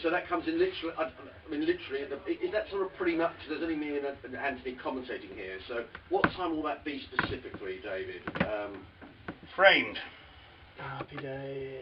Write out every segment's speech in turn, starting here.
So that comes in literally. I mean, literally. Is that sort of pretty much? There's only me and Anthony commentating here. So what time will that be specifically, David? Framed. Happy day.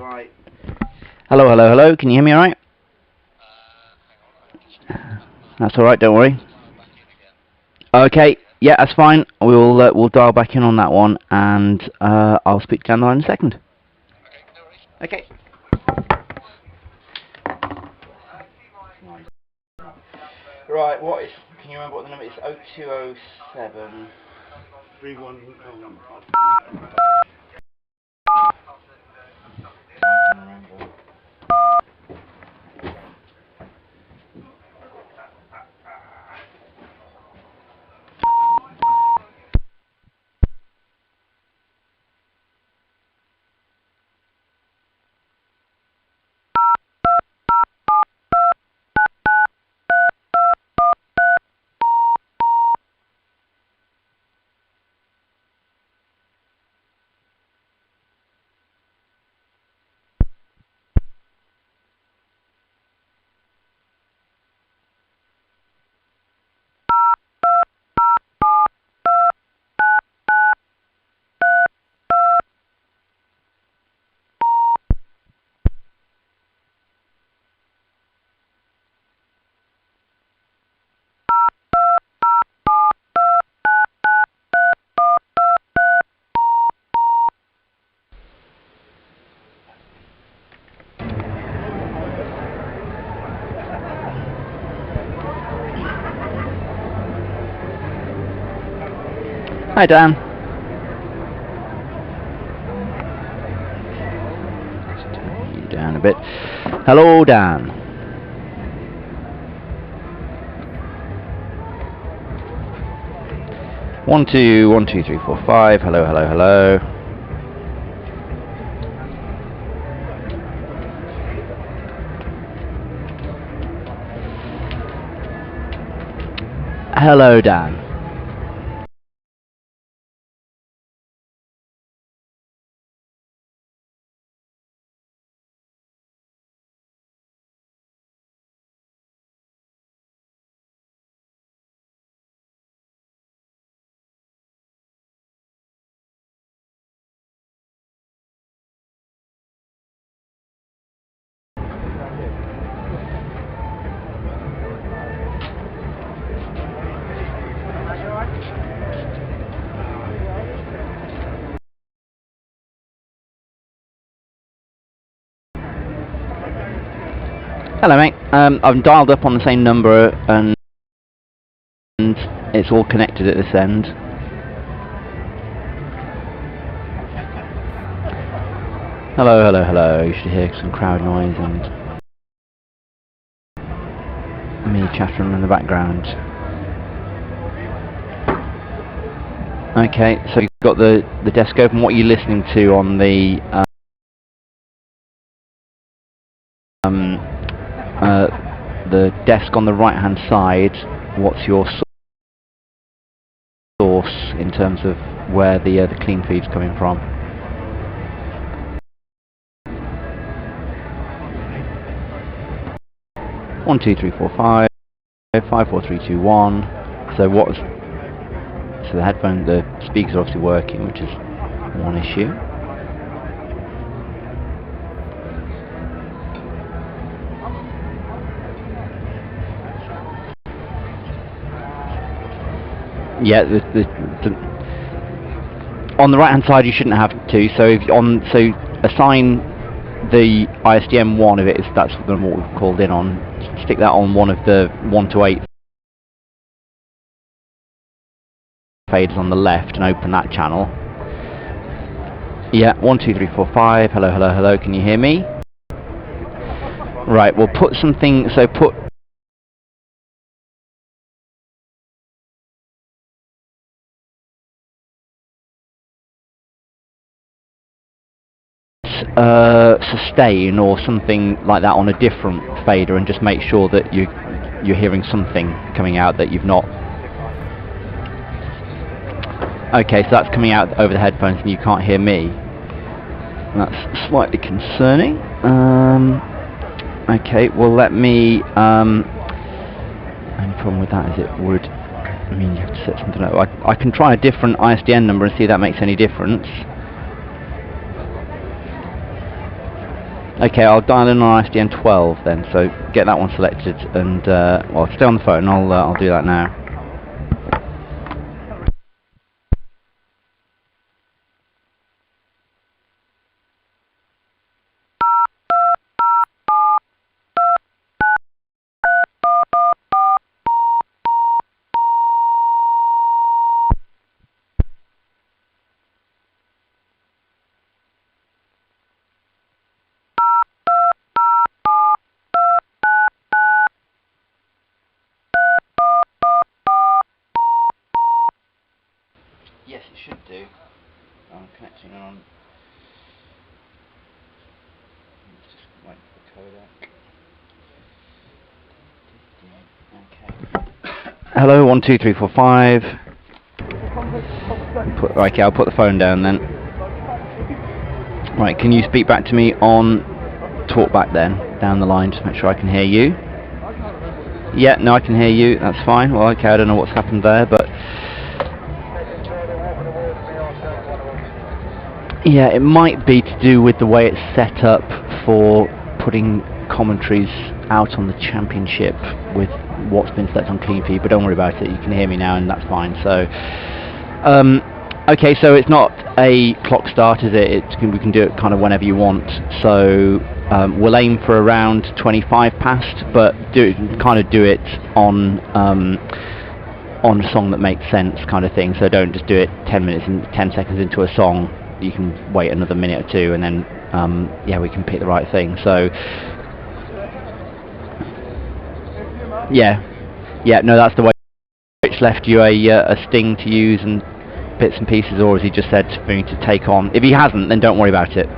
Right. Hello, hello, hello. Can you hear me all right? That's all right. Don't worry. Okay. Yeah, that's fine. We'll dial back in on that one, and I'll speak down the line in a second. Okay. Right. What is? Can you remember what the number is? 0207 31. I can remember. Hi, Dan. Let's turn you down a bit. Hello, Dan. One, two, 1, 2, 3, 4, 5. Hello, hello, hello. Hello, Dan. Hello, mate. I'm dialed up on the same number, and it's all connected at this end. Hello, hello, hello. You should hear some crowd noise and me chattering in the background. Okay, so you've got the desk open. What are you listening to on the desk on the right hand side? What's your source in terms of where the clean feed's coming from? One, two, three, four, 5, 5, 4, 3, 2, 1. So what's the headphone? The speakers are obviously working, which is one issue. Yeah, on the right hand side you shouldn't have to. So assign the ISDM 1 if that's what we've called in on. Stick that on one of the 1 to 8 faders on the left and open that channel. Yeah, 1, 2, 3, 4, 5. Hello, hello, hello. Can you hear me? Right. We'll put something. So put. Sustain or something like that on a different fader, and just make sure that you're hearing something coming out that you've not. Okay, so that's coming out over the headphones and you can't hear me. That's slightly concerning. Okay, well let me. Only problem with that is it would. I mean, you have to set something up. I can try a different ISDN number and see if that makes any difference. Okay, I'll dial in on ISDN 12 then, so get that one selected and, well, stay on the phone, I'll do that now. Yes, it should do. I'm connecting on. Let's just wait for the codec. Okay. Hello, 1 2 3 4 5. Okay, I'll put the phone down then. Right, can you speak back to me on talkback then, down the line, just make sure I can hear you. Yeah, no, I can hear you, that's fine. Well, okay, I don't know what's happened there, but yeah, it might be to do with the way it's set up for putting commentaries out on the championship with what's been set on Key, but don't worry about it, you can hear me now and that's fine. So okay, so it's not a clock start, is it? We can do it kind of whenever you want. So we'll aim for around 25 past, but do it on a song that makes sense, kind of thing. So don't just do it 10 minutes and 10 seconds into a song. You can wait another minute or two, and then yeah, we can pick the right thing. So yeah, no, that's the way. Rich left you a sting to use and bits and pieces, or has he just said for me to take on? If he hasn't, then don't worry about it.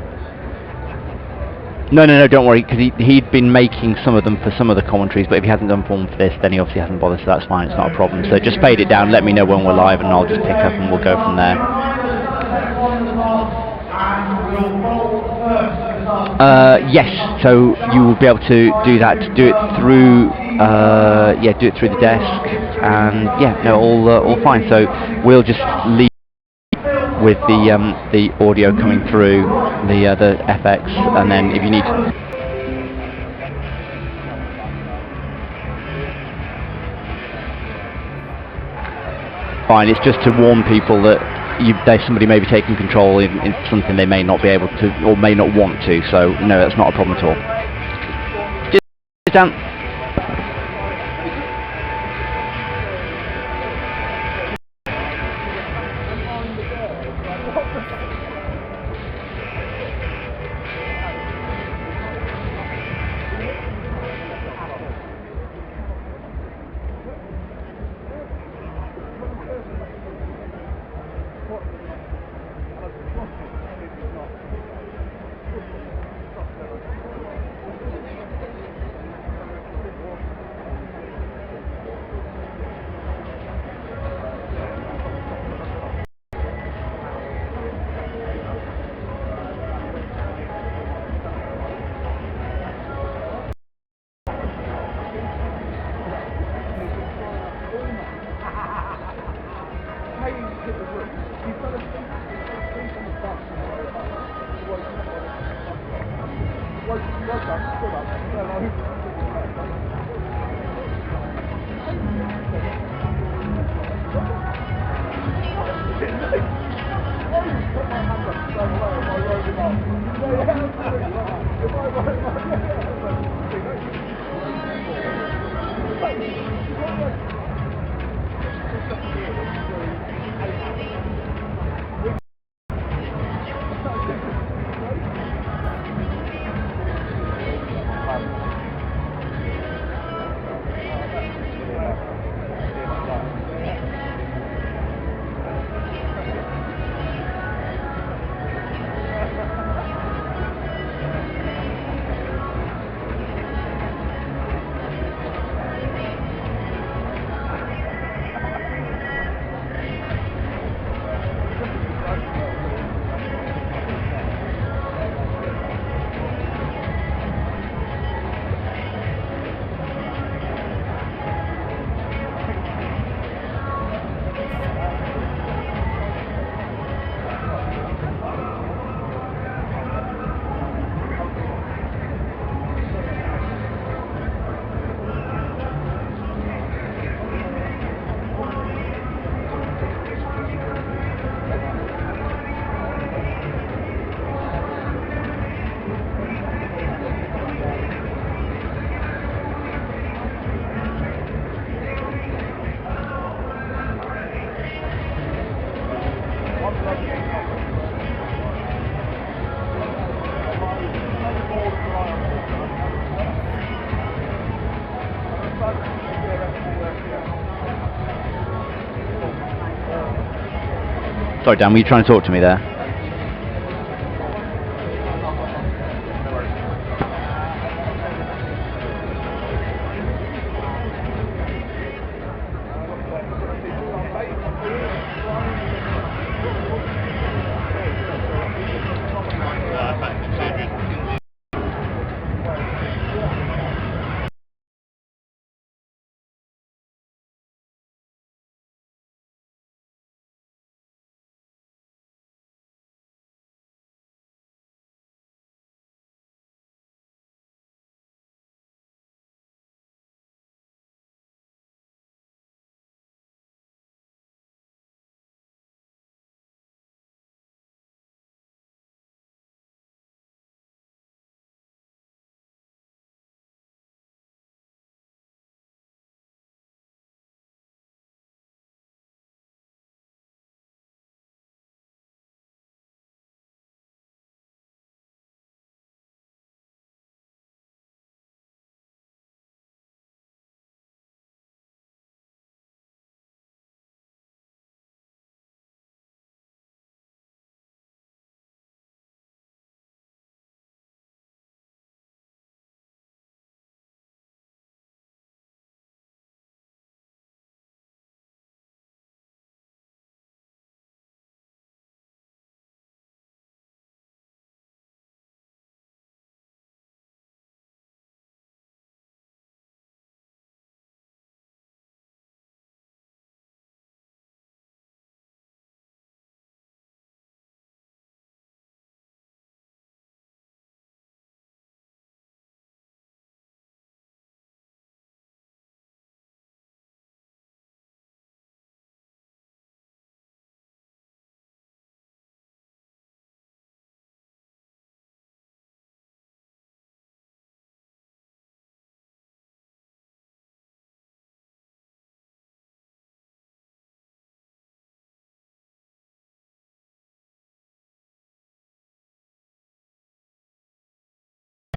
No, don't worry, because he'd been making some of them for some of the commentaries, but if he hasn't done one for this, then he obviously hasn't bothered, so that's fine, it's not a problem. So just fade it down, let me know when we're live, and I'll just pick up and we'll go from there. Yes, so you will be able to do that, do it through do it through the desk, and yeah, no, all fine. So we'll just leave with the audio coming through the FX, and then if you need fine, it's just to warn people that somebody may be taking control in something they may not be able to or may not want to, so no, that's not a problem at all. Just down. Sorry, Dan, were you trying to talk to me there?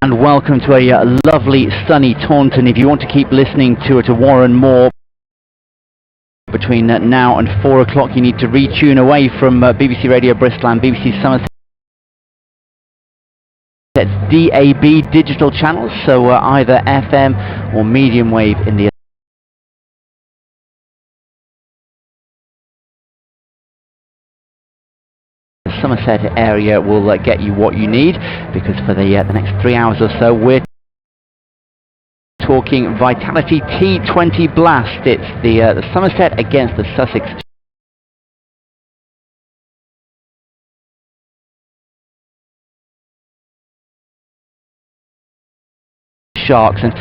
And welcome to a lovely sunny Taunton. If you want to keep listening to Warren Moore between now and 4 o'clock, you need to retune away from BBC Radio Bristol and BBC Somerset. It's DAB digital channels, so either FM or medium wave in the Somerset area will get you what you need, because for the next 3 hours or so we're talking Vitality T20 Blast. It's the Somerset against the Sussex. Sharks, and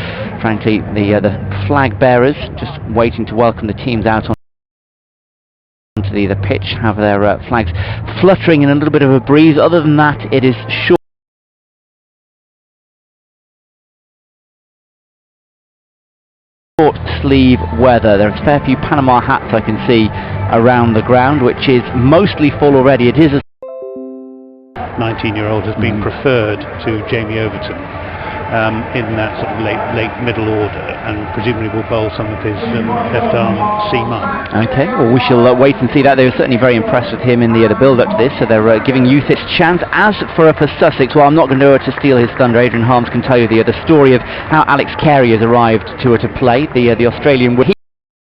frankly the flag bearers just waiting to welcome the teams out onto the pitch, have their flags fluttering in a little bit of a breeze. Other than that, it is short sleeve weather. There are a fair few Panama hats I can see around the ground, which is mostly full already. It is a 19-year-old has been preferred to Jamie Overton in that sort of late middle order, and presumably will bowl some of his left arm seam up. Okay, well we shall wait and see that. They were certainly very impressed with him in the build-up to this, so they're giving youth its chance. As for Sussex, well, I'm not going to steal his thunder. Adrian Harms can tell you the story of how Alex Carey has arrived to play. The Australian,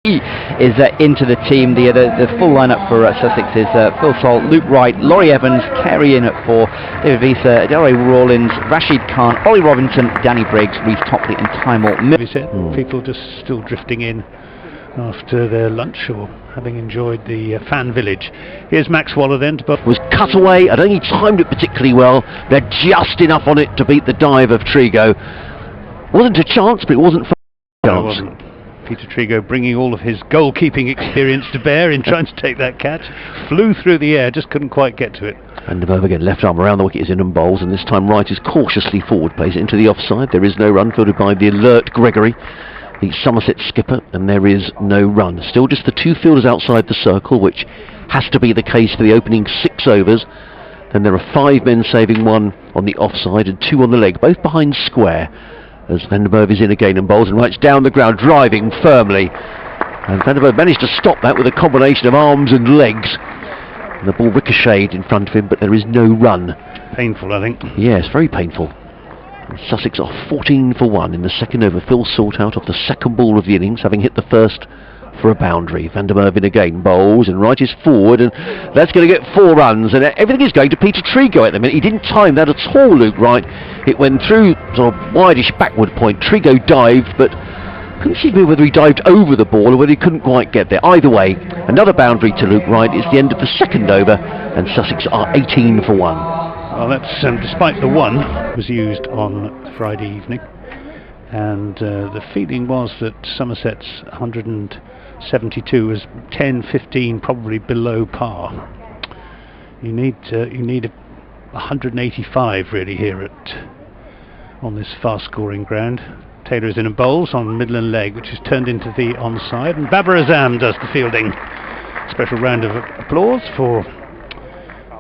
he is into the team. The full lineup for Sussex is Phil Sol, Luke Wright, Laurie Evans, Carey in at 4, David Visa, Delray Rawlins, Rashid Khan, Ollie Robinson, Danny Briggs, Reece Topley and Tymor Mills. People just still drifting in after their lunch or having enjoyed the fan village. Here's Max Waller then to was cut away. I'd only timed it particularly well. They're just enough on it to beat the dive of Trigo. Wasn't a chance, but it wasn't for no, it wasn't. Peter Trigo bringing all of his goalkeeping experience to bear in trying to take that catch. Flew through the air, just couldn't quite get to it. And over again, left arm around the wicket is in and bowls, and this time Wright is cautiously forward, plays it into the offside. There is no run, fielded by the alert Gregory, the Somerset skipper, and there is no run. Still just the two fielders outside the circle, which has to be the case for the opening 6 overs. Then there are 5 men saving 1 on the offside and 2 on the leg, both behind square. as Van der Merwe is in again and bowls and Wright's down the ground, driving firmly. And Van der Merwe managed to stop that with a combination of arms and legs. And the ball ricocheted in front of him, but there is no run. Painful, I think. Yes, very painful. And Sussex are 14 for 1 in the second over. Phil Salt out off the second ball of the innings, having hit the first for a boundary. Van der Merwe again bowls, and Wright is forward, and that's going to get 4 runs, and everything is going to Peter Trigo at the minute. He didn't time that at all, Luke Wright. It went through sort of wideish backward point. Trigo dived, but couldn't see whether he dived over the ball or whether he couldn't quite get there. Either way, another boundary to Luke Wright. It's the end of the second over, and Sussex are 18 for 1. Well, that's despite the one was used on Friday evening, and the feeling was that Somerset's 172 was 10-15 probably below par. You need 185 really here on this fast scoring ground. Taylor is in and bowls on Midland leg, which is turned into the onside, and Babar Azam does the fielding. Special round of applause for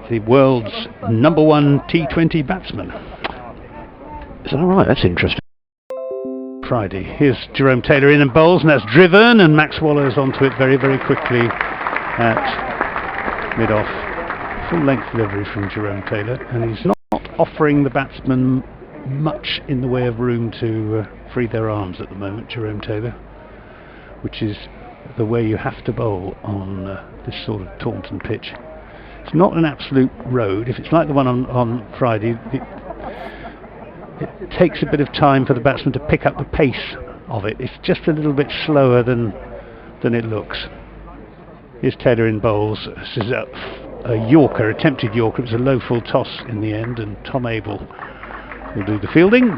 the world's #1 T20 batsman. Is that alright? That's interesting. Friday. Here's Jerome Taylor in and bowls, and that's driven, and Max Waller's onto it very, very quickly at mid-off. Full length delivery from Jerome Taylor, and he's not offering the batsman much in the way of room to free their arms at the moment, Jerome Taylor, which is the way you have to bowl on this sort of Taunton pitch. It's not an absolute road. If it's like the one on Friday, it takes a bit of time for the batsman to pick up the pace of it. It's just a little bit slower than it looks. Here's Taylor in bowls. This is a Yorker, attempted Yorker. It was a low full toss in the end, and Tom Abel will do the fielding.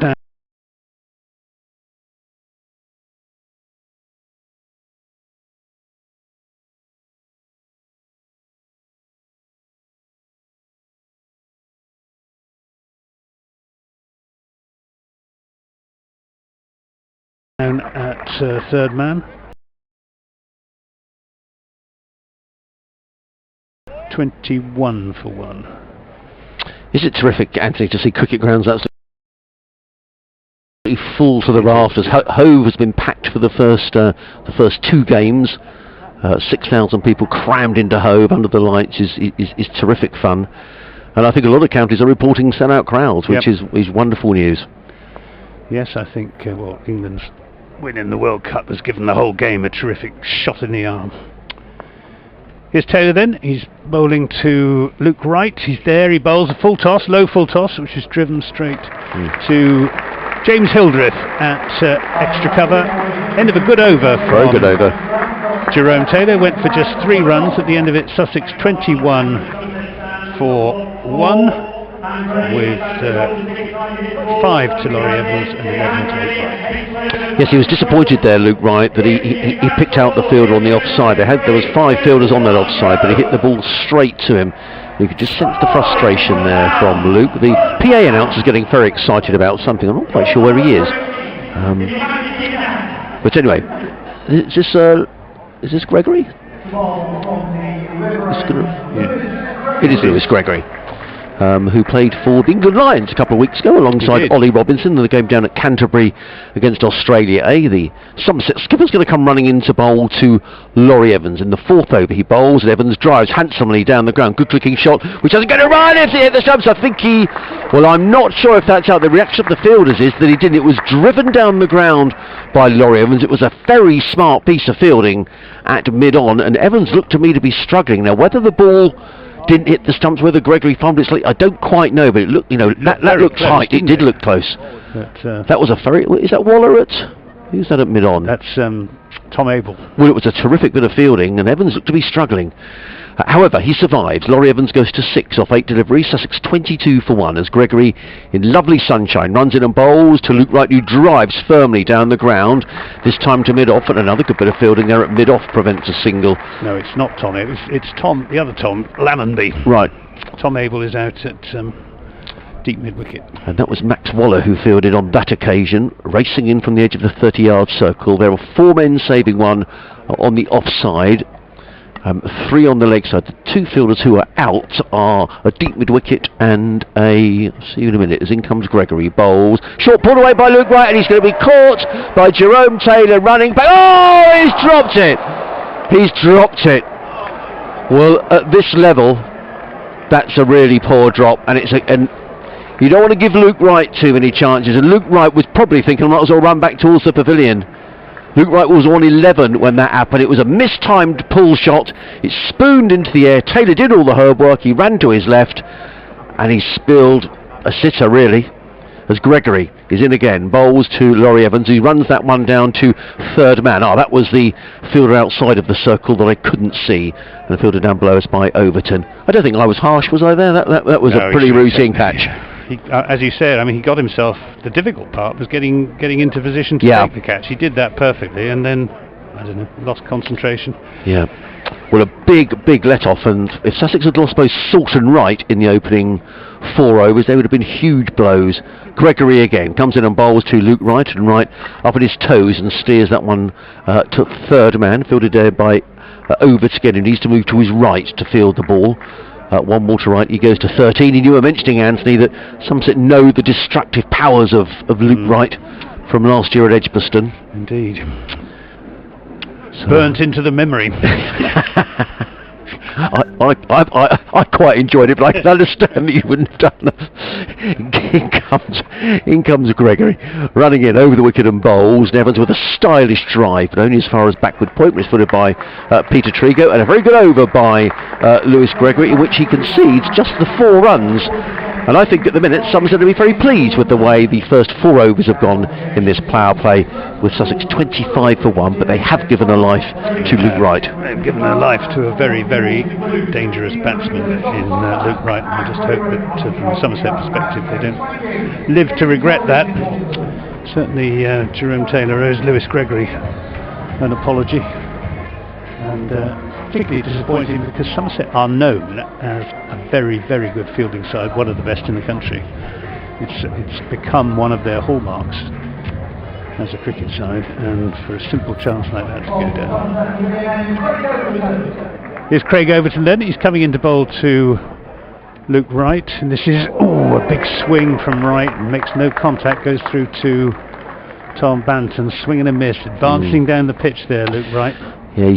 Down at third man. 21 for 1. Is it terrific, Anthony, to see cricket grounds absolutely full to the rafters? Hove has been packed for the first 2 games. 6,000 people crammed into Hove under the lights is terrific fun, and I think a lot of counties are reporting sell-out crowds, which is wonderful news. Yes, I think England's winning the World Cup has given the whole game a terrific shot in the arm. Here's Taylor then. He's bowling to Luke Wright. He's there. He bowls a full toss, low full toss, which is driven straight to James Hildreth at extra cover. End of a good over from Very good over. Jerome Taylor. Went for just 3 runs. At the end of it, Sussex 21 for 1, with 5 to Laurie Evans and 11 to Luke Wright. Yes, he was disappointed there, Luke Wright, that he picked out the fielder on the offside. There was 5 fielders on that offside, but he hit the ball straight to him. You could just sense the frustration there from Luke. The PA announcer's getting very excited about something. I'm not quite sure where he is. But anyway, is this Gregory? It is Lewis Gregory. Who played for the England Lions a couple of weeks ago alongside Ollie Robinson in the game down at Canterbury against Australia A. The Somerset skipper's going to come running into bowl to Laurie Evans. In the 4th over he bowls, and Evans drives handsomely down the ground. Good clicking shot, which doesn't get a run if he hit the stumps. I think I'm not sure if that's out. The reaction of the fielders is that he didn't. It was driven down the ground by Laurie Evans. It was a very smart piece of fielding at mid-on, and Evans looked to me to be struggling. Now, whether the ball didn't hit the stumps, whether Gregory fumbled it slightly, I don't quite know, but it looked, that looked tight. It did look close. That was a very. Is that Waller at? Who's that at mid-on? That's Tom Abel. Well, it was a terrific bit of fielding, and Evans looked to be struggling. However, he survives. Laurie Evans goes to 6 off 8 deliveries. Sussex 22 for 1 as Gregory, in lovely sunshine, runs in and bowls to Luke Wright, who drives firmly down the ground. This time to mid-off, and another good bit of fielding there at mid-off prevents a single. No, it's not Tom. It's Tom, the other Tom, Lammonby. Right. Tom Abel is out at deep mid-wicket. And that was Max Waller who fielded on that occasion, racing in from the edge of the 30-yard circle. There were 4 men saving one on the offside. Three on the leg side. The two fielders who are out are a deep mid-wicket and a... see you in a minute, as in comes Gregory. Bowls. Short pulled away by Luke Wright, and he's going to be caught by Jerome Taylor running back. Oh, he's dropped it! He's dropped it. Well, at this level, that's a really poor drop, and and you don't want to give Luke Wright too many chances, and Luke Wright was probably thinking, I might as well run back towards the pavilion. Luke Wright was on 11 when that happened. It was a mistimed pull shot. It spooned into the air. Taylor did all the hard work. He ran to his left, and he spilled a sitter, really, as Gregory is in again. Bowls to Laurie Evans. He runs that one down to third man. That was the fielder outside of the circle that I couldn't see. And the fielder down below us by Overton. I don't think I was harsh, was I there? That was a pretty routine catch. He, as you said, I mean, he got himself... the difficult part was getting into position to take the catch. He did that perfectly, and then, I don't know, lost concentration. Yeah. Well, a big let-off, and if Sussex had lost both Salt and Wright in the opening 4 overs, they would have been huge blows. Gregory again comes in and bowls to Luke Wright, and Wright up on his toes and steers that one to third man, fielded there by Overton again, who needs to move to his right to field the ball. One more to right, he goes to 13. And you were mentioning, Anthony, that Somerset know the destructive powers of Luke Wright from last year at Edgbaston. Indeed. So burnt into the memory. I quite enjoyed it, but I can understand that you wouldn't have done that. In comes Gregory, running in over the wicket and bowls. And Evans with a stylish drive, but only as far as backward point, which was footed by Peter Trigo, and a very good over by Lewis Gregory, in which he concedes just the 4 runs. And I think at the minute Somerset will be very pleased with the way the first 4 overs have gone in this power play, with Sussex 25 for 1, but they have given a life to Luke Wright. They've given a life to a very, very dangerous batsman in Luke Wright, and I just hope that from a Somerset perspective they don't live to regret that. Certainly Jerome Taylor owes Lewis Gregory an apology, and particularly disappointing because Somerset are known as a very, very good fielding side, one of the best in the country. It's become one of their hallmarks as a cricket side, and for a simple chance like that to go down. Here's Craig Overton then. He's coming in to bowl to Luke Wright, and this is a big swing from Wright, and makes no contact, goes through to Tom Banton, swing and a miss, advancing down the pitch there, Luke Wright. Yeah,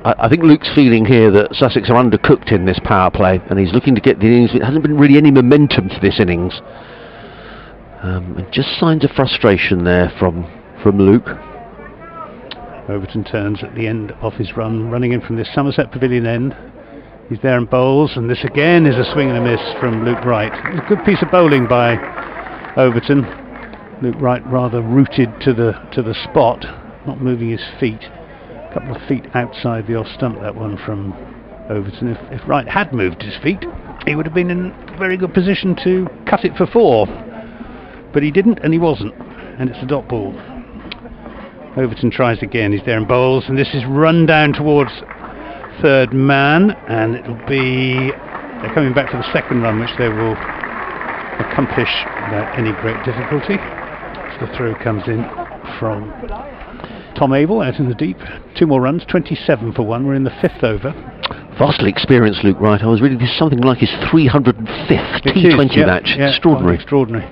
I think Luke's feeling here that Sussex are undercooked in this power play, and he's looking to get the innings. It hasn't been really any momentum to this innings. And just signs of frustration there from Luke. Overton turns at the end of his run, running in from this Somerset Pavilion end. He's there and bowls, and this again is a swing and a miss from Luke Wright. It's a good piece of bowling by Overton. Luke Wright rather rooted to the spot, not moving his feet. A couple of feet outside the off stump, that one from Overton. If Wright had moved his feet, he would have been in a very good position to cut it for 4. But he didn't, and he wasn't, and it's a dot ball. Overton tries again. He's there and bowls, and this is run down towards third man, and it'll be... they're coming back for the second run, which they will accomplish without any great difficulty. So the throw comes in from Tom Abel out in the deep. 2 more runs, 27 for 1. We're in the 5th over. Vastly experienced Luke Wright. I was reading this something like his 305th T20 match. Extraordinary. Extraordinary.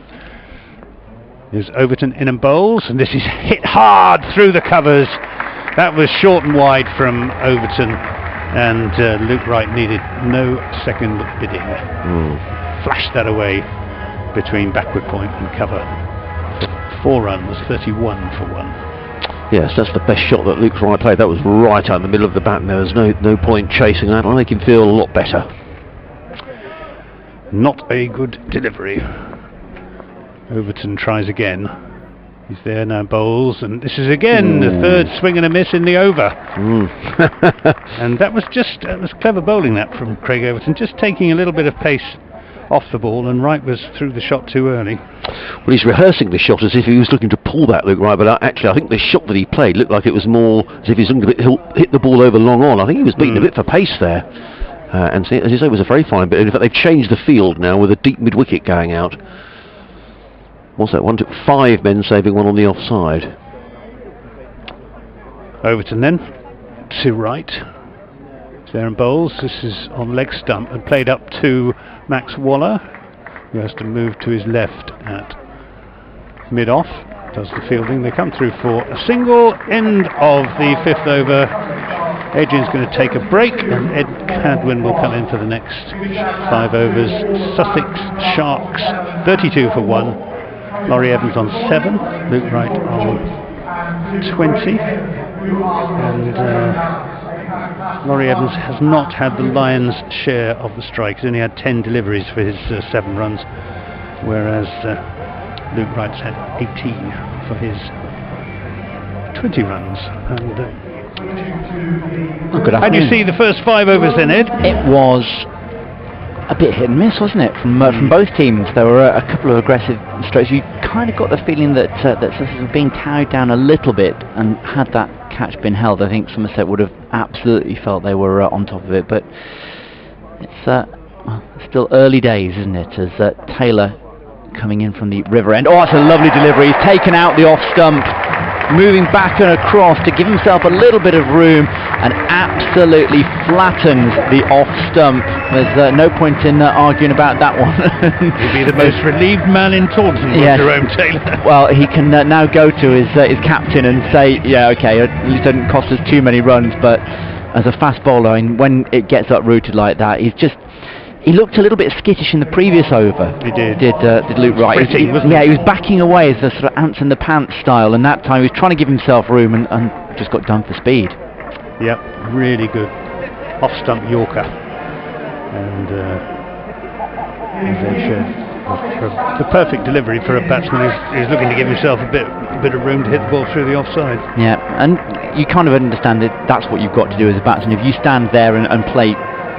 There's Overton in and bowls, and this is hit hard through the covers. That was short and wide from Overton, and Luke Wright needed no second bidding. Flashed that away between backward point and cover. 4 runs, 31 for 1. Yes, that's the best shot that Luke Wright played. That was right out in the middle of the bat, and there was no point chasing that. I'll make him feel a lot better. Not a good delivery. Overton tries again. He's there now, bowls, and this is again the 3rd swing and a miss in the over. And that was clever bowling that from Craig Overton, just taking a little bit of pace off the ball, and Wright was through the shot too early. Well, he's rehearsing the shot as if he was looking to pull that, Luke Wright, but actually I think the shot that he played looked like it was more as if he's looking to hit the ball over long on. I think he was beaten a bit for pace there. And as you say, it was a very fine bit. In fact, they've changed the field now with a deep mid-wicket going out. What's that? 1 took 5 men, saving 1 on the offside. Overton then to Wright. there and bowls. This is on leg stump and played up to Max Waller, who has to move to his left at mid-off. Does the fielding. They come through for a single. End of the 5th over. Adrian's going to take a break, and Ed Cadwin will come in for the next 5 overs. Sussex Sharks 32 for 1. Laurie Evans on 7. Luke Wright on 20. And Laurie Evans has not had the lion's share of the strike. He's only had 10 deliveries for his 7 runs, whereas Luke Wright's had 18 for his 20 runs. And how do you see the first 5 overs then, Ed? It was a bit hit and miss, wasn't it, from both teams? There were a couple of aggressive strokes. You kind of got the feeling that Sussex was being carried down a little bit, and had that catch been held, I think Somerset would have absolutely felt they were on top of it. But it's still early days, isn't it, as Taylor coming in from the river end. Oh, that's a lovely delivery. He's taken out the off stump, moving back and across to give himself a little bit of room, and absolutely flattens the off stump. There's no point in arguing about that one. He'll be the most relieved man in Taunton, yes. Jerome Taylor. Well, he can now go to his captain and say, yeah, okay, at least it didn't cost us too many runs. But as a fast bowler, and when it gets uprooted like that, he looked a little bit skittish in the previous over. He did. Did Luke Wright? Pretty, wasn't yeah, he? He was backing away as a sort of ants in the pants style, and that time he was trying to give himself room and just got done for speed. Yep, really good off-stump Yorker. And as they should. The perfect delivery for a batsman who's looking to give himself a bit of room to hit the ball through the offside. Yeah, and you kind of understand that that's what you've got to do as a batsman. If you stand there and play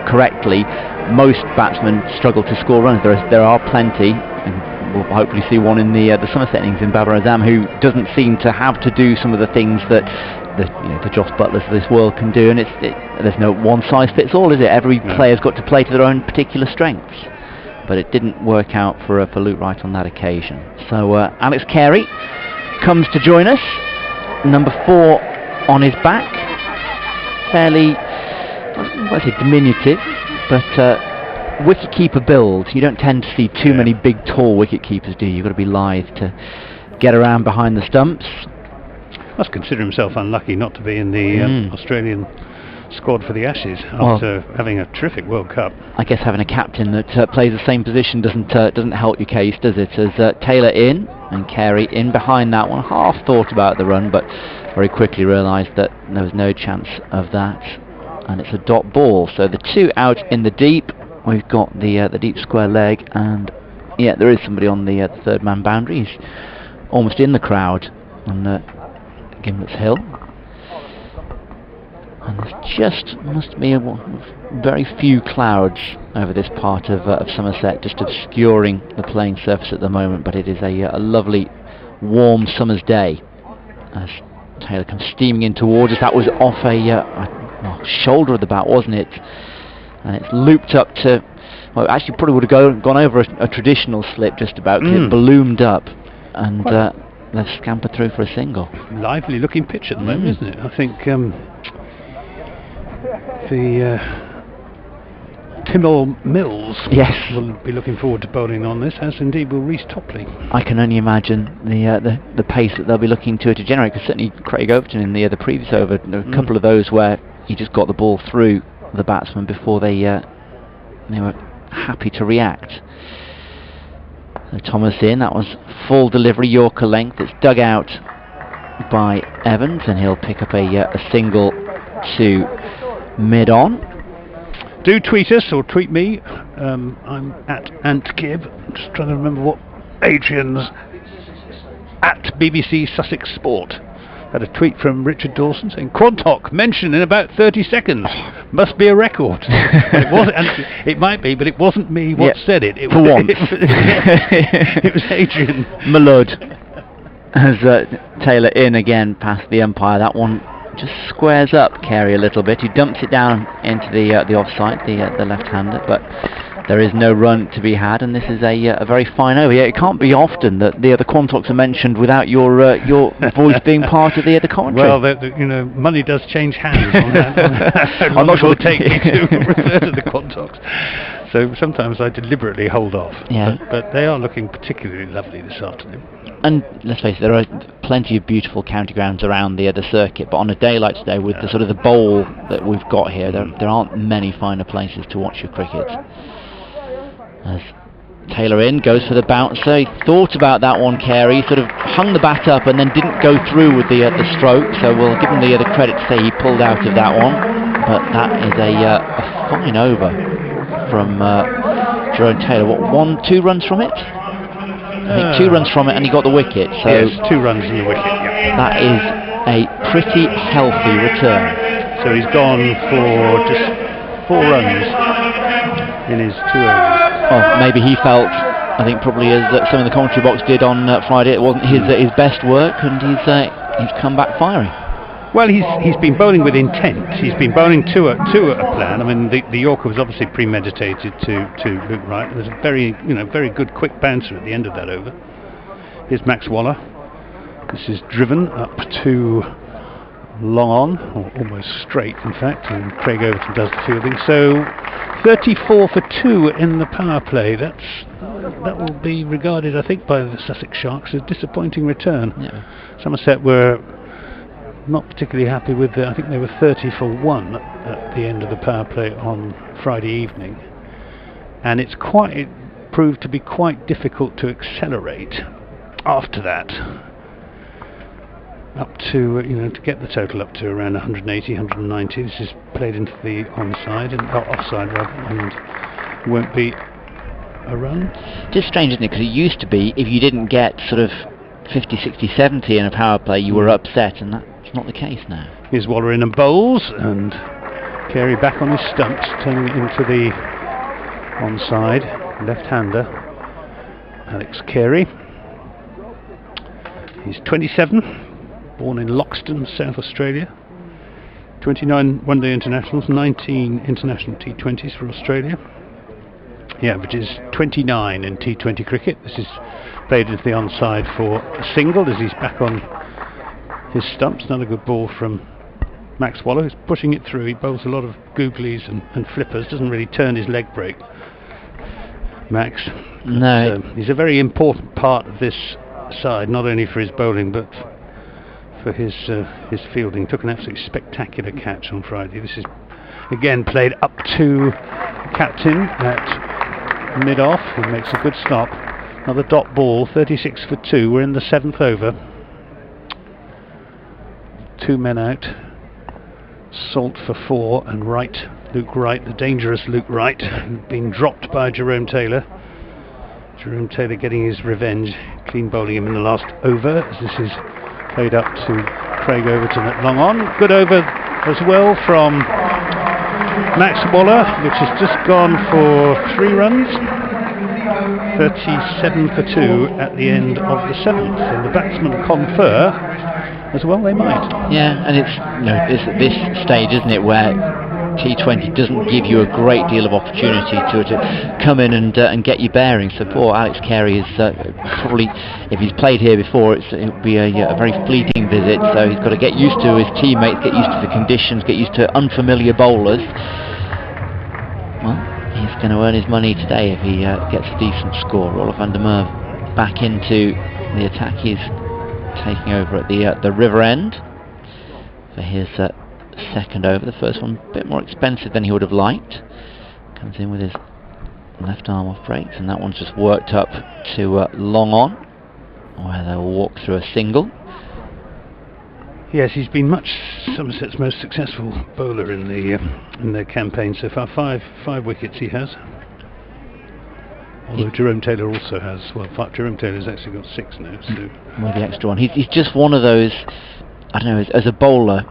correctly, most batsmen struggle to score runs. There are plenty, and we'll hopefully see one in the Somerset innings in Babar Azam, who doesn't seem to have to do some of the things that the Joss Butlers of this world can do. And there's no one size fits all, is it? Every player's got to play to their own particular strengths. But it didn't work out for Luke Wright on that occasion. So Alex Carey comes to join us, number 4 on his back, fairly, I say diminutive, but wicket-keeper build. You don't tend to see too many big, tall wicket-keepers, do you? You've got to be lithe to get around behind the stumps. Must consider himself unlucky not to be in the Australian squad for the Ashes after having a terrific World Cup. I guess having a captain that plays the same position doesn't help your case, does it? As Taylor in and Carey in behind that one, half thought about the run, but very quickly realised that there was no chance of that. And it's a dot ball, so the 2 out in the deep. We've got the deep square leg, and yeah, there is somebody on the third man boundary. He's almost in the crowd on Gimlet's Hill, and there's just must be very few clouds over this part of Somerset, just obscuring the playing surface at the moment. But it is a lovely warm summer's day as Taylor comes steaming in towards us. That was off a shoulder of the bat, wasn't it? And it's looped up to, well, actually probably would have gone over a traditional slip just about. It ballooned up, and they've scampered through for a single. Lively looking pitch at the moment, isn't it? I think the Timor Mills will be looking forward to bowling on this, as indeed will Reece Topley. I can only imagine the pace that they'll be looking to generate, because certainly Craig Overton in the previous over, a couple of those where he just got the ball through the batsman before they were happy to react. So Thomas in, that was full delivery Yorker length. It's dug out by Evans, and he'll pick up a single to mid-on. Do tweet us or tweet me. I'm at AntKib. I'm just trying to remember what Adrian's at BBC Sussex Sport. Had a tweet from Richard Dawson saying Quantock mentioned in about 30 seconds. Must be a record. It was, and it might be, but it wasn't me what said it. It for was, once. It was Adrian Malud. As Taylor in again past the umpire. That one just squares up Carey a little bit. He dumps it down into the offside, the left-hander, but there is no run to be had, and this is a very fine over. Yeah, it can't be often that the Quantocks are mentioned without your voice being part of the commentary. Well, money does change hands on that. I'm not sure it will take me to refer to the Quantocks. So sometimes I deliberately hold off. Yeah. But they are looking particularly lovely this afternoon. And let's face it, there are plenty of beautiful county grounds around the circuit, but on a day like today, with the sort of the bowl that we've got here, there aren't many finer places to watch your cricket. As Taylor in, goes for the bouncer. He thought about that one, Carey. He sort of hung the bat up and then didn't go through with the stroke, so we'll give him the credit to say he pulled out of that one. But that is a fine over from Jerome Taylor. What, 2 runs from it? I think 2 runs from it, and he got the wicket. So yes, 2 runs in the wicket. Yeah. That is a pretty healthy return. So he's gone for just 4 runs in his 2 overs. Oh, maybe he felt, I think probably as some in the commentary box did on Friday, it wasn't his best work, and he's come back firing. Well, he's been bowling with intent. He's been bowling to a plan. I mean, the Yorker was obviously premeditated to Luke Wright. There's a very good quick bouncer at the end of that over. Here's Max Waller. This is driven up to long on, or almost straight, in fact, and Craig Overton does the fielding. So 34 for 2 in the power play. That will be regarded, I think, by the Sussex Sharks as a disappointing return. Yeah. Somerset were not particularly happy with I think they were 30 for 1 at the end of the power play on Friday evening, and it proved to be quite difficult to accelerate after that up to to get the total up to around 180, 190. This is played into the onside and offside rather, and won't be a run. Just strange, isn't it? Because it used to be if you didn't get sort of 50, 60, 70 in a power play, you were upset, and that's not the case now. Here's Waller in and bowls, and Carey back on his stumps, turning it into the onside left-hander. Alex Carey. He's 27, born in Loxton, South Australia. 29 one-day internationals, 19 international T20s for Australia. He averages 29 in T20 cricket. This is played into the onside for a single as he's back on his stumps. Another good ball from Max Waller, who's pushing it through. He bowls a lot of googlies and flippers, doesn't really turn his leg break, Max. No. But, he's a very important part of this side, not only for his bowling but for his fielding. Took an absolutely spectacular catch on Friday. This is again played up to captain at mid-off, who makes a good stop. Another dot ball, 36 for 2. We're in the 7th over. 2 men out. Salt for 4, and Luke Wright, the dangerous Luke Wright, being dropped by Jerome Taylor. Jerome Taylor getting his revenge, clean bowling him in the last over, as this is played up to Craig Overton at long on. Good over as well from Max Waller, which has just gone for 3 runs. 37 for 2 at the end of the 7th, and the batsmen confer as well they might. Yeah, and it's at this stage, isn't it, where T20 doesn't give you a great deal of opportunity to come in and get your bearings. So poor Alex Carey is probably, if he's played here before, it'll be a very fleeting visit, so he's got to get used to his teammates, get used to the conditions, get used to unfamiliar bowlers. Well, he's going to earn his money today if he gets a decent score. Rolf van der Merwe back into the attack. He's taking over at the river end for his second over. The first one a bit more expensive than he would have liked. Comes in with his left arm off breaks, and that one's just worked up to long on, where they'll walk through a single. Yes, he's been Somerset's most successful bowler in their campaign so far. Five wickets he has. Although Jerome Taylor also has, Jerome Taylor's actually got 6 now. So. With the extra one. He's just one of those, I don't know, as a bowler,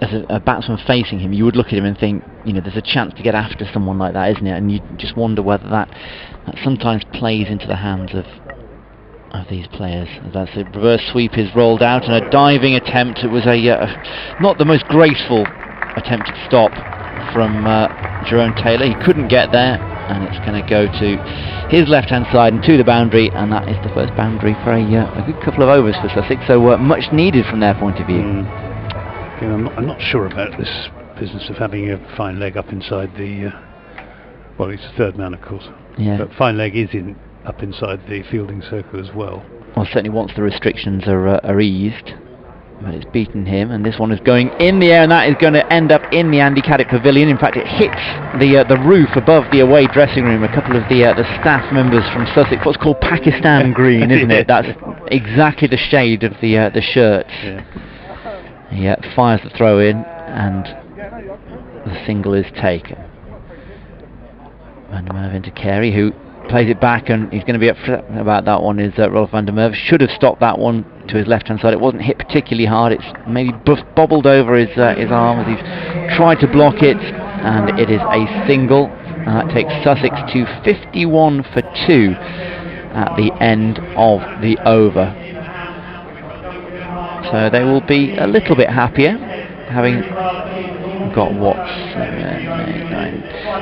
as a batsman facing him, you would look at him and think, there's a chance to get after someone like that, isn't it? And you just wonder whether that sometimes plays into the hands of these players. That's a reverse sweep is rolled out, and a diving attempt. It was not the most graceful attempt to stop from Jerome Taylor. He couldn't get there. and it's going to go to his left-hand side and to the boundary, and that is the first boundary for a good couple of overs for Sussex, so much needed from their point of view. Again, I'm not sure about this business of having a fine leg up inside the well, he's the third man, of course, but fine leg is up inside the fielding circle as well. Well, certainly once the restrictions are eased. But it's beaten him, and this one is going in the air, and that is going to end up in the Andy Caddick Pavilion. In fact, it hits the roof above the away dressing room. A couple of the staff members from Sussex, what's called Pakistan green, isn't it? That's exactly the shade of the shirt. He fires the throw in, and the single is taken. Van der Merwe into Carey, who plays it back, and he's going to be upset about that one. Is Rolf van der Merwe should have stopped that one to his left hand side. It wasn't hit particularly hard, it's maybe bobbled over his arm as he's tried to block it, and it is a single, and that takes Sussex to 51 for 2 at the end of the over. So they will be a little bit happier, having got what,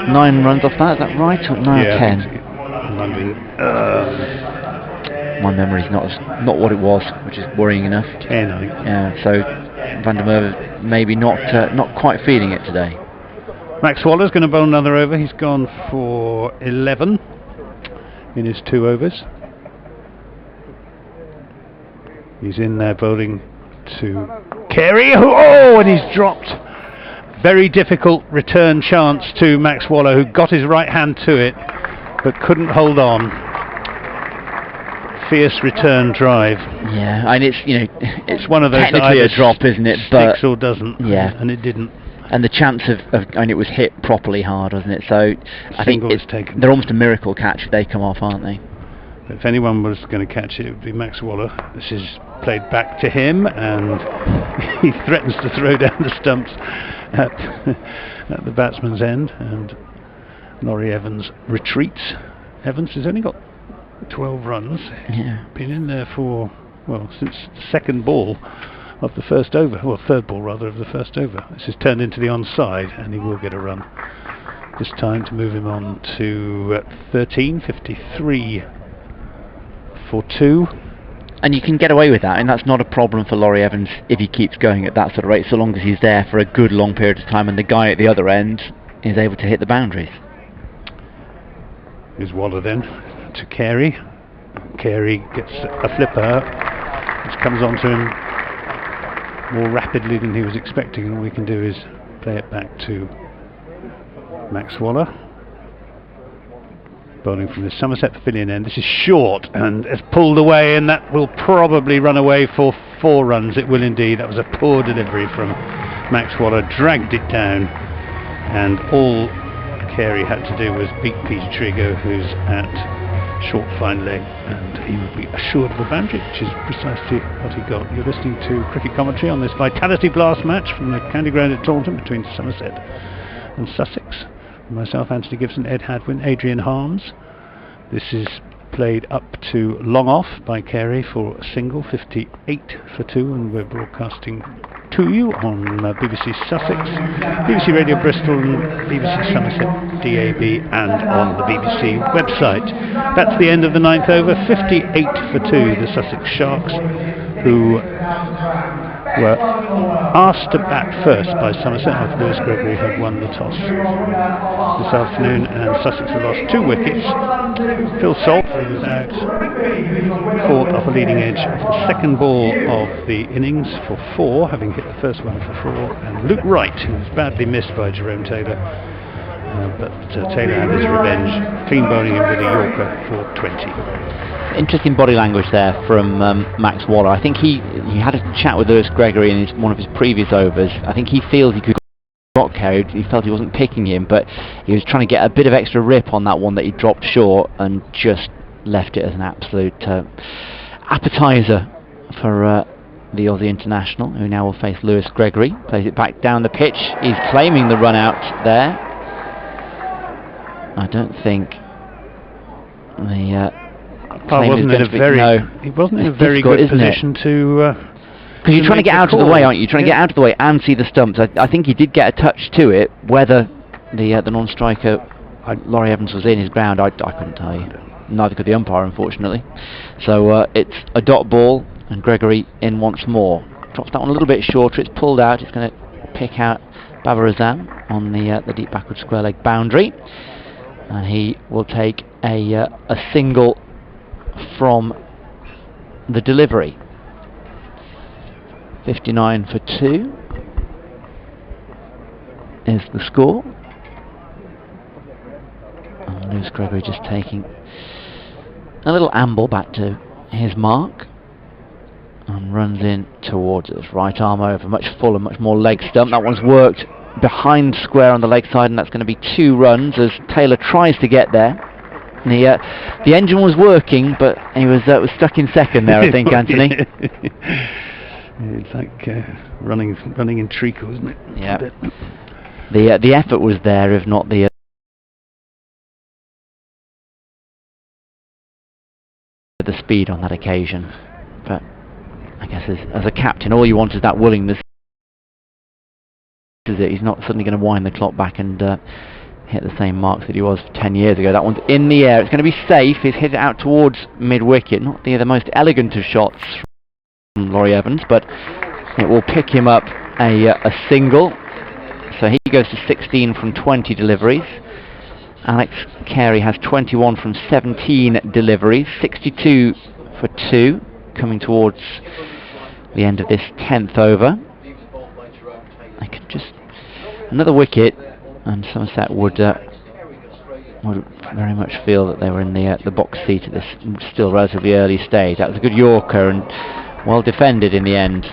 9 runs off that, is that right? Or 9 or 10? My memory's not what it was, which is worrying enough. 10, I think. Yeah, so Van der Merwe maybe not quite feeling it today. Max Waller's going to bowl another over. He's gone for 11 in his 2 overs. He's in there bowling to Carey. Oh, and he's dropped. Very difficult return chance to Max Waller, who got his right hand to it but couldn't hold on. Fierce return drive. Yeah, and it's one of those technically a drop, isn't it? Sticks or doesn't. Yeah, and it didn't. And the chance of it was hit properly hard, wasn't it? So I think they're almost a miracle catch if they come off, aren't they? If anyone was going to catch it, it would be Max Waller. This is played back to him, and he threatens to throw down the stumps at the batsman's end, and Laurie Evans retreats. Evans has only got 12 runs. Been in there for, well, since the second ball of the first over, well, third ball rather of the first over. This is turned into the onside, and he will get a run this time to move him on to 13, 53 for 2. And you can get away with that, and that's not a problem for Laurie Evans if he keeps going at that sort of rate, so long as he's there for a good long period of time and the guy at the other end is able to hit the boundaries. Here's Waller then to Carey. Carey gets a flipper, which comes on to him more rapidly than he was expecting, and all we can do is play it back to Max Waller. Bowling from the Somerset Pavilion end. This is short and has pulled away, and that will probably run away for 4 runs. It will indeed. That was a poor delivery from Max Waller, dragged it down, and all Carey had to do was beat Peter Trigo, who's at short fine leg, and he will be assured of a boundary, which is precisely what he got. You're listening to cricket commentary on this Vitality Blast match from the county ground at Taunton between Somerset and Sussex. Myself, Anthony Gibson, Ed Hadwin, Adrian Harms. This is played up to long off by Carey for a single, 58 for 2, and we're broadcasting to you on BBC Sussex, BBC Radio Bristol, and BBC Somerset DAB, and on the BBC website. That's the end of the 9th over, 58 for 2, the Sussex Sharks, who were asked to bat first by Somerset after Lewis Gregory had won the toss this afternoon, and Sussex have lost 2 wickets. Phil Salt, who was out, caught off a leading edge of the second ball of the innings for 4, having hit the first one for 4, and Luke Wright, who was badly missed by Jerome Taylor, but Taylor had his revenge, clean bowling him with a Yorker for 20. Interesting body language there from Max Waller. I think he had a chat with Lewis Gregory in one of his previous overs. I think he feels he could got carried. He felt he wasn't picking him, but he was trying to get a bit of extra rip on that one that he dropped short, and just left it as an absolute appetizer for the Aussie international, who now will face Lewis Gregory. Plays it back down the pitch. He's claiming the run out there. I don't think the wasn't in a very, he wasn't in a very good position to. Because you're trying to get out of the way, aren't you? You're trying to get out of the way and see the stumps. I think he did get a touch to it. Whether the non-striker Laurie Evans was in his ground, I couldn't tell you. Neither could the umpire, unfortunately. So it's a dot ball, and Gregory in once more. Drops that one a little bit shorter. It's pulled out. It's going to pick out Babarazan on the deep backward square leg boundary, and he will take a single from the delivery. 59 for 2 is the score. And Lewis Gregory just taking a little amble back to his mark and runs in towards us. Right arm over, much fuller, much more leg stump. That one's worked behind square on the leg side, and that's going to be 2 runs as Taylor tries to get there. The engine was working, but he was stuck in second there, I think, Anthony. It's like running in treacle, isn't it? Yeah. The effort was there, if not the speed on that occasion. But I guess as a captain, all you want is that willingness. Is it? He's not suddenly going to wind the clock back and hit the same marks that he was 10 years ago. That one's in the air. It's going to be safe. He's hit it out towards mid-wicket. Not the most elegant of shots from Laurie Evans, but it will pick him up a single. So he goes to 16 from 20 deliveries. Alex Carey has 21 from 17 deliveries. 62 for 2, coming towards the end of this 10th over. I could just another wicket, and Somerset would very much feel that they were in the box seat at this still relatively early stage. That was a good Yorker and well defended in the end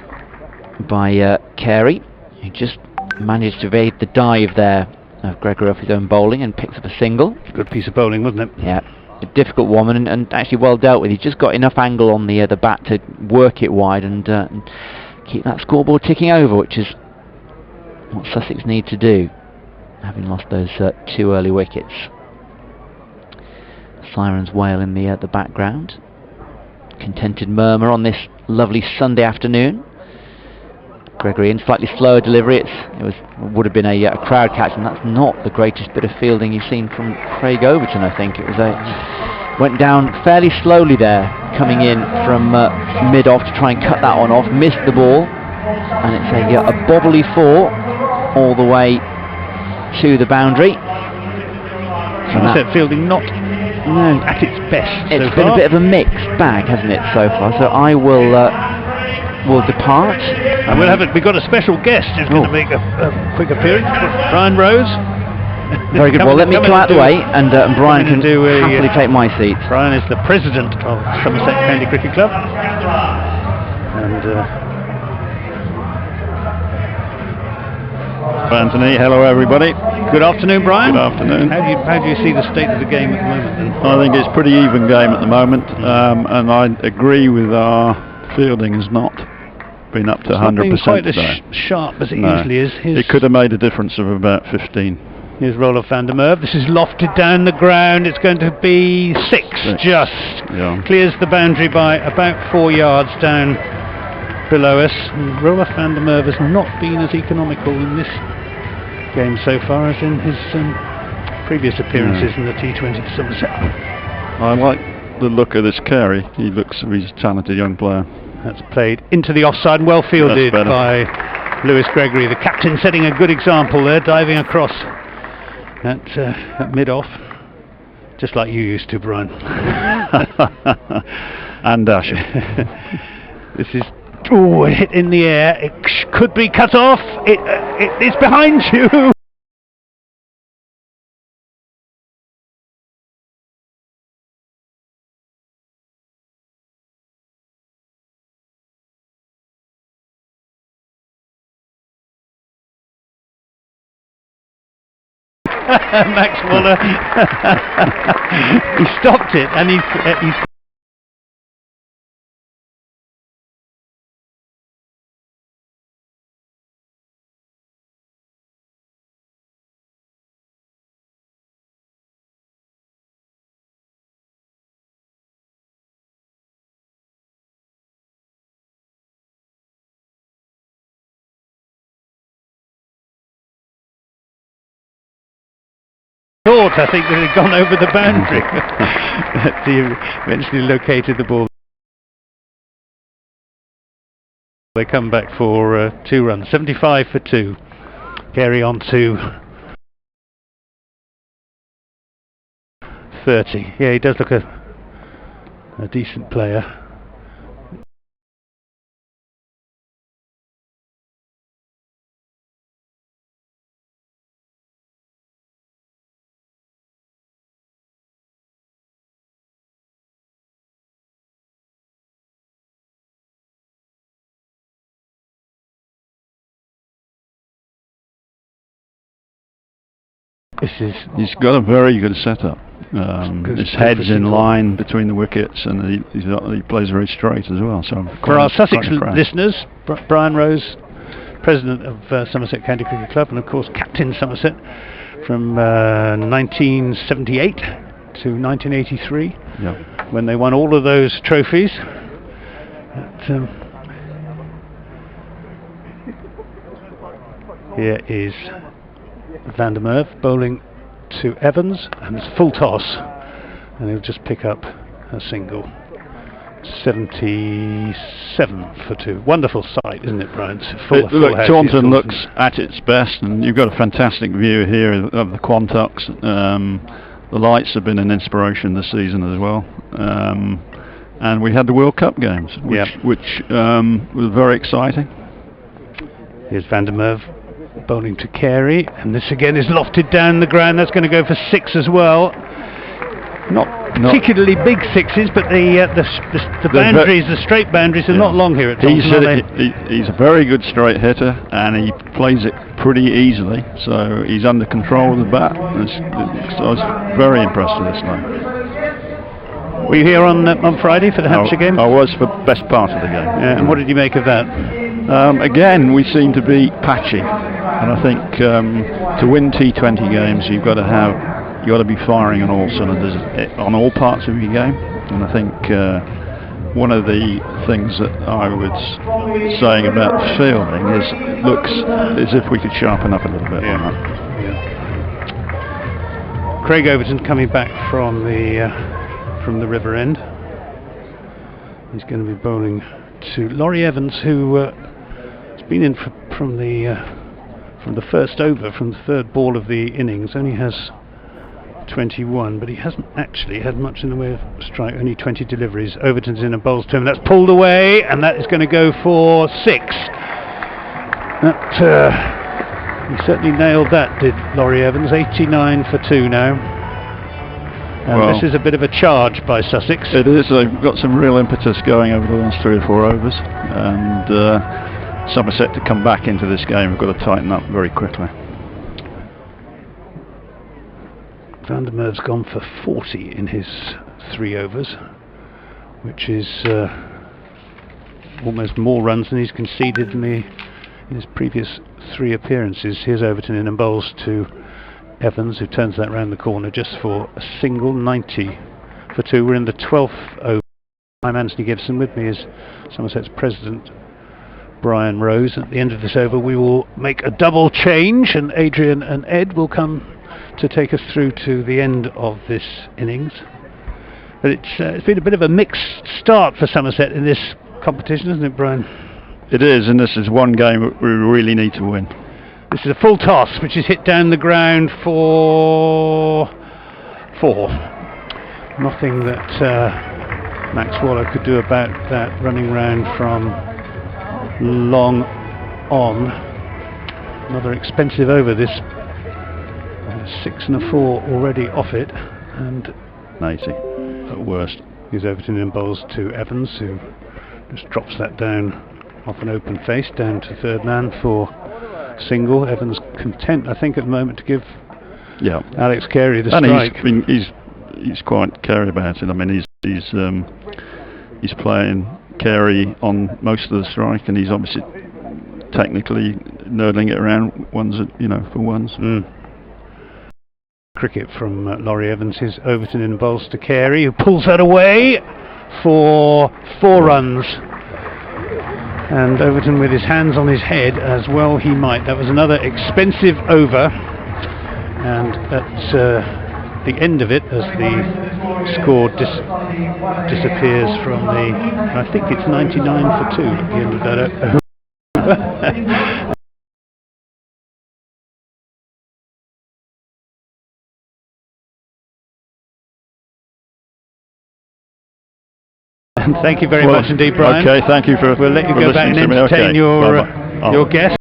by Carey. He just managed to evade the dive there of Gregory off his own bowling and picks up a single. Good piece of bowling, wasn't it? Yeah, a difficult one and actually well dealt with. He just got enough angle on the bat to work it wide and keep that scoreboard ticking over, which is what Sussex need to do, having lost those 2 early wickets. Sirens wail in the background. Contented murmur on this lovely Sunday afternoon. Gregory in slightly slower delivery. It would have been a crowd catch, and that's not the greatest bit of fielding you've seen from Craig Overton. I think it was went down fairly slowly there, coming in from mid off to try and cut that one off. Missed the ball, and it's a bobbly 4 all the way to the boundary. Somerset fielding not at its best. It's been a bit of a mixed bag, hasn't it, so far? So I will depart. And we've got a special guest who's going to make a quick appearance. Brian Rose. Very good. Well, let me come out of the way, and Brian can happily take my seat. Brian is the president of Somerset County Cricket Club, and Anthony, hello everybody. good afternoon, Brian. Good afternoon. How do you see the state of the game at the moment then? I think it's a pretty even game at the moment, and I agree with our fielding has not been up to 100% quite today. as sharp as it usually is. It could have made a difference of about 15. Here's Roelof van der Merwe. This is lofted down the ground. It's going to be 6 just. Yeah. Clears the boundary by about 4 yards down below us. And Roelof van der Merwe has not been as economical in this game so far as in his previous appearances in the T20 for Somerset. I like the look of this Carey. He's a talented young player. That's played into the offside and well fielded by Lewis Gregory. The captain setting a good example there, diving across at mid-off, just like you used to, Brian. And dashing. This is a hit in the air. It could be cut off. It's behind you. Max Waller. He stopped it, and he's thought, I think, that it had gone over the boundary. But he eventually located the ball. They come back for 2 runs, 75 for 2. Carey on to 30. Yeah, he does look a decent player. He's got a very good setup. His head's in line between the wickets, and he plays very straight as well. So for our Sussex listeners, Brian Rose, president of Somerset County Cricket Club, and of course captain Somerset from 1978 to 1983, when they won all of those trophies. Here is Van der Merwe bowling to Evans, and it's full toss, and he'll just pick up a single. 77 for 2. Wonderful sight, isn't it, Brian? Look, Taunton looks at its best, and you've got a fantastic view here of the Quantocks. The lights have been an inspiration this season as well, and we had the World Cup games, which was very exciting. Here's Van der Merwe bowling to Carey, and this again is lofted down the ground. That's going to go for 6 as well. Not particularly big 6s, but the boundaries, the straight boundaries, are not long here at Taunton. He's a very good straight hitter, and he plays it pretty easily, so he's under control of the bat. I was very impressed with this night. Were you here on Friday for the Hampshire game? I was for the best part of the game. Yeah, and what did you make of that? Again, we seem to be patchy, and I think to win T20 games, you've got to be firing on all cylinders on all parts of your game. And I think one of the things that I was saying about fielding is it looks as if we could sharpen up a little bit on that. Craig Overton coming back from the river end. He's going to be bowling to Laurie Evans, who has been in from the first over, from the third ball of the innings. Only has 21, but he hasn't actually had much in the way of strike, only 20 deliveries. Overton's in and bowls to him. That's pulled away, and that is going to go for 6. He certainly nailed that, did Laurie Evans. 89 for 2 now. And this is a bit of a charge by Sussex. It is. They've got some real impetus going over the last 3 or 4 overs, and Somerset to come back into this game have got to tighten up very quickly. Van der Merwe's gone for 40 in his 3 overs, which is almost more runs than he's conceded in his previous 3 appearances. Here's Overton in and bowls to Evans, who turns that round the corner just for a single. 90 for 2. We're in the 12th over. I'm Anthony Gibson. With me is Somerset's president, Brian Rose. At the end of this over, we will make a double change, and Adrian and Ed will come to take us through to the end of this innings. But it's been a bit of a mixed start for Somerset in this competition, isn't it, Brian? It is, and this is one game that we really need to win. This is a full toss, which is hit down the ground for 4. Nothing that Max Waller could do about that, running round from long on. Another expensive over, this. 6 and a 4 already off it, and 80 at worst. Here's Overton in bowls to Evans, who just drops that down off an open face down to third man for single. Evans content, I think, at the moment to give Alex Carey the strike. And he's quite Carey about it. I mean, he's playing Carey on most of the strike, and he's obviously technically nurdling it around ones, for ones. Cricket from Laurie Evans. Here's Overton in bowls to Carey, who pulls that away for 4 runs. And Overton with his hands on his head, as well he might. That was another expensive over, and at the end of it, as the score disappears from the, I think it's 99 for 2 at the end of that. And thank you very much indeed, Brian. Okay, thank you for. We'll let you go back and entertain your guest.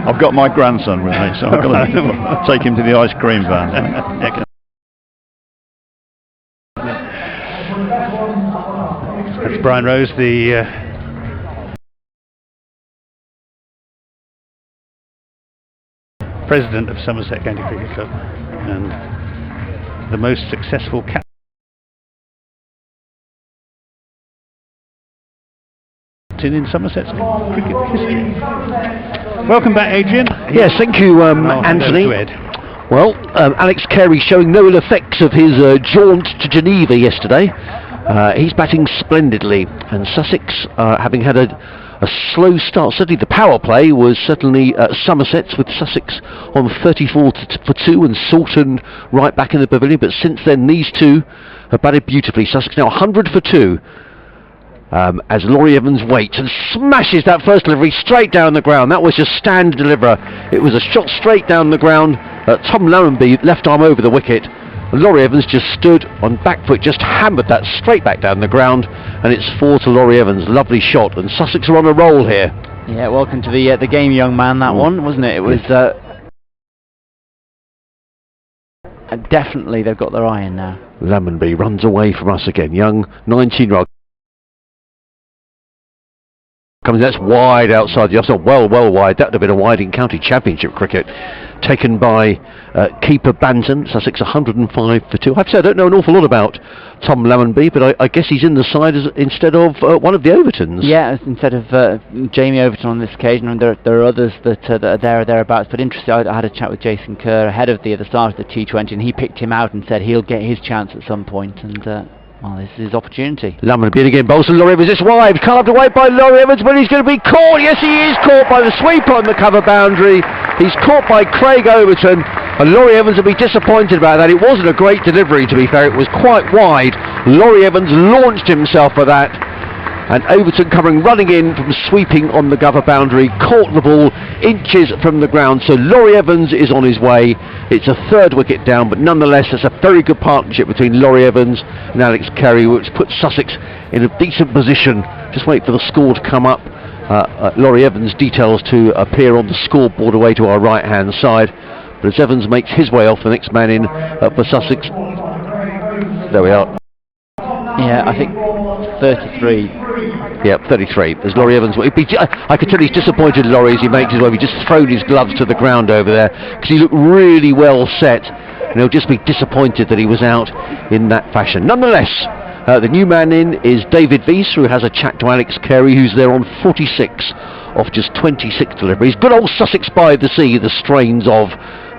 I've got my grandson with me, so I'm going to take him to the ice cream van. That's Brian Rose, the president of Somerset County Cricket Club, and the most successful captain in Somerset's cricket history. Welcome back, Adrian. Yes, thank you, Anthony. Well, Alex Carey showing no ill effects of his jaunt to Geneva yesterday. He's batting splendidly, and Sussex, having had a slow start, certainly the power play was certainly Somerset's, with Sussex on 34 for 2 and Salton right back in the pavilion, but since then these two have batted beautifully. Sussex now 100 for 2. As Laurie Evans waits and smashes that first delivery straight down the ground. That was just stand deliver. It was a shot straight down the ground. Tom Larenby left arm over the wicket. Laurie Evans just stood on back foot, just hammered that straight back down the ground, and it's 4 to Laurie Evans. Lovely shot, and Sussex are on a roll here. Yeah, welcome to the game, young man. That one, wasn't it? It was definitely they've got their eye in now. Larenby runs away from us again. Young 19-year-old. That's wide outside the offside, well wide. That would have been a wide in county championship cricket, taken by keeper Banton. Sussex 105 for 2. I have to say I don't know an awful lot about Tom Larenby, but I guess he's in the side instead of one of the Overtons. Yeah, instead of Jamie Overton on this occasion, and there are others that are there or thereabouts. But interesting, I had a chat with Jason Kerr ahead of the start of the T20, and he picked him out and said he'll get his chance at some point, and well, this is his opportunity. Larenby again, bowls to Laurie Evans. It's wide, carved away by Laurie Evans, but he's going to be caught. Yes, he is caught by the sweeper on the cover boundary. He's caught by Craig Overton, and Laurie Evans will be disappointed about that. It wasn't a great delivery, to be fair. It was quite wide. Laurie Evans launched himself for that, and Overton coming running in from sweeping on the cover boundary, caught the ball inches from the ground. So Laurie Evans is on his way. It's a 3rd wicket down, but nonetheless it's a very good partnership between Laurie Evans and Alex Carey, which puts Sussex in a decent position. Just wait for the score to come up. Laurie Evans' details to appear on the scoreboard away to our right hand side, but as Evans makes his way off, the next man in for Sussex, there we are. Yeah, I think 33 Yeah, 33. There's Laurie Evans. I can tell he's disappointed, Laurie, as he makes his way. He's just thrown his gloves to the ground over there because he looked really well set. And he'll just be disappointed that he was out in that fashion. Nonetheless, the new man in is David Weiss, who has a chat to Alex Carey, who's there on 46 off just 26 deliveries. Good old Sussex by the sea, the strains of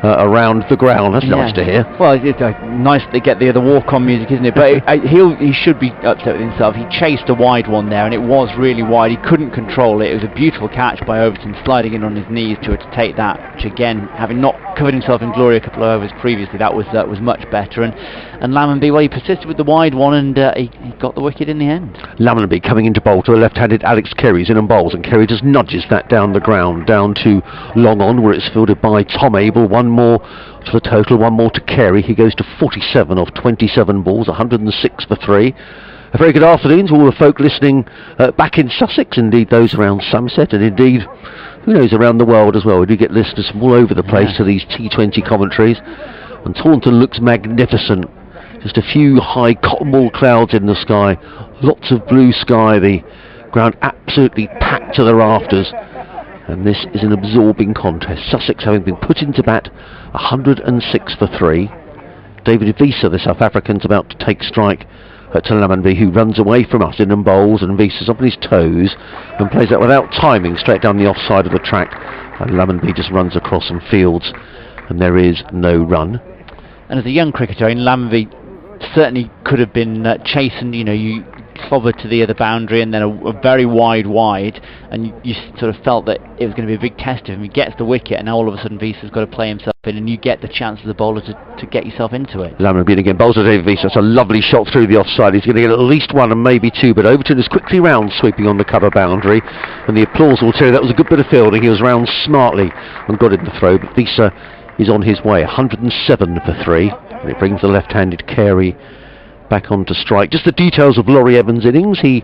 around the ground. That's nice to hear. Well, it's nice to get the walk-on music, isn't it? But he should be upset with himself. He chased a wide one there, and it was really wide. He couldn't control it. It was a beautiful catch by Overton, sliding in on his knees to take that, which again, having not covered himself in glory a couple of overs previously, that was much better. And Lammonby, well, he persisted with the wide one, and he got the wicket in the end. Lammonby coming into bowl to a left-handed Alex Carey's in and bowls, and Carey just nudges that down the ground, down to long on, where it's fielded by Tom Abel. One more to the total, one more to Carey. He goes to 47 of 27 balls, 106 for 3. A very good afternoon to all the folk listening back in Sussex, indeed those around Somerset, and indeed, who knows, around the world as well. We do get listeners from all over the place to these T20 commentaries. And Taunton looks magnificent. Just a few high cotton wool clouds in the sky, lots of blue sky, the ground absolutely packed to the rafters. And this is an absorbing contest. Sussex having been put into bat 106 for 3. David Visa, the South African's about to take strike to Lammonby, who runs away from us in and bowls, and Visa's up on his toes and plays that without timing straight down the offside of the track, and Lammonby just runs across and fields, and there is no run. And as a young cricketer, Lammonby certainly could have been chastened. You clobbered to the other boundary and then a very wide, and you sort of felt that it was going to be a big test of him. He gets the wicket, and now all of a sudden Visa's got to play himself in, and you get the chance as a bowler to get yourself into it. Lammonby again bowls to David Visa. That's a lovely shot through the offside. He's going to get at least one and maybe two, but Overton is quickly round, sweeping on the cover boundary, and the applause will tell you that was a good bit of fielding. He was round smartly and got in the throw, but Visa is on his way, 107 for 3, and it brings the left-handed Carey back onto strike. Just the details of Laurie Evans' innings. He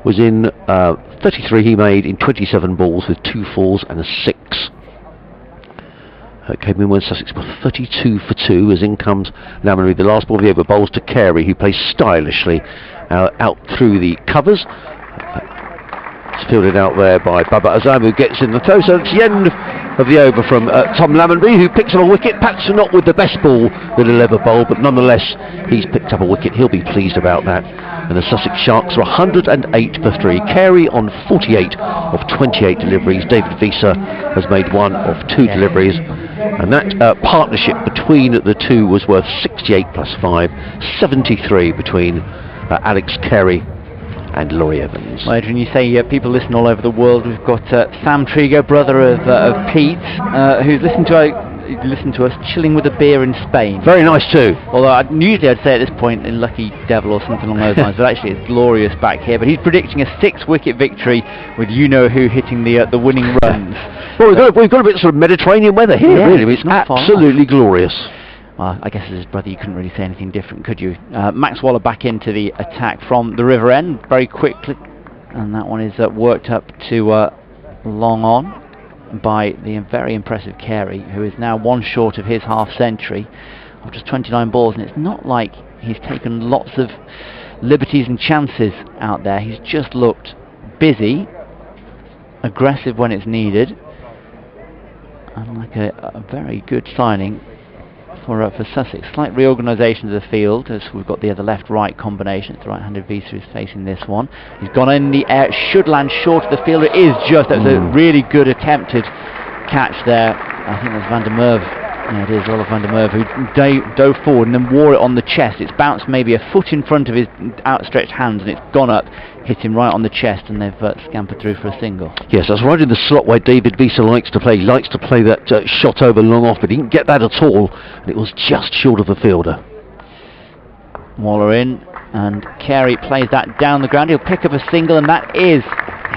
was in 33 he made in 27 balls with 2 fours and a 6. Came in when Sussex were 32 for 2 as in comes Lammonby. The last ball of the over bowls to Carey, who plays stylishly out through the covers. It's fielded out there by Baba Azam, who gets in the toe. So it's the end of the over from Tom Lammonby, who picks up a wicket. Perhaps not with the best ball that he'll ever bowl, but nonetheless he's picked up a wicket. He'll be pleased about that. And the Sussex Sharks are 108 for 3. Carey on 48 of 28 deliveries. David Visa has made 1 of 2 deliveries, and that partnership between the two was worth 68 plus 5, 73 between Alex Carey and Laurie Evans. Well, Adrian, you say people listen all over the world. We've got Sam Trigo, brother of Pete, who's listened to us chilling with a beer in Spain. Very nice too. Although usually I'd say at this point in Lucky Devil or something along those lines, but actually it's glorious back here. But he's predicting a 6-wicket victory with you-know-who hitting the winning runs. Well, we've got a bit of sort of Mediterranean weather here, really. It's absolutely glorious. Well, I guess as his brother you couldn't really say anything different, could you? Max Waller back into the attack from the river end very quickly, and that one is worked up to long on by the very impressive Carey, who is now 1 short of his half-century of just 29 balls, and it's not like he's taken lots of liberties and chances out there. He's just looked busy, aggressive when it's needed, and like a very good signing for Sussex. Slight reorganisation of the field as we've got the other left-right combination. It's the right-handed Visa who's facing this one. He's gone in the air, should land short of the fielder. It is just, that was a really good attempted catch there. I think that's Van der Merwe. Yeah, it is Rolf Van der Merwe who dove forward and then wore it on the chest. It's bounced maybe a foot in front of his outstretched hands and it's gone up, hit him right on the chest, and they've scampered through for a single. Yes, that's right in the slot where David Visa likes to play. He likes to play that shot over long off, but he didn't get that at all, and it was just short of the fielder. Waller in, and Carey plays that down the ground. He'll pick up a single, and that is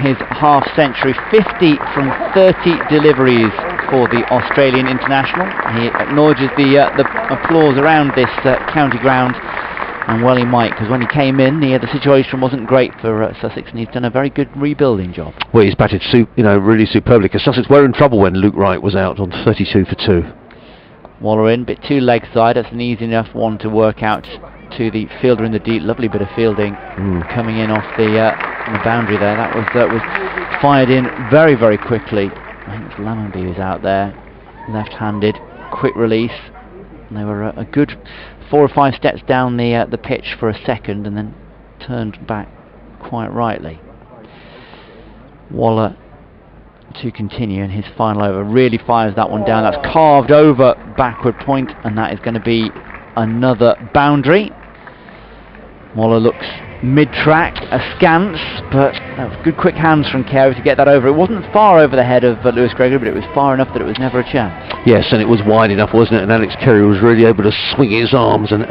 his half-century. 50 from 30 deliveries for the Australian international. He acknowledges the applause around this county ground, and well he might, because when he came in the situation wasn't great for Sussex, and he's done a very good rebuilding job. Well, he's batted really superbly, because Sussex were in trouble when Luke Wright was out on 32 for 2. Waller in, bit too leg side. That's an easy enough one to work out to the fielder in the deep. Lovely bit of fielding coming in off the boundary there. That was fired in very, very quickly. I think it's Lammonby who's out there, left-handed, quick release. And they were a good 4 or 5 steps down the pitch for a second, and then turned back quite rightly. Waller to continue, and his final over really fires that one down. That's carved over backward point, and that is going to be another boundary. Waller looks mid-track, askance, but that was good quick hands from Carey to get that over. It wasn't far over the head of Lewis Gregory, but it was far enough that it was never a chance. Yes, and it was wide enough, wasn't it? And Alex Carey was really able to swing his arms and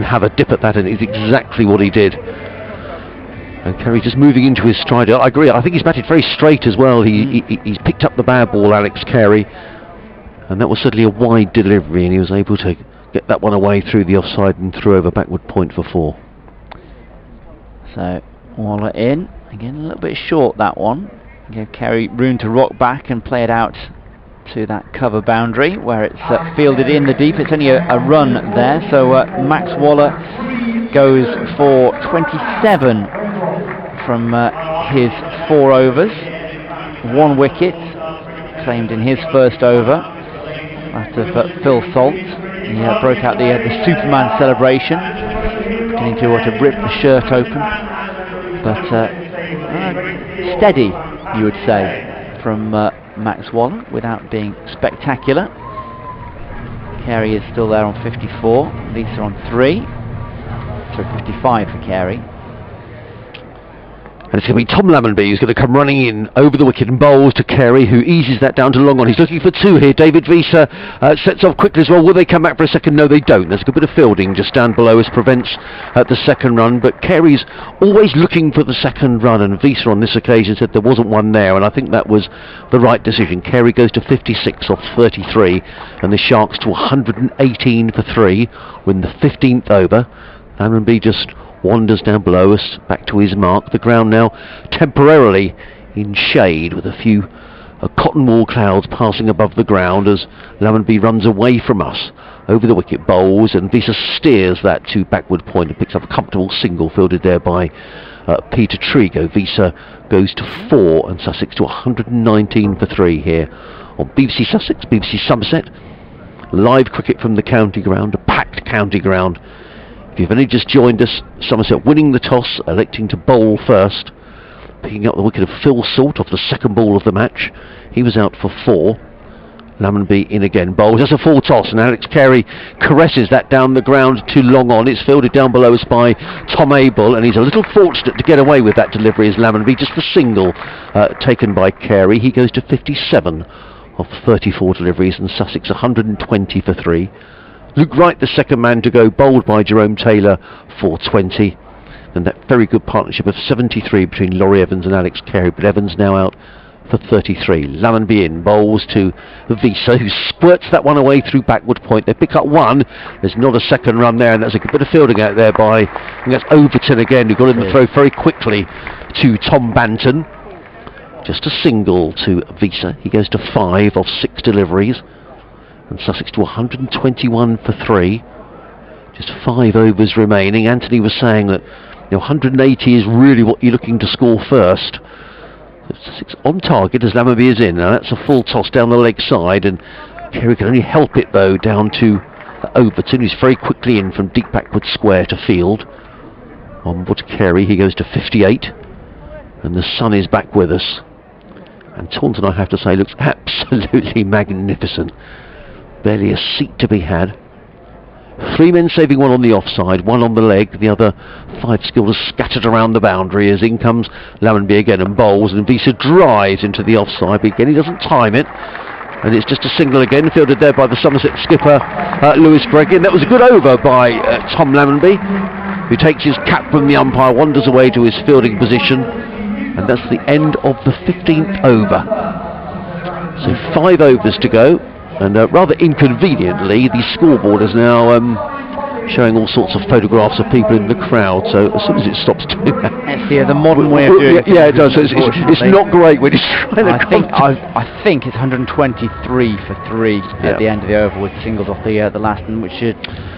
have a dip at that, and it's exactly what he did. And Carey just moving into his stride. I agree, I think he's batted very straight as well. He's picked up the bad ball, Alex Carey, and that was certainly a wide delivery, and he was able to get that one away through the offside and through over backward point for 4. So Waller in again, a little bit short that one. Gave Carey room to rock back and play it out to that cover boundary where it's fielded in the deep. It's only a run there, so Max Waller goes for 27 from his 4 overs. 1 wicket claimed in his first over after Phil Salt. He broke out the Superman celebration, beginning to rip the shirt open, but steady, you would say, from Max Waller, without being spectacular. Carey is still there on 54, Lisa on 3, so 55 for Carey. And it's going to be Tom Lammonby who's going to come running in over the wicket and bowls to Carey, who eases that down to long on. He's looking for 2 here. David Visa sets off quickly as well. Will they come back for a second? No, they don't. There's a good bit of fielding just down below us, prevents the second run. But Carey's always looking for the second run, and Visa on this occasion said there wasn't one there, and I think that was the right decision. Carey goes to 56 off 33, and the Sharks to 118 for 3. We're in the 15th over. Lammonby just wanders down below us, back to his mark. The ground now temporarily in shade, with a few cotton wool clouds passing above the ground as Lammonby runs away from us. Over the wicket bowls, and Visa steers that to backward point and picks up a comfortable single fielded there by Peter Trigo. Visa goes to 4, and Sussex to 119 for 3 here on BBC Sussex, BBC Somerset. Live cricket from the county ground, a packed county ground. If you've only just joined us, Somerset winning the toss, electing to bowl first, picking up the wicket of Phil Salt off the second ball of the match. He was out for 4. Lammonby in again, bowls. That's a full toss, and Alex Carey caresses that down the ground to long on. It's fielded down below us by Tom Abel, and he's a little fortunate to get away with that delivery as Lammonby. Just the single taken by Carey. He goes to 57 of 34 deliveries, and Sussex 120 for 3. Luke Wright, the second man to go, bowled by Jerome Taylor for 20. And that very good partnership of 73 between Laurie Evans and Alex Carey, but Evans now out for 33. Lammonby in, bowls to Visa, who squirts that one away through backward point. They pick up 1. There's not a second run there, and that's a good bit of fielding out there by, I think that's Overton again, who got in the throw very quickly to Tom Banton. Just a single to Visa. He goes to 5 off 6 deliveries. And Sussex to 121 for 3. Just 5 overs remaining. Anthony was saying that 180 is really what you're looking to score first. Sussex on target as Lammonby is in. Now that's a full toss down the leg side, and Carey can only help it though down to Overton, who's very quickly in from deep backward square to field. Onward Carey, he goes to 58, and the sun is back with us. And Taunton, I have to say, looks absolutely magnificent. Barely a seat to be had. 3 men saving 1 on the offside, 1 on the leg, the other 5 skillers scattered around the boundary as in comes Lammonby again and bowls, and Visa drives into the offside, but again he doesn't time it, and it's just a single again, fielded there by the Somerset skipper Lewis Gregory, and that was a good over by Tom Lammonby, who takes his cap from the umpire, wanders away to his fielding position, and that's the end of the 15th over. So 5 overs to go. And rather inconveniently, the scoreboard has now showing all sorts of photographs of people in the crowd. So as soon as it stops doing that, it's the modern way of doing it. Yeah, it does. It's not great when it's trying to I think it's 123 for 3 at the end of the over with singles off the last, and which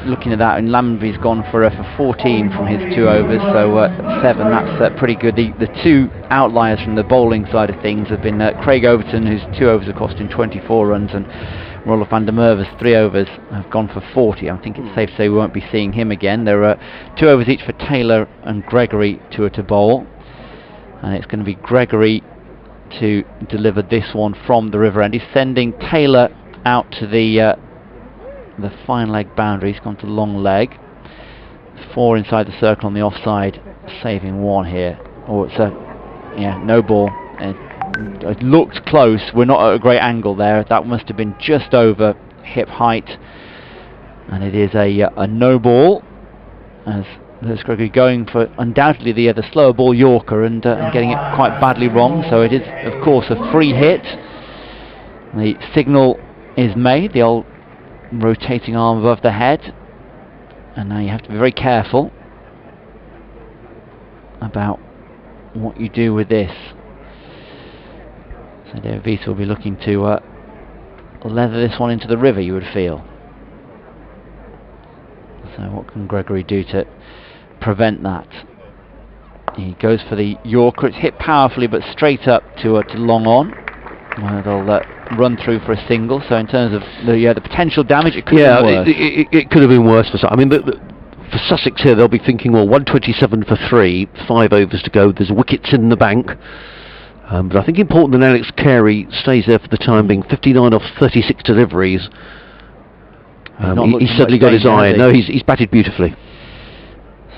looking at that, and Lamby's gone for 14 from his 2 overs, so 7. That's pretty good. The 2 outliers from the bowling side of things have been Craig Overton, whose 2 overs are costing 24 runs, and Rolf van der Merwe's 3 overs have gone for 40. I think it's safe to say we won't be seeing him again. There are 2 overs each for Taylor and Gregory to bowl, and it's going to be Gregory to deliver this one from the river end. He's sending Taylor out to the fine leg boundary. He's gone to long leg. 4 inside the circle on the offside, saving 1 here. Oh, it's no ball. It looked close. We're not at a great angle there. That must have been just over hip height, and it is a no ball, as Lewis Gregory going for undoubtedly the slower ball Yorker and getting it quite badly wrong. So it is of course a free hit. The signal is made, the old rotating arm above the head, and now you have to be very careful about what you do with this. So David Vita will be looking to leather this one into the river, you would feel. So what can Gregory do to prevent that? He goes for the Yorker. It's hit powerfully but straight up to long on, where they'll run through for a single. So in terms of the potential damage, it could have been worse. It could have been worse for some. I mean, for Sussex here, they'll be thinking, well, 127 for 3, 5 overs to go. There's wickets in the bank. But I think important that Alex Carey stays there for the time being. 59 off 36 deliveries. He's certainly got his eye. No, he's batted beautifully.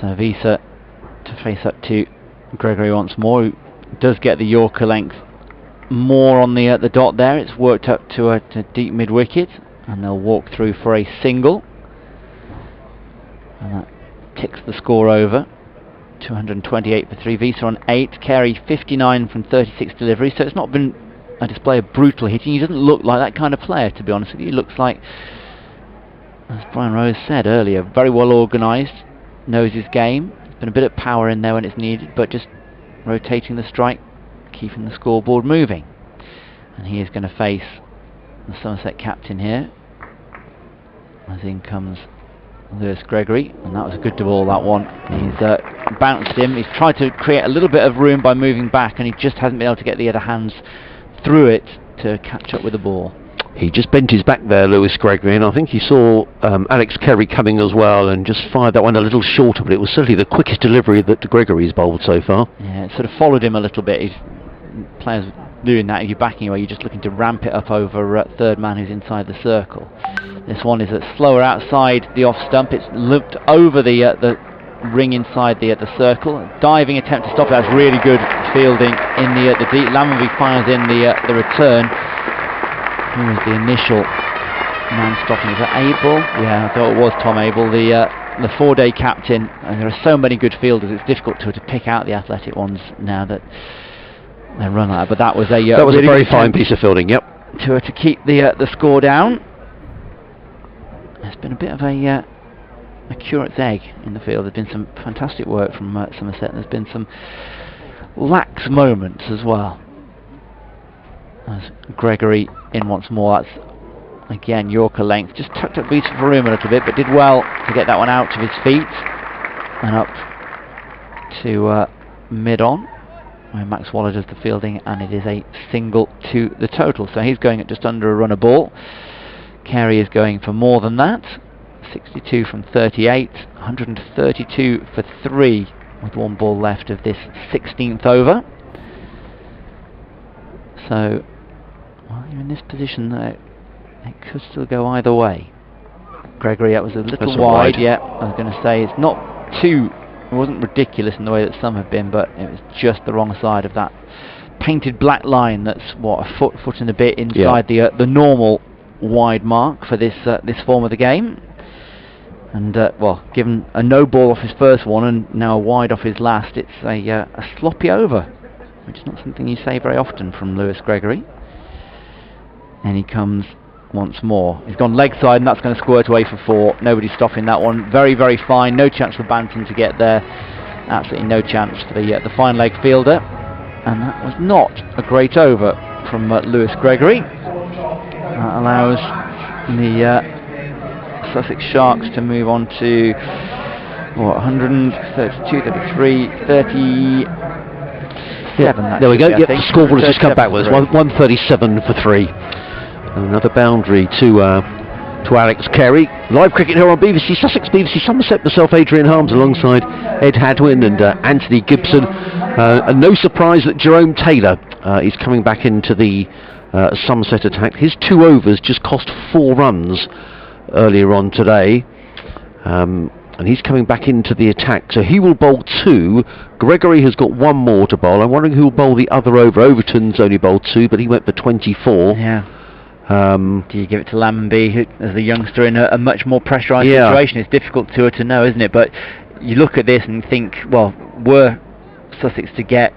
So Visa to face up to Gregory once more, who does get the Yorker length more on the dot there. It's worked up to deep mid wicket, and they'll walk through for a single, and that ticks the score over. 228 for 3. Visa on 8. Carey 59 from 36 deliveries. So it's not been a display of brutal hitting. He doesn't look like that kind of player, to be honest with you. He looks like, as Brian Rose said earlier, very well organised, knows his game. There's been a bit of power in there when it's needed, but just rotating the strike, keeping the scoreboard moving. And he is going to face the Somerset captain here, as in comes Lewis Gregory, and that was a good ball, that one. He's bounced him. He's tried to create a little bit of room by moving back, and he just hasn't been able to get the other hands through it to catch up with the ball. He just bent his back there, Lewis Gregory, and I think he saw Alex Carey coming as well, and just fired that one a little shorter, but it was certainly the quickest delivery that Gregory's bowled so far. Yeah, it sort of followed him a little bit. Players doing that, if you're backing away, you're just looking to ramp it up over third man who's inside the circle. This one is slower outside the off stump. It's looped over the ring inside the circle. Diving attempt to stop it. That's really good fielding in the deep. Lammonby fires in the return. Who was the initial man stopping? Is that Abel? Yeah, I thought it was Tom Abel, the 4-day captain. And there are so many good fielders, it's difficult to pick out the athletic ones now that they run like that. But that was a really very fine piece of fielding. Yep. To keep the score down. There's been a bit of a curate's egg in the field. There's been some fantastic work from Somerset. There's been some lax moments as well. As Gregory in once more. That's again Yorker length. Just tucked up Vita for room a little bit, but did well to get that one out of his feet and up to mid on, where Max Waller does the fielding, and it is a single to the total. So he's going at just under a run a ball. Carey is going for more than that. 62 from 38, 132 for 3 with 1 ball left of this 16th over. So, well, you're in this position that it could still go either way. Gregory, that was a little wide. Yeah, I was going to say it's not too, it wasn't ridiculous in the way that some have been, but it was just the wrong side of that painted black line. That's what, a foot and a bit inside the normal wide mark for this form of the game. And well, given a no ball off his first one and now a wide off his last, it's a sloppy over, which is not something you say very often from Lewis Gregory. And he comes once more. He's gone leg side, and that's going to squirt away for 4. Nobody's stopping that one. Very, very fine. No chance for Banton to get there. Absolutely no chance for the fine leg fielder. And that was not a great over from Lewis Gregory. That allows the Sussex Sharks to move on to 132, 33, 30. There we go. Yep, the scoreboard has just come back with us. 137 for 3. Another boundary to Alex Carey. Live cricket here on BBC Sussex, BBC Somerset. Myself, Adrian Harms, alongside Ed Hadwin and Anthony Gibson. And no surprise that Jerome Taylor is coming back into the Somerset attack. His 2 overs just cost 4 runs earlier on today. And he's coming back into the attack, so he will bowl 2. Gregory has got 1 more to bowl. I'm wondering who will bowl the other over. Overton's only bowled 2, but he went for 24. Yeah. Do you give it to Lammonby, who, as the youngster, in a much more pressurised situation? It's difficult to know, isn't it? But you look at this and think, well, were Sussex to get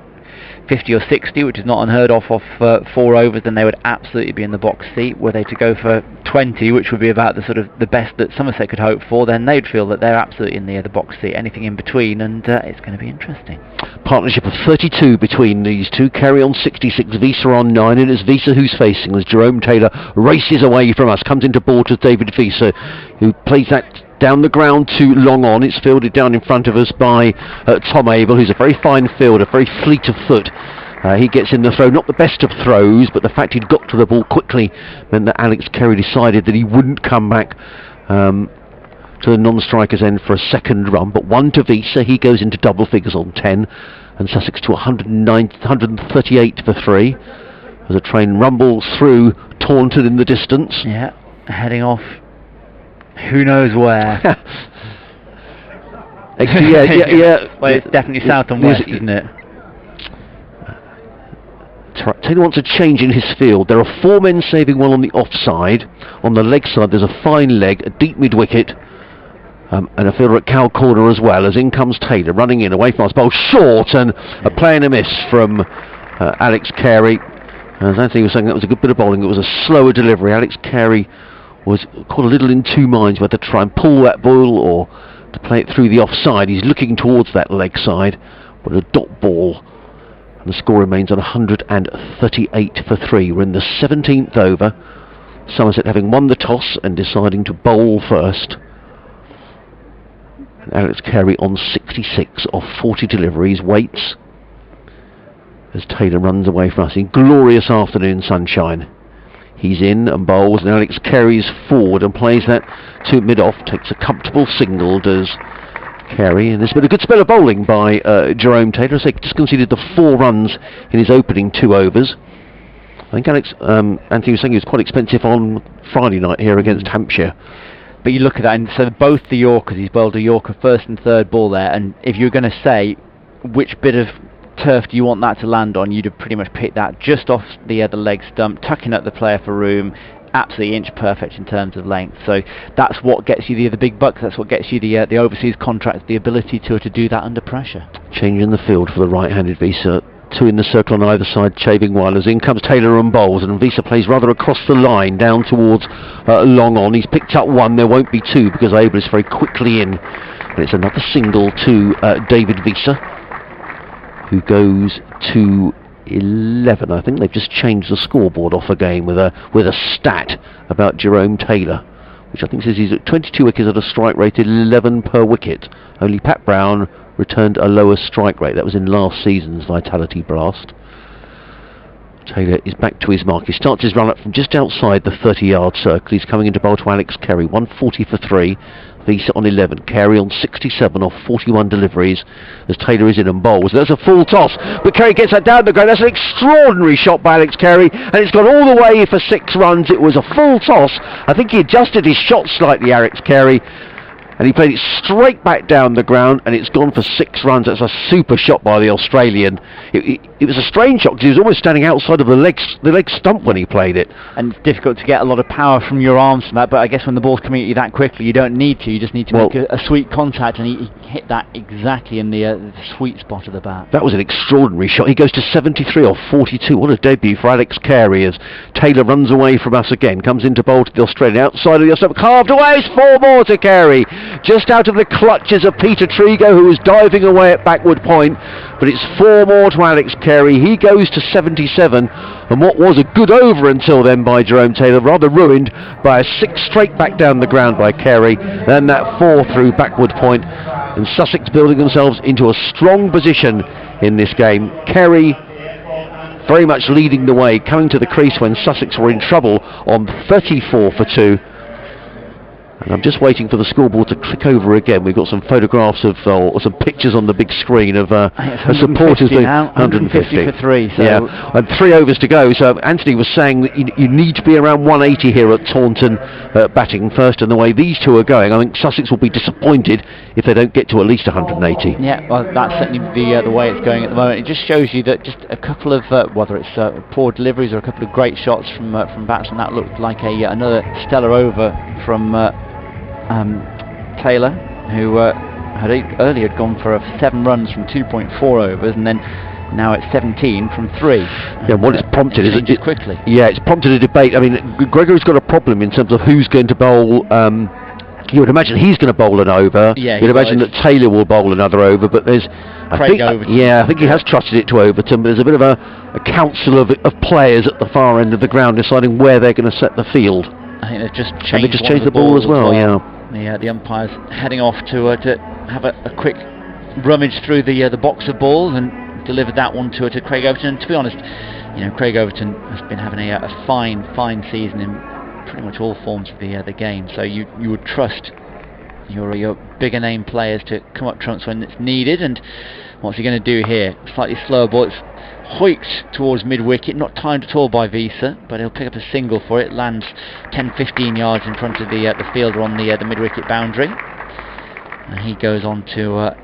50 or 60, which is not unheard of 4 overs, then they would absolutely be in the box seat. Were they to go for 20, which would be about the sort of the best that Somerset could hope for, then they'd feel that they're absolutely in the box seat. Anything in between, and it's going to be interesting. Partnership of 32 between these two. Carey on 66, Visa on 9, and it's Visa who's facing as Jerome Taylor races away from us. Comes into board with David Visa, who plays that down the ground too long on. It's fielded down in front of us by Tom Abel, who's a very fine fielder, very fleet of foot. He gets in the throw, not the best of throws, but the fact he'd got to the ball quickly meant that Alex Carey decided that he wouldn't come back to the non-striker's end for a second run. But 1 to Visa, he goes into double figures on 10, and Sussex to 138 for 3 as a train rumbles through Taunton in the distance. Yeah, heading off who knows where. Well, it's definitely south and west, isn't it? Taylor wants a change in his field. There are 4 men saving one on the offside. On the leg side there's a fine leg, a deep mid-wicket, and a fielder at cow corner as well, as in comes Taylor running in away from us, bowl short, and a play and a miss from Alex Carey. As Anthony was saying, that was a good bit of bowling. It was a slower delivery. Alex Carey was caught a little in 2 minds whether to try and pull that ball or to play it through the offside. He's looking towards that leg side, but a dot ball. And the score remains on 138 for 3. We're in the 17th over. Somerset having won the toss and deciding to bowl first. And Alex Carey on 66 off 40 deliveries waits as Taylor runs away from us in glorious afternoon sunshine. He's in and bowls, and Alex Carey's forward and plays that to mid-off. Takes a comfortable single, does Carey, and there's been a good spell of bowling by Jerome Taylor. So he just conceded the 4 runs in his opening 2 overs. I think Anthony was saying he was quite expensive on Friday night here against Hampshire. But you look at that, and so both the Yorkers, he's bowled a Yorker first and third ball there, and if you're going to say which bit of turf do you want that to land on, you'd have pretty much picked that just off the leg stump, tucking up the player for room. Absolutely inch perfect in terms of length. So that's what gets you the big bucks. That's what gets you the overseas contracts, the ability to do that under pressure. Changing the field for the right-handed Visa. 2 in the circle on either side, shaving while as in comes Taylor and bowls, and Visa plays rather across the line down towards long on. He's picked up 1. There won't be 2 because Abel is very quickly in, and it's another single to David Visa, who goes to 11. I think they've just changed the scoreboard off again with a stat about Jerome Taylor, which I think says he's at 22 wickets at a strike rate 11 per wicket. Only Pat Brown returned a lower strike rate. That was in last season's Vitality Blast. Taylor is back to his mark. He starts his run up from just outside the 30-yard circle. He's coming into bowl to Alex Carey. 140 for 3. Visa on 11. Carey on 67 off 41 deliveries as Taylor is in and bowls. There's a full toss, but Carey gets that down the ground. That's an extraordinary shot by Alex Carey, and it's gone all the way for 6 runs. It was a full toss. I think he adjusted his shot slightly, Alex Carey, and he played it straight back down the ground, and it's gone for 6 runs. That's a super shot by the Australian. It was a strange shot because he was almost standing outside of the leg stump when he played it. And it's difficult to get a lot of power from your arms from that, but I guess when the ball's coming at you that quickly, you don't need to. You just need to make a sweet contact, and he hit that exactly in the sweet spot of the bat. That was an extraordinary shot. He goes to 73 or 42. What a debut for Alex Carey as Taylor runs away from us again. Comes into bowl to the Australian outside of the stump. Carved away. It's 4 more to Carey. Just out of the clutches of Peter Trigo, who was diving away at backward point. But it's 4 more to Alex Carey. He goes to 77. And what was a good over until then by Jerome Taylor, rather ruined by a 6 straight back down the ground by Carey. Then that 4 through backward point. And Sussex building themselves into a strong position in this game. Carey very much leading the way, coming to the crease when Sussex were in trouble on 34 for 2. And I'm just waiting for the scoreboard to click over again. We've got some photographs of, or some pictures on the big screen of supporters. 150 for 3. So yeah, and 3 overs to go. So Anthony was saying that you need to be around 180 here at Taunton batting first. And the way these two are going, I think Sussex will be disappointed if they don't get to at least 180. Yeah, well, that's certainly the way it's going at the moment. It just shows you that just a couple of, whether it's poor deliveries or a couple of great shots from batsmen, that looked like another stellar over from Taylor, who had earlier gone for 7 runs from 2.4 overs, and then now it's 17 from 3. Yeah, what it's prompted is it quickly. Yeah, it's prompted a debate. I mean, Gregory's got a problem in terms of who's going to bowl. You would imagine he's going to bowl an over. Yeah, you'd imagine that Taylor will bowl another over, but there's I think he has trusted it to Overton, but there's a bit of a council of players at the far end of the ground deciding where they're going to set the field. I think they've just changed, and they just changed the ball as well. Yeah. The umpire's heading off to have a quick rummage through the box of balls and delivered that one to Craig Overton. And to be honest, Craig Overton has been having a fine season in pretty much all forms of the game. So you would trust your bigger name players to come up trumps when it's needed. And what's he going to do here? Slightly slower ball. It's hoiked towards mid-wicket, not timed at all by Visa, but he'll pick up a single for it. Lands 10-15 yards in front of the fielder on the mid-wicket boundary, and he goes on to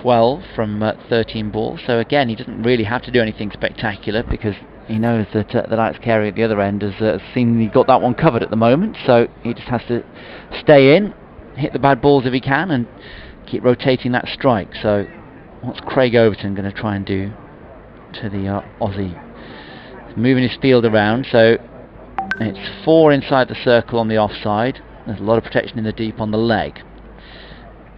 12 from 13 balls. So again, he doesn't really have to do anything spectacular because he knows that Alex Carey at the other end has seemingly got that one covered at the moment. So he just has to stay in, hit the bad balls if he can, and keep rotating that strike. So what's Craig Overton going to try and do to the Aussie? He's moving his field around, so it's 4 inside the circle on the offside. There's a lot of protection in the deep on the leg.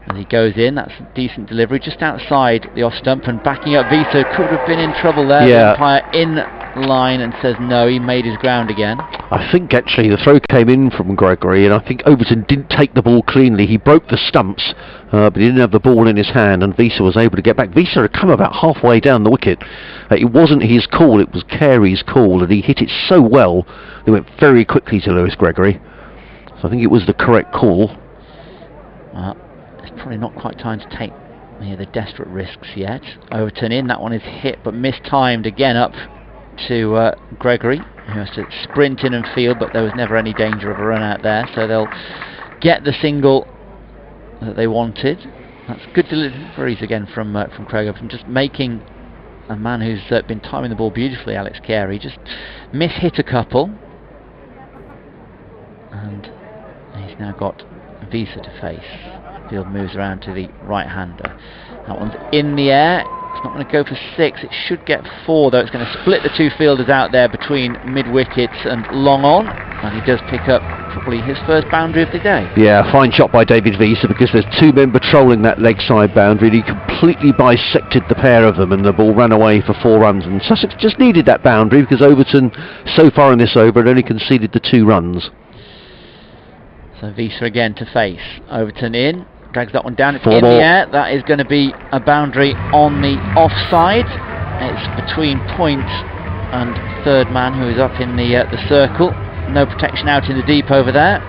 As he goes in, that's a decent delivery just outside the off stump, and backing up Vito could have been in trouble there. Yeah. The umpire in line and says no, he made his ground again. I think actually the throw came in from Gregory, and I think Overton didn't take the ball cleanly. He broke the stumps, but he didn't have the ball in his hand, and Visa was able to get back. Visa had come about halfway down the wicket. It wasn't his call, it was Carey's call, and he hit it so well it went very quickly to Lewis Gregory. So I think it was the correct call. It's probably not quite time to take the desperate risks yet. Overton in, that one is hit but mistimed again up to Gregory, who has to sprint in and field, but there was never any danger of a run out there, so they'll get the single that they wanted. That's good deliveries again from Craig Overton, just making a man who's been timing the ball beautifully, Alex Carey, just miss-hit a couple, and he's now got Visa to face. Field moves around to the right-hander. That one's in the air. It's not going to go for 6. It should get 4, though. It's going to split the two fielders out there between mid-wicket and long on. And he does pick up probably his first boundary of the day. Yeah, fine shot by David Visa, because there's 2 men patrolling that leg side boundary. He completely bisected the pair of them, and the ball ran away for 4 runs. And Sussex just needed that boundary because Overton, so far in this over, had only conceded the 2 runs. So Visa again to face. Overton in. Drags that one down. It's in the air. That is going to be a boundary on the offside. It's between point and third man, who is up in the circle. No protection out in the deep over there.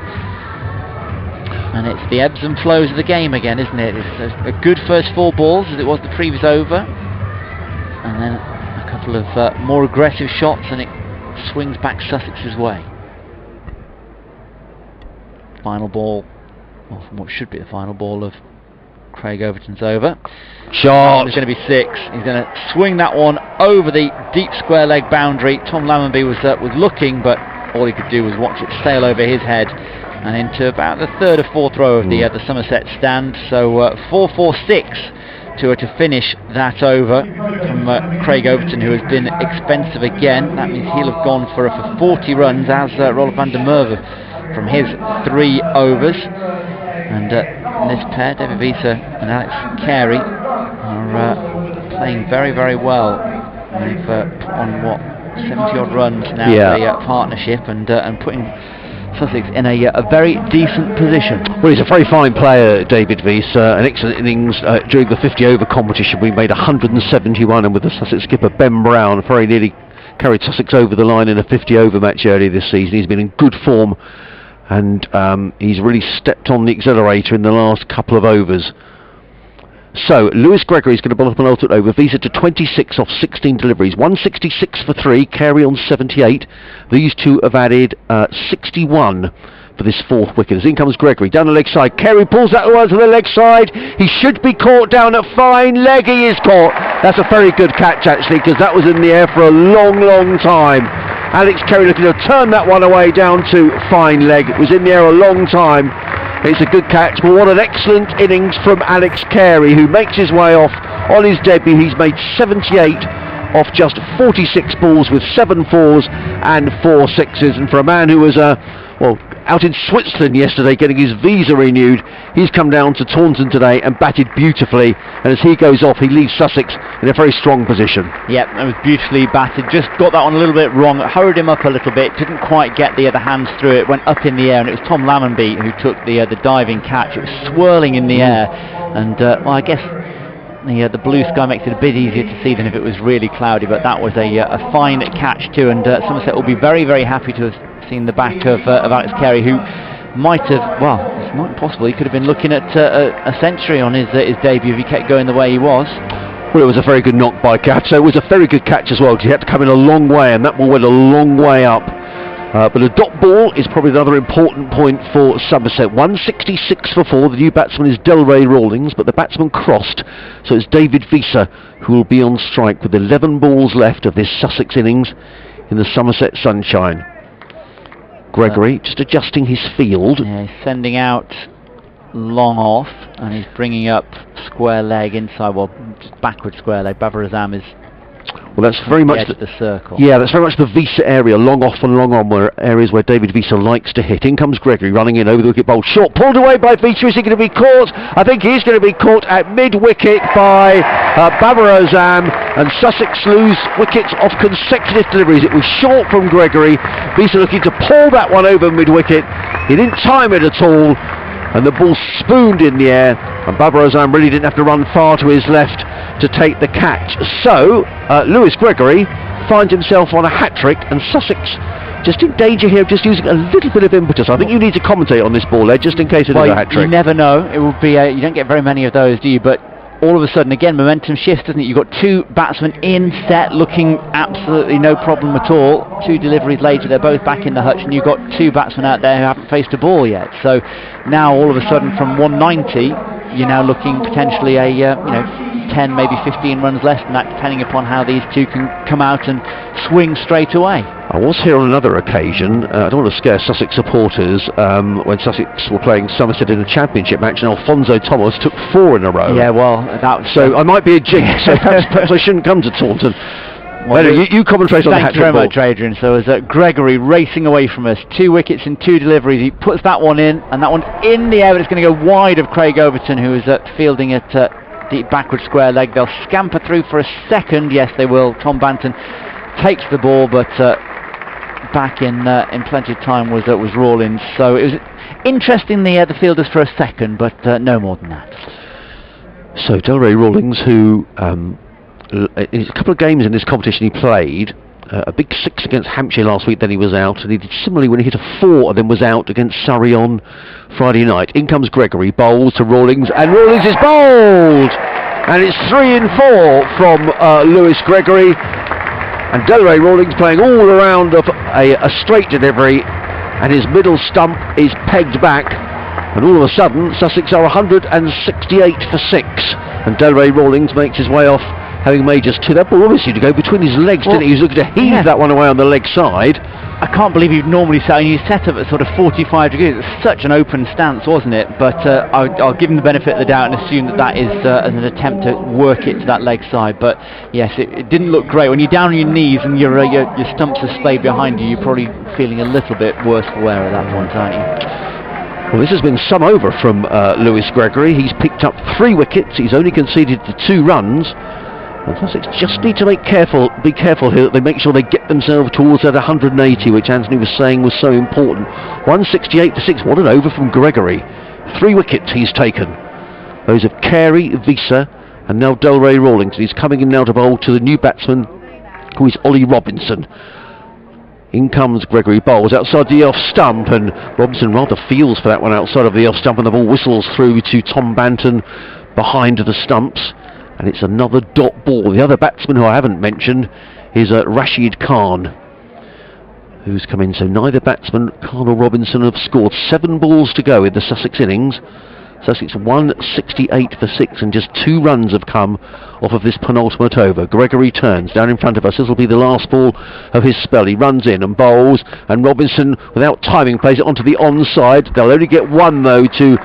And it's the ebbs and flows of the game again, isn't it? It's a good first 4 balls, as it was the previous over. And then a couple of more aggressive shots, and it swings back Sussex's way. Final ball well, from what should be the final ball of Craig Overton's over. Shot! It's going to be 6. He's going to swing that one over the deep square leg boundary. Tom Lammonby was looking, but all he could do was watch it sail over his head and into about the 3rd or 4th row of the Somerset stand. So 4-4-6 to finish that over from Craig Overton, who has been expensive again. That means he'll have gone for 40 runs, as Rolf van der Merwe from his 3 overs. And this pair, David Wiese and Alex Carey, are playing very, very well. They've put on, 70-odd runs now, the partnership, and putting Sussex in a very decent position. Well, he's a very fine player, David Wiese. An excellent innings during the 50-over competition. We made 171, and with the Sussex skipper Ben Brown, very nearly carried Sussex over the line in a 50-over match earlier this season. He's been in good form, and he's really stepped on the accelerator in the last couple of overs. So Lewis Gregory's going to bowl up an ultimate over. Wiese to 26 off 16 deliveries, 166 for 3, Carey on 78. These two have added 61 for this 4th wicket. As in comes Gregory down the leg side. Carey pulls that one to the leg side. He should be caught down at fine leg. He is caught. That's a very good catch, actually, because that was in the air for a long, long time. Alex Carey looking to turn that one away down to fine leg. It was in the air a long time. It's a good catch, but what an excellent innings from Alex Carey, who makes his way off on his debut. He's made 78 off just 46 balls with 7 4s and 4 6s. And for a man who was out in Switzerland yesterday getting his visa renewed, he's come down to Taunton today and batted beautifully, and as he goes off, he leaves Sussex in a very strong position. Yep, that was beautifully batted. Just got that one a little bit wrong, hurried him up a little bit, didn't quite get the other hands through it, went up in the air, and it was Tom Lammonby who took the diving catch. It was swirling in the air, and well, I guess the blue sky makes it a bit easier to see than if it was really cloudy, but that was a fine catch too, and Somerset will be very, very happy to have seen the back of Alex Carey, who might have, well, it's not impossible, he could have been looking at a century on his debut if he kept going the way he was. Well, it was a very good knock by catch, so it was a very good catch as well, because he had to come in a long way, and that ball went a long way up. But a dot ball is probably another important point for Somerset. 166 for 4. The new batsman is Delray Rawlings, but the batsman crossed, so it's David Wiese who will be on strike with 11 balls left of this Sussex innings in the Somerset sunshine. Gregory just adjusting his field. Yeah, he's sending out long off, and he's bringing up square leg inside, well, just backward square leg. Babar Azam is Well, that's very much the circle. Yeah, that's very much the Wiese area, long off and long on, where areas where David Wiese likes to hit. In comes Gregory, running in over the wicket bowl. Short, pulled away by Wiese. Is he going to be caught? I think he is going to be caught at mid-wicket by Babar Azam, and Sussex lose wickets off consecutive deliveries. It was short from Gregory. Wiese looking to pull that one over mid-wicket. He didn't time it at all, and the ball spooned in the air, and Babar Azam really didn't have to run far to his left to take the catch. So Lewis Gregory finds himself on a hat-trick, and Sussex just in danger here of just using a little bit of impetus. I think you need to commentate on this ball, Ed, just in case it is a hat-trick. You never know. It will be you don't get very many of those, do you? But all of a sudden, again, momentum shifts, doesn't it? You've got two batsmen in set, looking absolutely no problem at all. 2 deliveries later, they're both back in the hutch, and you've got 2 batsmen out there who haven't faced a ball yet. So now, all of a sudden, from 190, you're now looking potentially a 10, maybe 15 runs less than that, depending upon how these two can come out and swing straight away. I was here on another occasion, I don't want to scare Sussex supporters, when Sussex were playing Somerset in a championship match, and Alfonso Thomas took 4 in a row. Yeah, well, that so I might be a jinx, so perhaps I shouldn't come to Taunton. Well, you concentrate on the hat-trick ball. Thank you very much, Adrian. So as Gregory racing away from us, 2 wickets in 2 deliveries, he puts that one in, and that one's in the air, but it's going to go wide of Craig Overton, who is fielding it deep backward square leg. They'll scamper through for a second. Yes, they will. Tom Banton takes the ball, but back in plenty of time was Rawlings. So it was interesting, the fielders for a second, but no more than that. So Delray Rawlings, who in a couple of games in this competition he played, a big 6 against Hampshire last week, then he was out, and he did similarly when he hit a 4 and then was out against Surrey on Friday night. In comes Gregory, bowls to Rawlings, and Rawlings is bowled! And it's 3 and 4 from Lewis Gregory, and Delray Rawlings playing all around of a straight delivery, and his middle stump is pegged back, And all of a sudden, Sussex are 168 for 6. And Delray Rawlings makes his way off, having made just 2. That ball obviously to go between his legs, didn't he? He was looking to heave that one away on the leg side. I can't believe you'd normally say, you set up at sort of 45 degrees. It's such an open stance, wasn't it? But I'll give him the benefit of the doubt and assume that is an attempt to work it to that leg side. But yes, it didn't look great. When you're down on your knees and your stumps are splayed behind you, you're probably feeling a little bit worse for wear at that point, aren't you? Well, this has been some over from Lewis Gregory. He's picked up 3 wickets. He's only conceded the 2 runs. And Sussex just need to be careful here that they make sure they get themselves towards that 180, which Anthony was saying was so important. 168 for 6. What an over from Gregory. 3 wickets he's taken. Those of Carey, Visa, and now Delray Rawlings. He's coming in now to bowl to the new batsman, who is Ollie Robinson. In comes Gregory, bowls outside the off stump, and Robinson rather feels for that one outside of the off stump, and the ball whistles through to Tom Banton behind the stumps, and it's another dot ball. The other batsman who I haven't mentioned is Rashid Khan, who's come in. So neither batsman, Khan or Robinson, have scored. 7 balls to go in the Sussex innings. Sussex 168 for 6, and just 2 runs have come off of this penultimate over. Gregory turns down in front of us. This will be the last ball of his spell. He runs in and bowls, and Robinson, without timing, plays it onto the onside. They'll only get 1 though to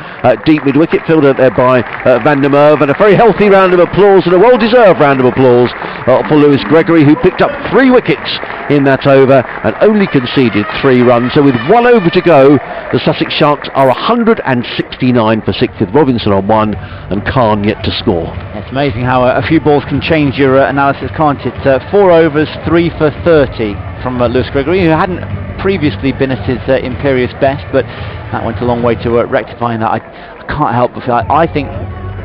deep mid wicket, filled out there by Van der Merwe, and a very healthy round of applause, and a well-deserved round of applause for Lewis Gregory, who picked up 3 wickets in that over and only conceded 3 runs. So with 1 over to go, the Sussex Sharks are 169 for 6, with Robinson on 1 and Khan yet to score. It's amazing how a few balls can change your analysis, can't it? 4 overs, 3 for 30 from Lewis Gregory, who hadn't previously been at his imperious best, but that went a long way to rectifying that. I can't help but feel I think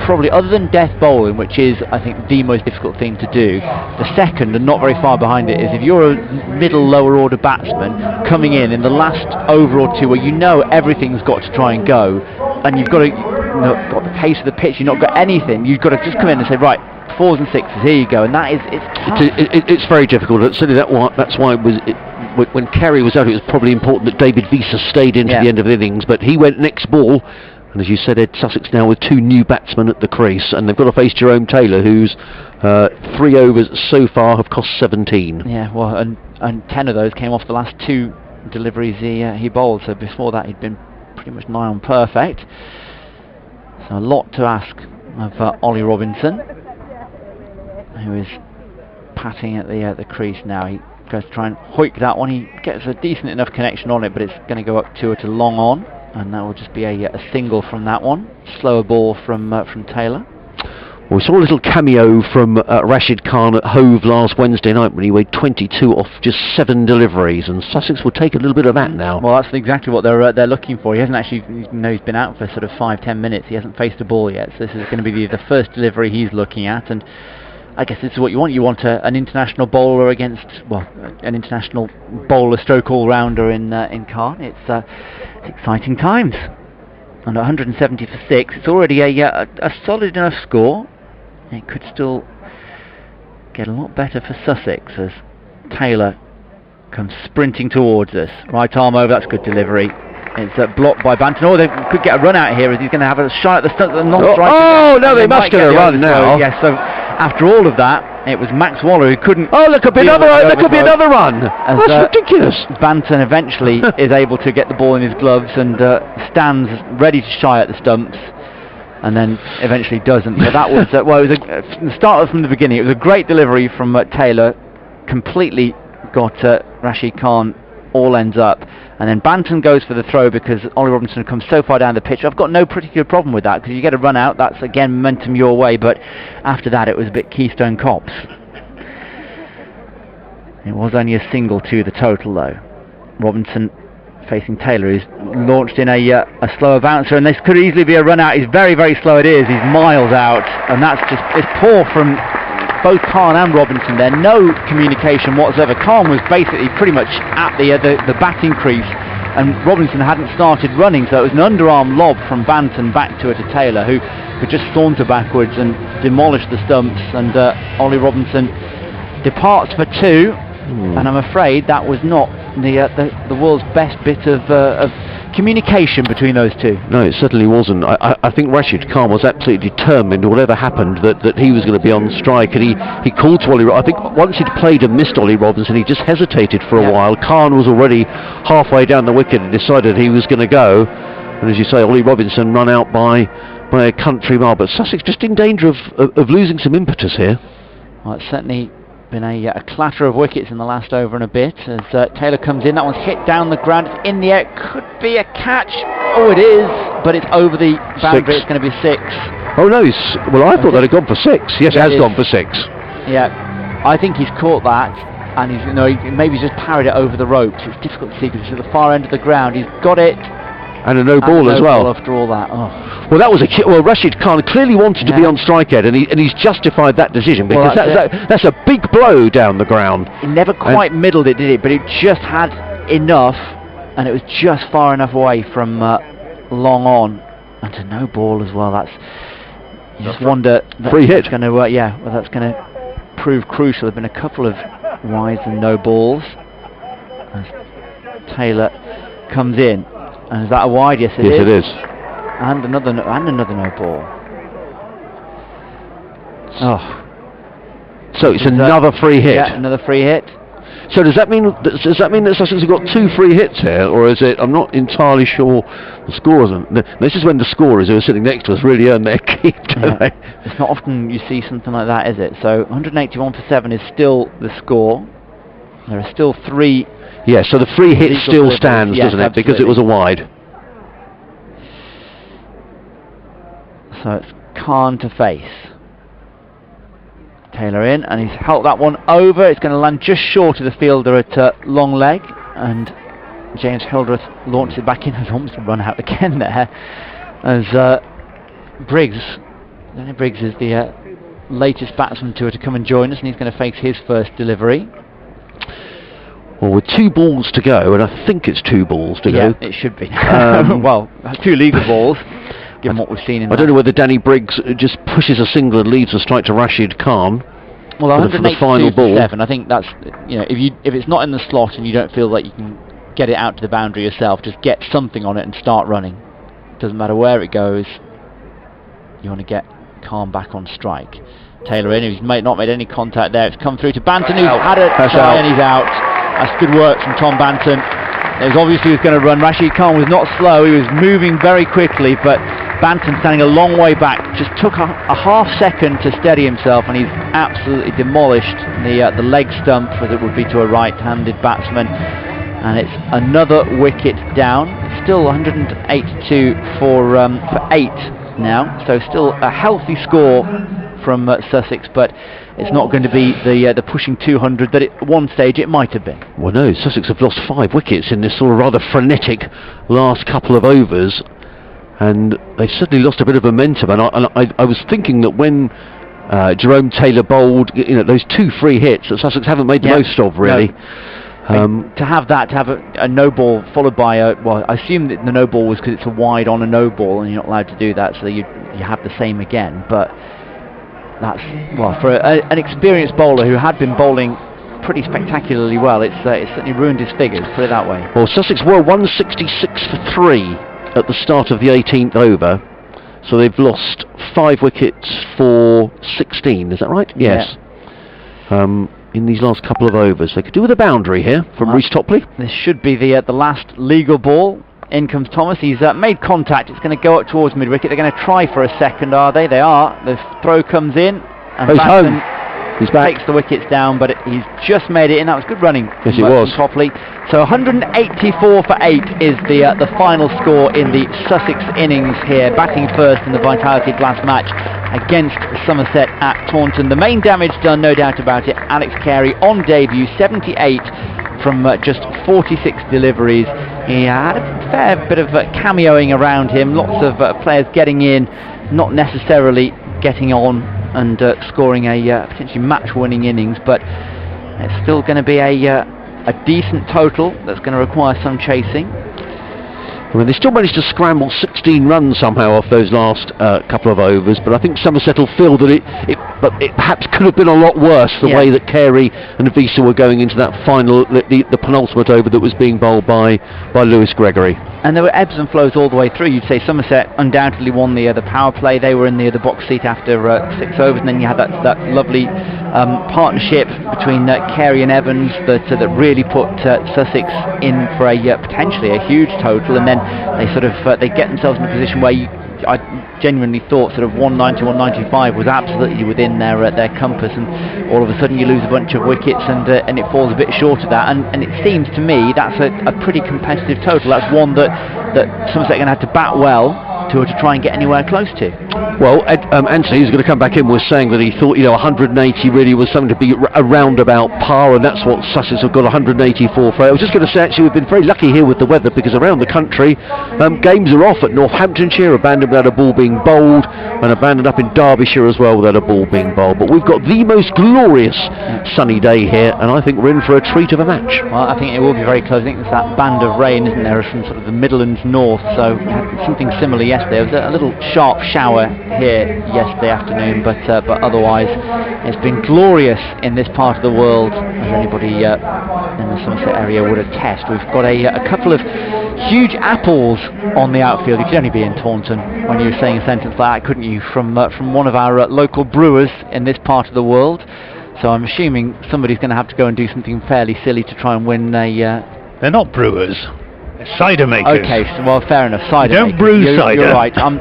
probably, other than death bowling, which is I think the most difficult thing to do, the second and not very far behind it is if you're a middle lower order batsman coming in the last over or 2 where you know everything's got to try and go, and you've got to got the pace of the pitch, you've not got anything, you've got to just come in and say, right, 4s and 6s, here you go, and that is it's very difficult. Certainly that's why it was when Carey was out, it was probably important that David Visa stayed into the end of the innings, but he went next ball. And as you said, Ed, Sussex now with 2 new batsmen at the crease, and they've got to face Jerome Taylor, whose 3 overs so far have cost 17. Yeah, well, and 10 of those came off the last 2 deliveries he bowled, so before that he'd been pretty much nigh on perfect. So a lot to ask of Ollie Robinson, who is patting at the crease now. He goes to try and hoik that one. He gets a decent enough connection on it, but it's going to go up to it a long on. And that will just be a single from that one. Slower ball from Taylor. Well, we saw a little cameo from Rashid Khan at Hove last Wednesday night when he weighed 22 off just 7 deliveries, and Sussex will take a little bit of that now. Well, that's exactly what they're looking for. He hasn't actually, he's been out for sort of 5-10 minutes. He hasn't faced a ball yet, so this is going to be the first delivery he's looking at. And I guess this is what you want. You want an international bowler against, well, an international bowler stroke all-rounder in Khan. It's exciting times. And 170 for 6. It's already a solid enough score. It could still get a lot better for Sussex as Taylor comes sprinting towards us. Right arm over, that's good delivery. It's blocked by Banton. Oh, they could get a run out here as he's going to have a shot at the stunt. Oh, no, they must get a run now. Yes, so after all of that, it was Max Waller who couldn't. Oh, there could be another run. That's ridiculous. Banton eventually is able to get the ball in his gloves and stands ready to shy at the stumps, and then eventually doesn't. So that was well, it was started from the beginning. It was a great delivery from Taylor, completely got Rashid Khan all ends up, and then Banton goes for the throw because Ollie Robinson comes so far down the pitch. I've got no particular problem with that because you get a run out, that's again momentum your way, but after that it was a bit Keystone Cops. It was only a single to the total though. Robinson facing Taylor, who's launched in a slower bouncer, and this could easily be a run out. He's very, very slow, it is. He's miles out, and that's just, it's poor from both Khan and Robinson there. No communication whatsoever. Khan was basically pretty much at the batting crease, and Robinson hadn't started running, so it was an underarm lob from Banton back to Taylor, who could just saunter backwards and demolish the stumps, and Ollie Robinson departs for 2. And I'm afraid that was not the world's best bit of communication between those two. No, it certainly wasn't. I think Rashid Khan was absolutely determined, whatever happened, that he was going to be on strike, and he called to Ollie. I think once he'd played and missed Ollie Robinson, he just hesitated for a while. Khan was already halfway down the wicket and decided he was going to go. And as you say, Ollie Robinson run out by a country mile. But Sussex just in danger of losing some impetus here. Well, it's certainly been a clatter of wickets in the last over and a bit as Taylor comes in. That one's hit down the ground. It's in the air. Could be a catch. Oh, it is, but it's over the boundary. It's going to be 6. Oh no! Well, I thought that had gone for 6. Yes, it has gone for 6. Yeah, I think he's caught that, and he's maybe he's just parried it over the ropes. It's difficult to see because it's at the far end of the ground. He's got it. And a no ball as well. After all that, well, that was Rashid Khan clearly wanted to be on strike Ed, and he's justified that decision because that's a big blow down the ground. It never quite middled it, did it? But it just had enough, and it was just far enough away from long on, and to no ball as well. You just wonder. Free hit. Going to well, that's going to prove crucial. There've been a couple of wides and no balls as Taylor comes in. And is that a wide? Yes, it is. Yes, it is. And another no ball. Oh. So it's another free hit. Yeah, another free hit. So does that mean that Sussex have got 2 free hits here, or is it? I'm not entirely sure. The scorers. This is when the scorers who are sitting next to us really earn their keep, don't they? It's not often you see something like that, is it? So 181 for 7 is still the score. There are still 3. Yeah, so the free hit still stands, yes, doesn't it? Absolutely. Because it was a wide. So it's Khan to face. Taylor in, and he's held that one over. It's going to land just short of the fielder at long leg, and James Hildreth launches it back in. He's almost run out again there, as Briggs is the latest batsman to come and join us, and he's going to face his first delivery. Well, with 2 balls to go, and I think it's 2 balls to go. Yeah, it should be. Well, 2 legal balls, given what we've seen in I don't know whether Danny Briggs just pushes a single and leaves a strike to Rashid Khan. Well, 182 final ball. 7. I think that's, if it's not in the slot and you don't feel like you can get it out to the boundary yourself, just get something on it and start running. Doesn't matter where it goes. You want to get Khan back on strike. Taylor in, who's not made any contact there. It's come through to Banton, who's had a try and he's out. That's good work from Tom Banton. It was obviously he was going to run. Rashid Khan was not slow. He was moving very quickly, but Banton, standing a long way back, just took a half second to steady himself, and he's absolutely demolished the leg stump, as it would be to a right-handed batsman. And it's another wicket down. Still 182 for 8 now, so still a healthy score from Sussex, but it's not going to be the pushing 200 that at one stage it might have been. Well, no, Sussex have lost 5 wickets in this sort of rather frenetic last couple of overs, and they've certainly lost a bit of momentum. And I was thinking that when Jerome Taylor bowled, those 2 free hits that Sussex haven't made the most of, really. No. To have a no ball followed by I assume that the no ball was because it's a wide on a no ball, and you're not allowed to do that, so you have the same again. But that's, for an experienced bowler who had been bowling pretty spectacularly well, it's certainly ruined his figures, put it that way. Well, Sussex were 166 for 3 at the start of the 18th over, so they've lost 5 wickets for 16, is that right? Yes. Yeah. In these last couple of overs. They could do with a boundary here from Reece Topley. This should be the last legal ball. In comes Thomas. He's made contact. It's going to go up towards mid-wicket. They're going to try for a second, are they? They are. The throw comes in. And he's home. He's back. Takes the wickets down, but he's just made it in. That was good running. Yes, it was. Topley. So 184 for 8 is the final score in the Sussex innings here. Batting first in the Vitality Blast match against Somerset at Taunton. The main damage done, no doubt about it. Alex Carey on debut, 78 from just 46 deliveries. He had a fair bit of cameoing around him. Lots of players getting in, not necessarily getting on and scoring a potentially match-winning innings, but it's still going to be a decent total that's going to require some chasing. I mean, they still managed to scramble 16 runs somehow off those last couple of overs, but I think Somerset will feel that it perhaps could have been a lot worse, the way that Carey and Visa were going into that final, the penultimate over that was being bowled by Lewis Gregory. And there were ebbs and flows all the way through. You'd say Somerset undoubtedly won the power play. They were in the box seat after 6 overs, and then you had that lovely partnership between Carey and Evans that really put Sussex in for potentially a huge total. And then they get themselves in a position where I genuinely thought sort of 190, 195 was absolutely within their compass, and all of a sudden you lose a bunch of wickets and it falls a bit short of that, and it seems to me that's a pretty competitive total. That's one that Somerset are going to have to bat well to try and get anywhere close to. Well, Anthony, who's going to come back in, was saying that he thought 180 really was something to be around about par, and that's what Sussex have got, 184 for. I was just going to say, actually, we've been very lucky here with the weather, because around the country games are off. At Northamptonshire, abandoned without a ball being bowled, and abandoned up in Derbyshire as well without a ball being bowled. But we've got the most glorious sunny day here, and I think we're in for a treat of a match. Well, I think it will be very close. I think there's that band of rain, isn't there, from sort of the Midlands north, so we had something similar yesterday. There was a little sharp shower here yesterday afternoon, but otherwise it's been glorious in this part of the world, as anybody in the Somerset area would attest. We've got a couple of huge apples on the outfield. You could only be in Taunton when you were saying a sentence like that, couldn't you, from one of our local brewers in this part of the world. So I'm assuming somebody's going to have to go and do something fairly silly to try and win a... They're not brewers. Cider makers. Okay, well, fair enough. Cider don't makers. brew cider. You're right. I'm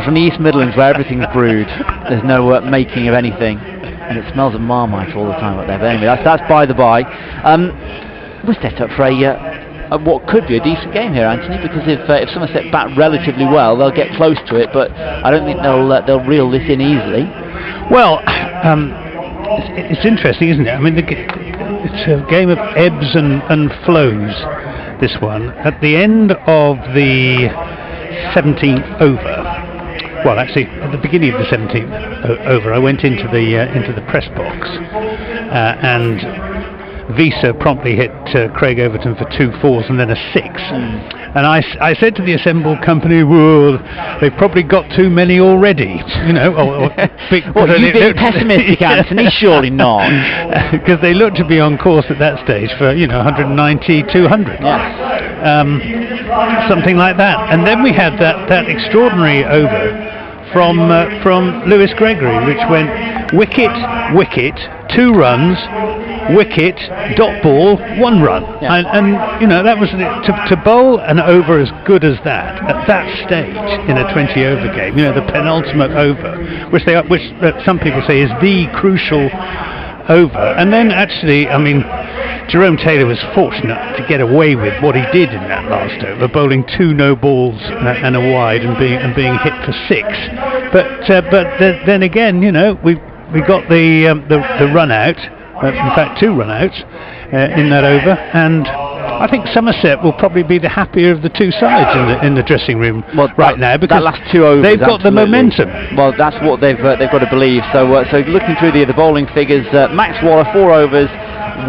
from the East Midlands, where everything's brewed. There's no making of anything, and it smells of Marmite all the time up there. But anyway, that's by the by. We're set up for what could be a decent game here, Anthony, because if Somerset bat relatively well, they'll get close to it. But I don't think they'll reel this in easily. Well, it's interesting, isn't it? I mean, it's a game of ebbs and flows. This one at the end of the 17th over. Well, actually, at the beginning of the 17th over, I went into the press box, and Visa promptly hit Craig Overton for 2 4s and then a 6. And I said to the assembled company, well, they've probably got too many already, Well, you being pessimistic, Anthony? Surely not. Because they looked to be on course at that stage for, 190, 200. Yeah. Something like that. And then we had that extraordinary over from Lewis Gregory, which went wicket, 2 runs, wicket, dot ball, 1 run. Yeah. And that was to bowl an over as good as that at that stage in a 20 over game, the penultimate over, which some people say is the crucial over. And then actually, I mean, Jerome Taylor was fortunate to get away with what he did in that last over, bowling 2 no balls and a wide and being hit for 6. But then again, we got the run out. In fact, 2 run-outs in that over, and I think Somerset will probably be the happier of the 2 sides in the dressing room now, because that last 2 overs, they've got the momentum. Well, that's what they've got to believe. So looking through the bowling figures, Max Waller 4 overs,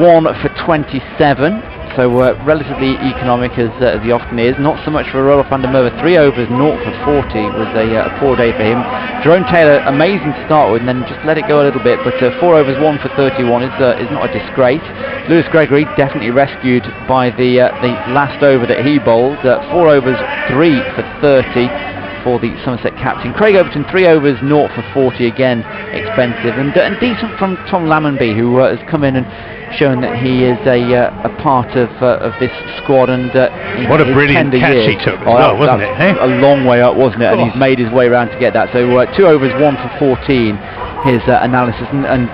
1 for 27. So relatively economic as he often is. Not so much for Roloff van der Merwe. 3 overs, 0 for 40 was a poor day for him. Jerome Taylor, amazing to start with, and then just let it go a little bit. But 4 overs, 1 for 31 is not a disgrace. Lewis Gregory definitely rescued by the last over that he bowled. 4 overs, 3 for 30 for the Somerset captain. Craig Overton, 3 overs, 0 for 40, again expensive, and decent from Tom Lammonby, who has come in and shown that he is a part of this squad, and what a brilliant catch he took, wasn't it? Hey? A long way up, wasn't it? And he's made his way around to get that. So 2 overs, 1 for 14. His analysis, and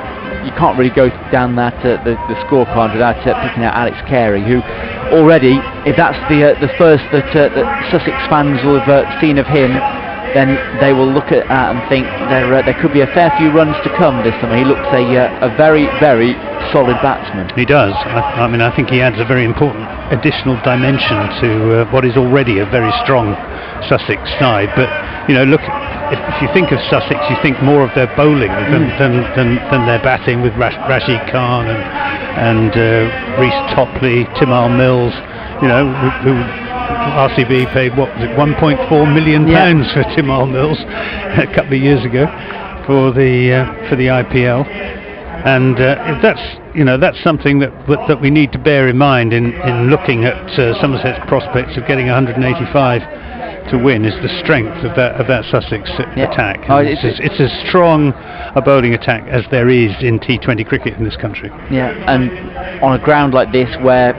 you can't really go down that the scorecard without picking out Alex Carey, who already, if that's the first that Sussex fans will have seen of him, then they will look at that and think there could be a fair few runs to come this summer. He looks a very, very solid batsman. He does. I mean, I think he adds a very important additional dimension to what is already a very strong Sussex side. But look, if you think of Sussex, you think more of their bowling than their batting, with Rashid Khan and Reece Topley, Timal Mills, who RCB paid, what was it, £1.4 million for Timal Mills a couple of years ago for the IPL, and that's that's something that we need to bear in mind in looking at Somerset's prospects of getting 185 to win, is the strength of that Sussex attack. It's as strong a bowling attack as there is in T20 cricket in this country. Yeah, and on a ground like this where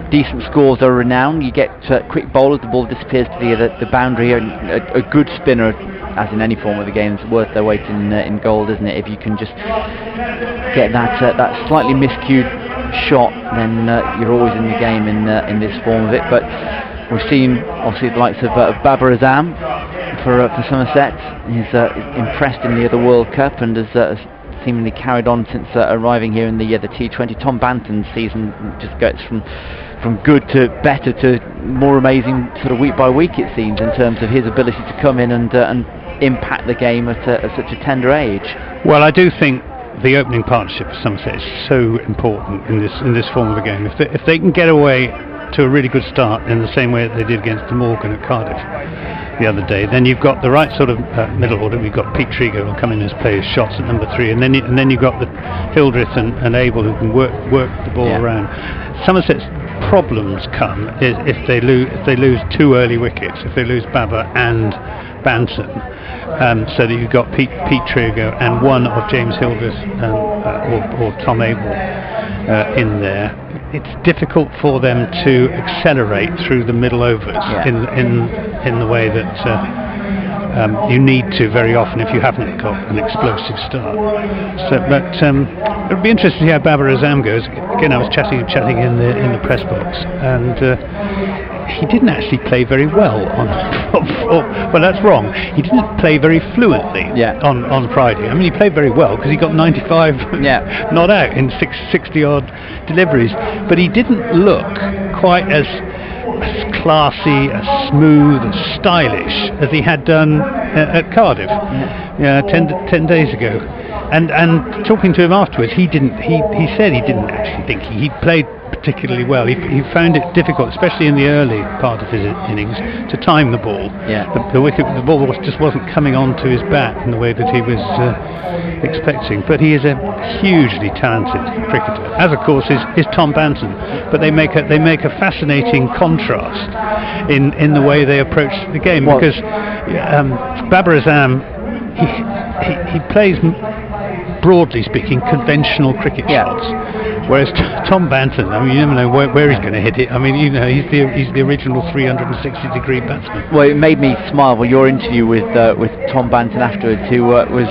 decent scores are renowned, you get quick bowlers, the ball disappears to the boundary, and a good spinner, as in any form of the game, is worth their weight in gold, isn't it? If you can just get that slightly miscued shot, then you're always in the game in this form of it. But we've seen obviously the likes of Babar Azam for Somerset. He's impressed in the other World Cup and has seemingly carried on since arriving here in the T20. Tom Banton's season just goes from good to better to more amazing sort of week by week, it seems, in terms of his ability to come in and impact the game at such a tender age. Well, I do think the opening partnership for Somerset is so important in this form of the game. If they can get away to a really good start in the same way that they did against De Morgan at Cardiff the other day, then you've got the right sort of middle order. We've got Pete Trigo who'll come in and play his shots at number 3, and then you've got the Hildreth and Abel who can work the ball around. Somerset's problems come if they lose 2 early wickets, if they lose Babar and Banton, so that you've got Pete Trigo and one of James Hildreth or Tom Abel in there. It's difficult for them to accelerate through the middle overs in the way that you need to very often if you haven't got an explosive start. But it'll be interesting to see how Babar Azam goes. Again, I was chatting in the press box, and he didn't actually play very well well, that's wrong. He didn't play very fluently on Friday. I mean, he played very well because he got 95 not out in 60 odd deliveries, but he didn't look quite as classy, as smooth, as stylish as he had done at Cardiff 10 days ago. And talking to him afterwards, he said he didn't actually think he played particularly well. He found it difficult, especially in the early part of his innings, to time the ball. The ball just wasn't coming onto his bat in the way that he was expecting. But he is a hugely talented cricketer, as of course is Tom Banton. But they make a fascinating contrast in the way they approach the game, because Babar Azam he plays, broadly speaking, conventional cricket shots, whereas Tom Banton, I mean, you never know where he's going to hit it. I mean, he's the original 360-degree batsman. Well, it made me smile. Well, your interview with Tom Banton afterwards, who was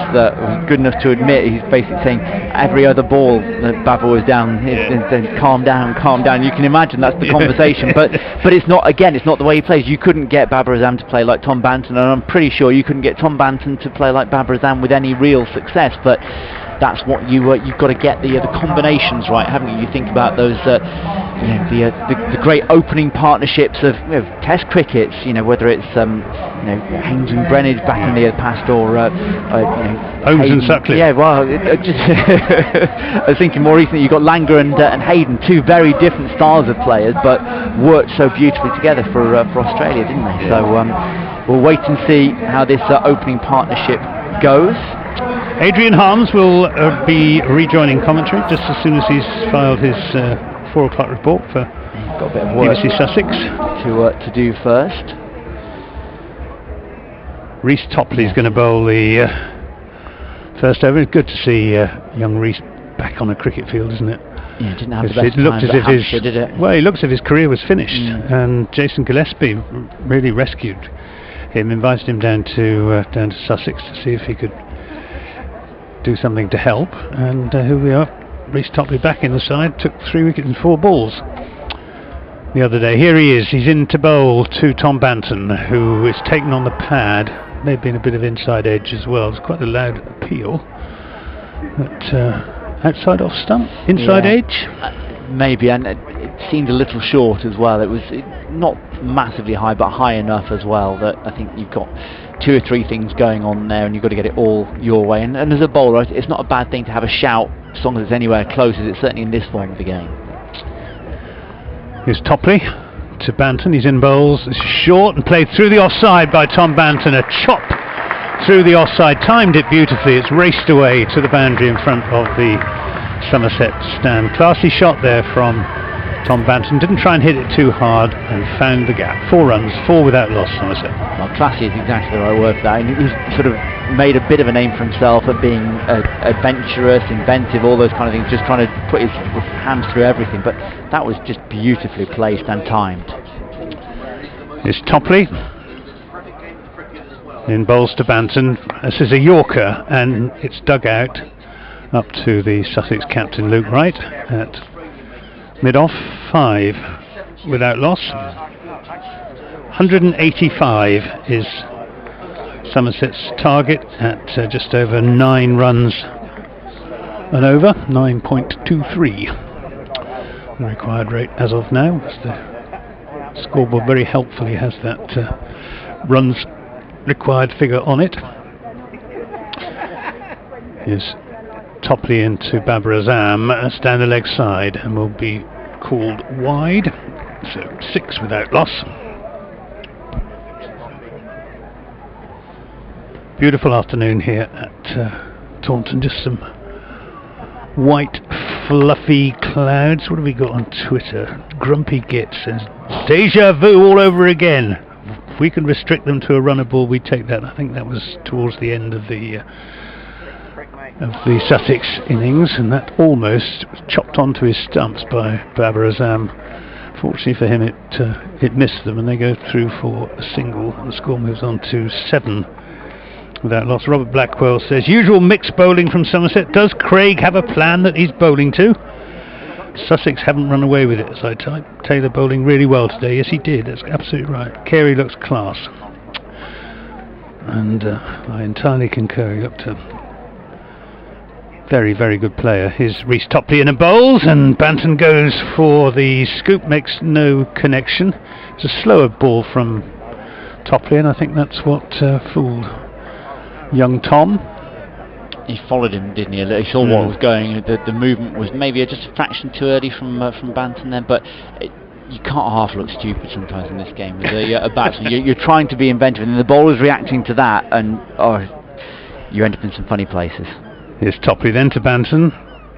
good enough to admit, he's basically saying every other ball that Babar was down, then calm down. You can imagine that's the conversation, but it's not. Again, it's not the way he plays. You couldn't get Babar Azam to play like Tom Banton, and I'm pretty sure you couldn't get Tom Banton to play like Babar Azam with any real success. But that's what you've got to get the combinations right, haven't you? You think about those the great opening partnerships of Test crickets, whether it's Haynes and Brennage back in the past, or Holmes and Sutcliffe. Yeah, well, I was thinking more recently you've got Langer and Hayden, two very different styles of players, but worked so beautifully together for Australia, didn't they? So we'll wait and see how this opening partnership goes. Adrian Harms will be rejoining commentary just as soon as he's filed his 4 o'clock report for got a bit of work BBC Sussex to do first. Rhys Topley's going to bowl the first over. It's good to see young Rhys back on a cricket field, isn't it? Yeah, didn't have the best time at Hampshire, did it? Well, he looks as if his career was finished, and Jason Gillespie really rescued him, invited him down to Sussex to see if he could do something to help, and here we are. Rhys Topley back in the side, took 3 wickets and 4 balls the other day. Here he is, he's in to bowl to Tom Banton, who is taken on the pad. May have been a bit of inside edge as well. It's quite a loud appeal. But outside off stump, inside edge? Maybe, and it seemed a little short as well. It was not massively high, but high enough as well that I think you've got 2 or 3 things going on there, and you've got to get it all your way. And as a bowler, it's not a bad thing to have a shout, as long as it's anywhere close, as it's certainly in this form of the game. Here's Topley to Banton. He's in bowls. This is short and played through the offside by Tom Banton. A chop through the offside, timed it beautifully. It's raced away to the boundary in front of the Somerset stand. Classy shot there from Tom Banton. Didn't try and hit it too hard and found the gap. 4 runs, 4 without loss, Somerset. Well, classy is exactly the right word for that. And he was sort of made a bit of a name for himself at being adventurous, inventive, all those kind of things, just trying to put his hands through everything. But that was just beautifully placed and timed. It's Topley in bowls to Banton. This is a Yorker, and it's dug out up to the Sussex captain Luke Wright at mid-off. 5 without loss. 185 is Somerset's target at just over 9 runs and over. 9.23 the required rate as of now. The scoreboard very helpfully has that runs required figure on it. Here's Topley into Babar Azam down the leg side and will be called wide, so 6 without loss. Beautiful afternoon here at Taunton. Just some white fluffy clouds. What have we got on Twitter? Grumpy Git says deja vu all over again. If we can restrict them to a runner ball, we take that. I think that was towards the end of the Sussex innings, and that almost was chopped onto his stumps by Babar Azam. Fortunately for him, it missed them, and they go through for a single, and the score moves on to 7 without loss. Robert Blackwell says, usual mixed bowling from Somerset. Does Craig have a plan that he's bowling to? Sussex haven't run away with it, as I type. Taylor bowling really well today. Yes, he did. That's absolutely right. Carey looks class. And I entirely concur. He looked a very, very good player. Here's Rhys Topley in a bowls, and Banton goes for the scoop. Makes no connection. It's a slower ball from Topley, and I think that's what fooled young Tom. He followed him, didn't he? He saw what was going. The movement was maybe just a fraction too early from Banton then, but you can't half look stupid sometimes in this game. With a batsman, you're trying to be inventive, and the bowler's reacting to that, and you end up in some funny places. Here's Topley then to Banton.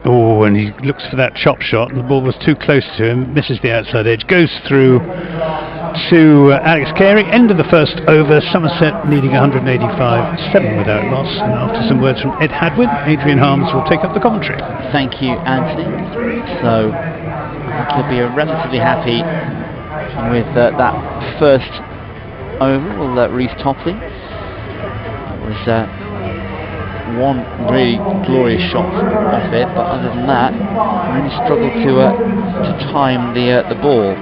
Oh, and he looks for that chop shot, and the ball was too close to him. Misses the outside edge. Goes through to Alex Carey. End of the first over. Somerset needing 185, 7 without loss. And after some words from Ed Hadwin, Adrian Harms will take up the commentary. Thank you, Anthony. So I think he'll be relatively happy with that first over. Well, Rhys Topley. It was one really glorious shot off it, but other than that, really struggled to time the ball.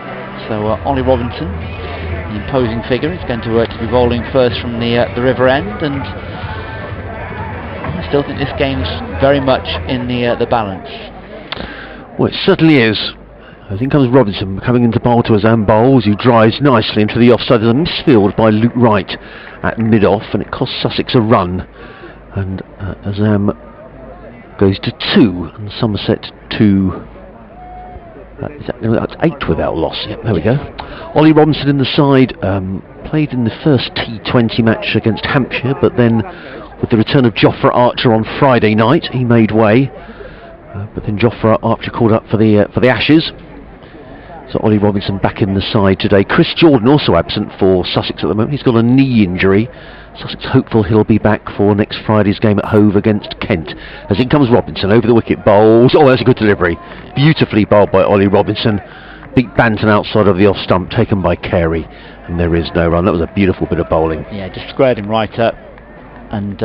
So Ollie Robinson, the imposing figure, is going to be bowling first from the river end, and I still think this game's very much in the balance. Well, it certainly is. I think comes Robinson coming into bowl to Azam bowls, who drives nicely into the offside. There's a misfield by Luke Wright at mid-off, and it costs Sussex a run. And Azam goes to 2, and Somerset to that's 8 without loss. Yep, there we go. Ollie Robinson in the side, played in the first T20 match against Hampshire, but then with the return of Jofra Archer on Friday night, he made way. But then Jofra Archer called up for the Ashes. So Ollie Robinson back in the side today. Chris Jordan also absent for Sussex at the moment. He's got a knee injury. Sussex hopeful he'll be back for next Friday's game at Hove against Kent. As in comes Robinson over the wicket, bowls. Oh, that's a good delivery. Beautifully bowled by Ollie Robinson. Beat Banton outside of the off stump, taken by Carey, and there is no run. That was a beautiful bit of bowling. Yeah, just squared him right up, and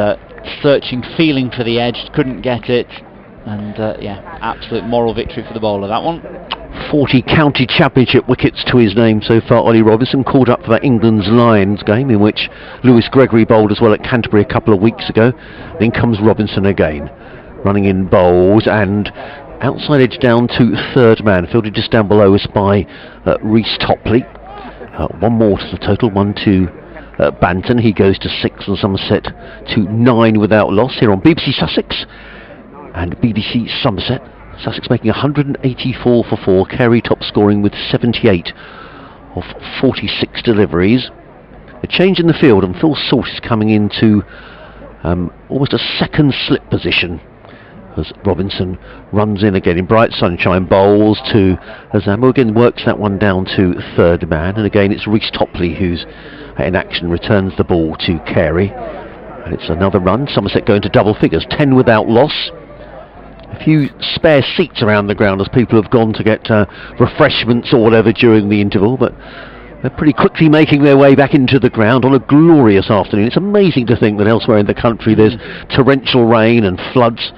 searching, feeling for the edge, couldn't get it, and yeah, absolute moral victory for the bowler, that one. 40 county championship wickets to his name so far. Ollie Robinson called up for that England's Lions game, in which Lewis Gregory bowled as well at Canterbury a couple of weeks ago. Then comes Robinson again, running in bowls, and outside edge down to third man, fielded just down below us by Rhys Topley. One more to the total, 1 to Banton. He goes to 6, and Somerset to 9 without loss here on BBC Sussex and BBC Somerset. Sussex making 184 for 4, Carey top scoring with 78 of 46 deliveries. A change in the field, and Phil Salt is coming into almost a second slip position as Robinson runs in again in bright sunshine, bowls to Azam, who again works that one down to third man, and again it's Reece Topley who's in action, returns the ball to Carey, and it's another run. Somerset going to double figures, 10 without loss. A few spare seats around the ground as people have gone to get refreshments or whatever during the interval, but they're pretty quickly making their way back into the ground on a glorious afternoon. It's amazing to think that elsewhere in the country there's torrential rain and floods,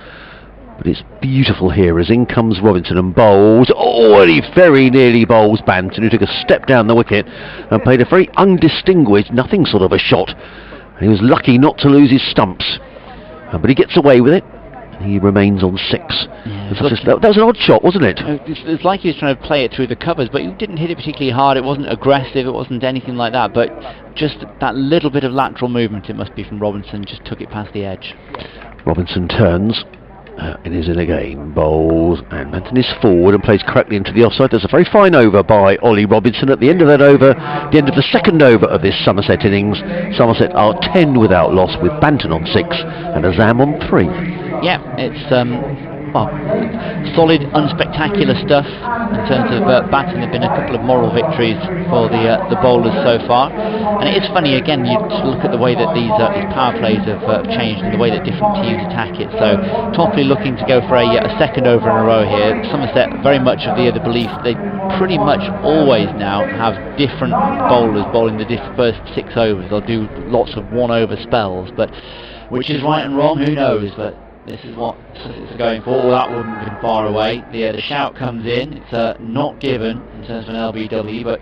but it's beautiful here as in comes Robinson and bowls. Oh, and he very nearly bowls Banton, who took a step down the wicket and played a very undistinguished, nothing sort of a shot. And he was lucky not to lose his stumps, but he gets away with it. He remains on 6. Yeah, that was an odd shot, wasn't it? It's like he was trying to play it through the covers, but he didn't hit it particularly hard. It wasn't aggressive, it wasn't anything like that, but just that little bit of lateral movement, it must be from Robinson, just took it past the edge. Robinson turns, and is in again, bowls, and Banton is forward and plays correctly into the offside. There's a very fine over by Ollie Robinson. At the end of that over, the end of the second over of this Somerset innings, Somerset are 10 without loss with Banton on 6 and Azam on 3. Yeah, it's solid, unspectacular stuff in terms of batting. There have been a couple of moral victories for the bowlers so far, and it is funny again. You look at the way that these power plays have changed and the way that different teams attack it. So Topley looking to go for a second over in a row here. Somerset very much of the belief they pretty much always now have different bowlers bowling the first 6 overs. They'll do lots of 1 over spells, but which is right and wrong, who knows? But this is what Sussex are going for. Well, that wouldn't have been far away. The shout comes in. It's not given in terms of an LBW, but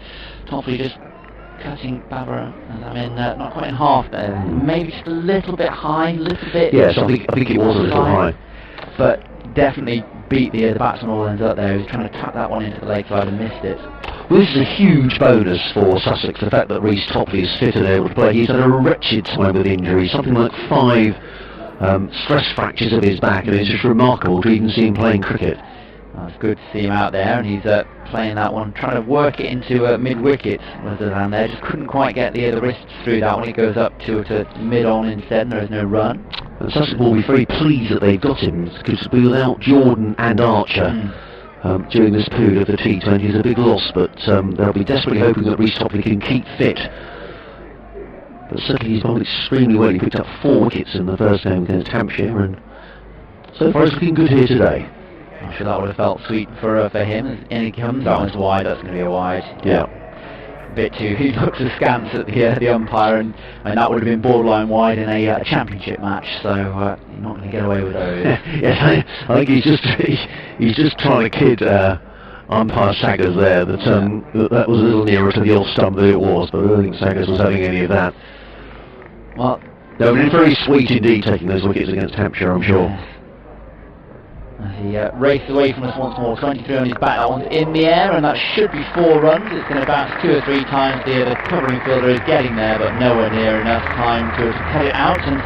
Topley just cutting Barbara not quite in half there. Maybe just a little bit high, little bit. Yes, I think it was a little high. But definitely beat the batsman all ends up there. He was trying to tap that one into the leg side and missed it. Well, this is a huge bonus for Sussex, the fact that Reece Topley is fit and able to play. He's had a wretched time with injury, something like 5 stress fractures of his back, and it's just remarkable to even see him playing cricket. Well, it's good to see him out there, and he's playing that one, trying to work it into mid-wicket. Rather than there, just couldn't quite get the wrists through that one. He goes up to mid-on instead, and there is no run. And Sussex will be very pleased that they've got him, because without Jordan and Archer during this period of the T20 is a big loss, but they'll be desperately hoping that Reece Topley can keep fit. But certainly he's bowled extremely well. He picked up 4 wickets in the first game against Hampshire, and so far it's looking good here today. I'm sure that would have felt sweet for him. And he comes, that one's wide, that's going to be a wide. Yeah. A bit too, he looks askance at the umpire, and that would have been borderline wide in a championship match, so you're not going to get away with those. Yes, I think he's just trying to kid umpire Saggers there, that was a little nearer to the off stump than it was, but I don't think Saggers was having any of that. Well, they were very sweet indeed taking those wickets against Hampshire, I'm sure. As he races away from us once more, 23 on his back, that one's in the air, and that should be 4 runs. It's going to bounce 2 or 3 times. The covering fielder is getting there, but nowhere near enough time to cut it out. And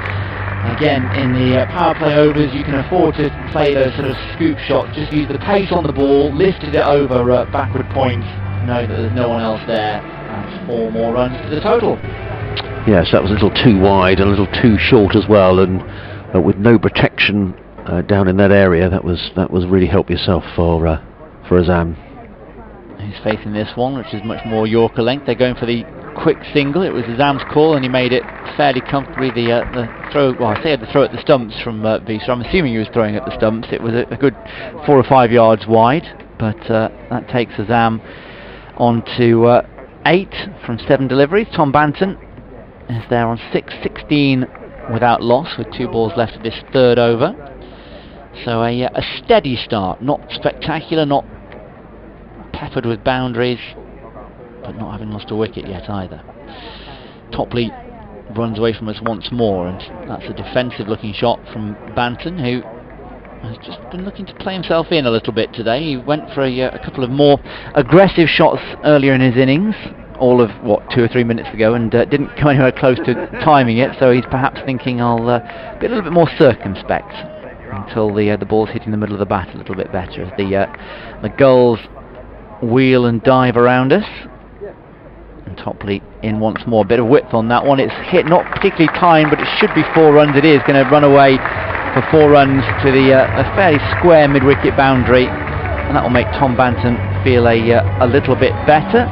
again, in the power play overs, you can afford to play those sort of scoop shots. Just use the pace on the ball, lifted it over backward points, know that there's no one else there. That's 4 more runs to the total. Yes, that was a little too wide, a little too short as well, and with no protection down in that area, that was really help yourself for Azam. He's facing this one, which is much more Yorker length. They're going for the quick single. It was Azam's call, and he made it fairly comfortably. The throw, well, I say the throw at the stumps from Visa. I'm assuming he was throwing at the stumps. It was a good 4 or 5 yards wide, but that takes Azam on to 8 from 7 deliveries. Tom Banton is there on 6-16 without loss, with 2 balls left of this 3rd over. So a steady start, not spectacular, not peppered with boundaries, but not having lost a wicket yet either. Topley runs away from us once more, and that's a defensive looking shot from Banton, who has just been looking to play himself in a little bit today. He went for a couple of more aggressive shots earlier in his innings, all of 2 or 3 minutes ago, and didn't come anywhere close to timing it, so he's perhaps thinking I'll be a little bit more circumspect until the ball's hitting the middle of the bat a little bit better, as the gulls wheel and dive around us. And Topley in once more. A bit of width on that one. It's hit, not particularly timed, but it should be 4 runs. It is going to run away for 4 runs to the a fairly square mid-wicket boundary, and that will make Tom Banton feel a little bit better.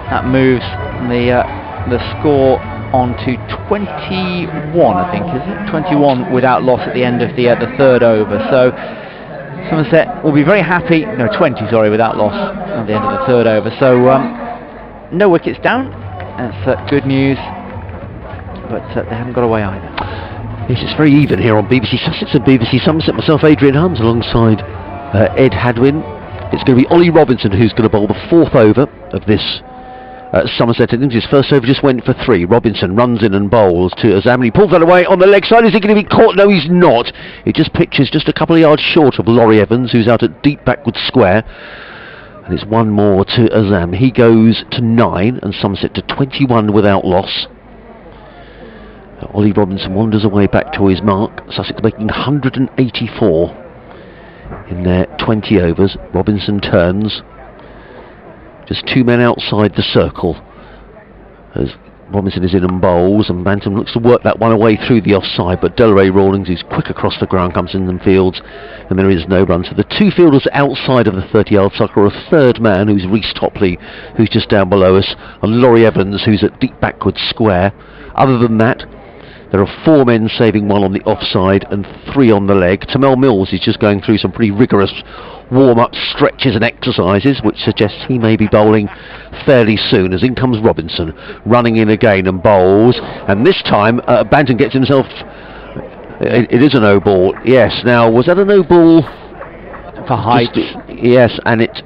That moves the score on to 21, I think, is it? 21 without loss at the end of the 3rd over. So Somerset will be very happy. No, 20, sorry, without loss at the end of the 3rd over. So no wickets down. That's good news. But they haven't got away either. Yes, it's very even here on BBC Sussex and BBC Somerset. Myself, Adrian Hunt, alongside Ed Hadwin. It's going to be Ollie Robinson who's going to bowl the 4th over of this Somerset innings. His first over just went for 3. Robinson runs in and bowls to Azam. He pulls that away on the leg side. Is he going to be caught? No, he's not. It just pitches just a couple of yards short of Laurie Evans, who's out at deep backward square. And it's 1 more to Azam. He goes to 9 and Somerset to 21 without loss. Ollie Robinson wanders away back to his mark. Sussex making 184 in their 20 overs. Robinson turns. Just 2 men outside the circle as Robinson is in and bowls, and Bantam looks to work that one away through the offside, but Delray Rawlings, who's quick across the ground, comes in and fields, and there is no run. So the 2 fielders outside of the 30-yard circle are a 3rd man, who's Rhys Topley, who's just down below us, and Laurie Evans, who's at deep backward square. Other than that, there are 4 men saving 1 on the offside and 3 on the leg. Tamel Mills is just going through some pretty rigorous warm-up stretches and exercises, which suggests he may be bowling fairly soon, as in comes Robinson, running in again and bowls, and this time Banton gets himself, it is a no ball, yes. Now, was that a no ball? For height. Yes, and it...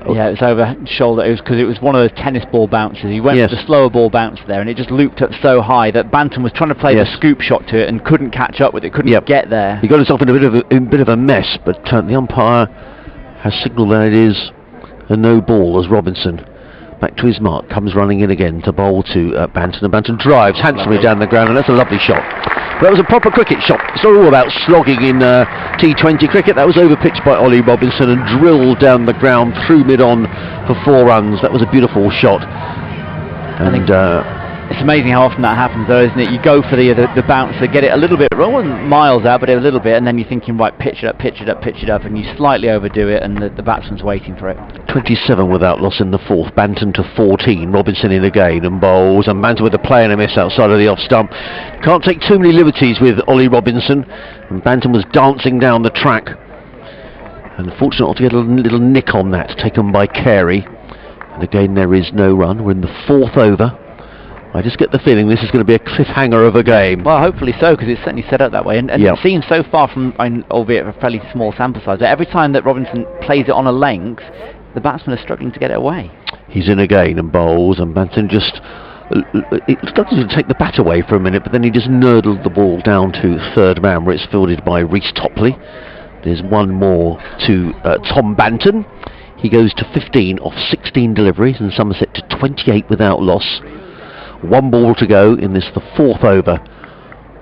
Yeah, it was over shoulder. It was because it was one of those tennis ball bounces. He went for the slower ball bounce there, and it just looped up so high that Banton was trying to play the scoop shot to it and couldn't catch up with it, couldn't get there. He got himself in a bit of a mess, but the umpire has signalled that it is a no ball as Robinson, back to his mark, comes running in again to bowl to Banton, and Banton drives handsomely down the ground, and that's a lovely shot. But that was a proper cricket shot. It's not all about slogging in T20 cricket. That was overpitched by Ollie Robinson and drilled down the ground through mid-on for 4 runs. That was a beautiful shot. And it's amazing how often that happens, though, isn't it? You go for the bouncer, get it a little bit wrong, wasn't miles out, but a little bit, and then you're thinking, right, pitch it up, and you slightly overdo it, and the batsman's waiting for it. 27 without loss in the 4th. Banton to 14. Robinson in again and bowls, and Banton with a play and a miss outside of the off stump. Can't take too many liberties with Ollie Robinson, and Banton was dancing down the track. And fortunate to get a little nick on that, taken by Carey. And again, there is no run. We're in the 4th over. I just get the feeling this is going to be a cliffhanger of a game. Well, hopefully so, because it's certainly set up that way. And it seems so far from, albeit a fairly small sample size, that every time that Robinson plays it on a length, the batsmen are struggling to get it away. He's in again and bowls, and Banton just... It started to take the bat away for a minute, but then he just nurdled the ball down to 3rd man, where it's fielded by Rhys Topley. There's 1 more to Tom Banton. He goes to 15 off 16 deliveries, and Somerset to 28 without loss. 1 ball to go in this, the 4th over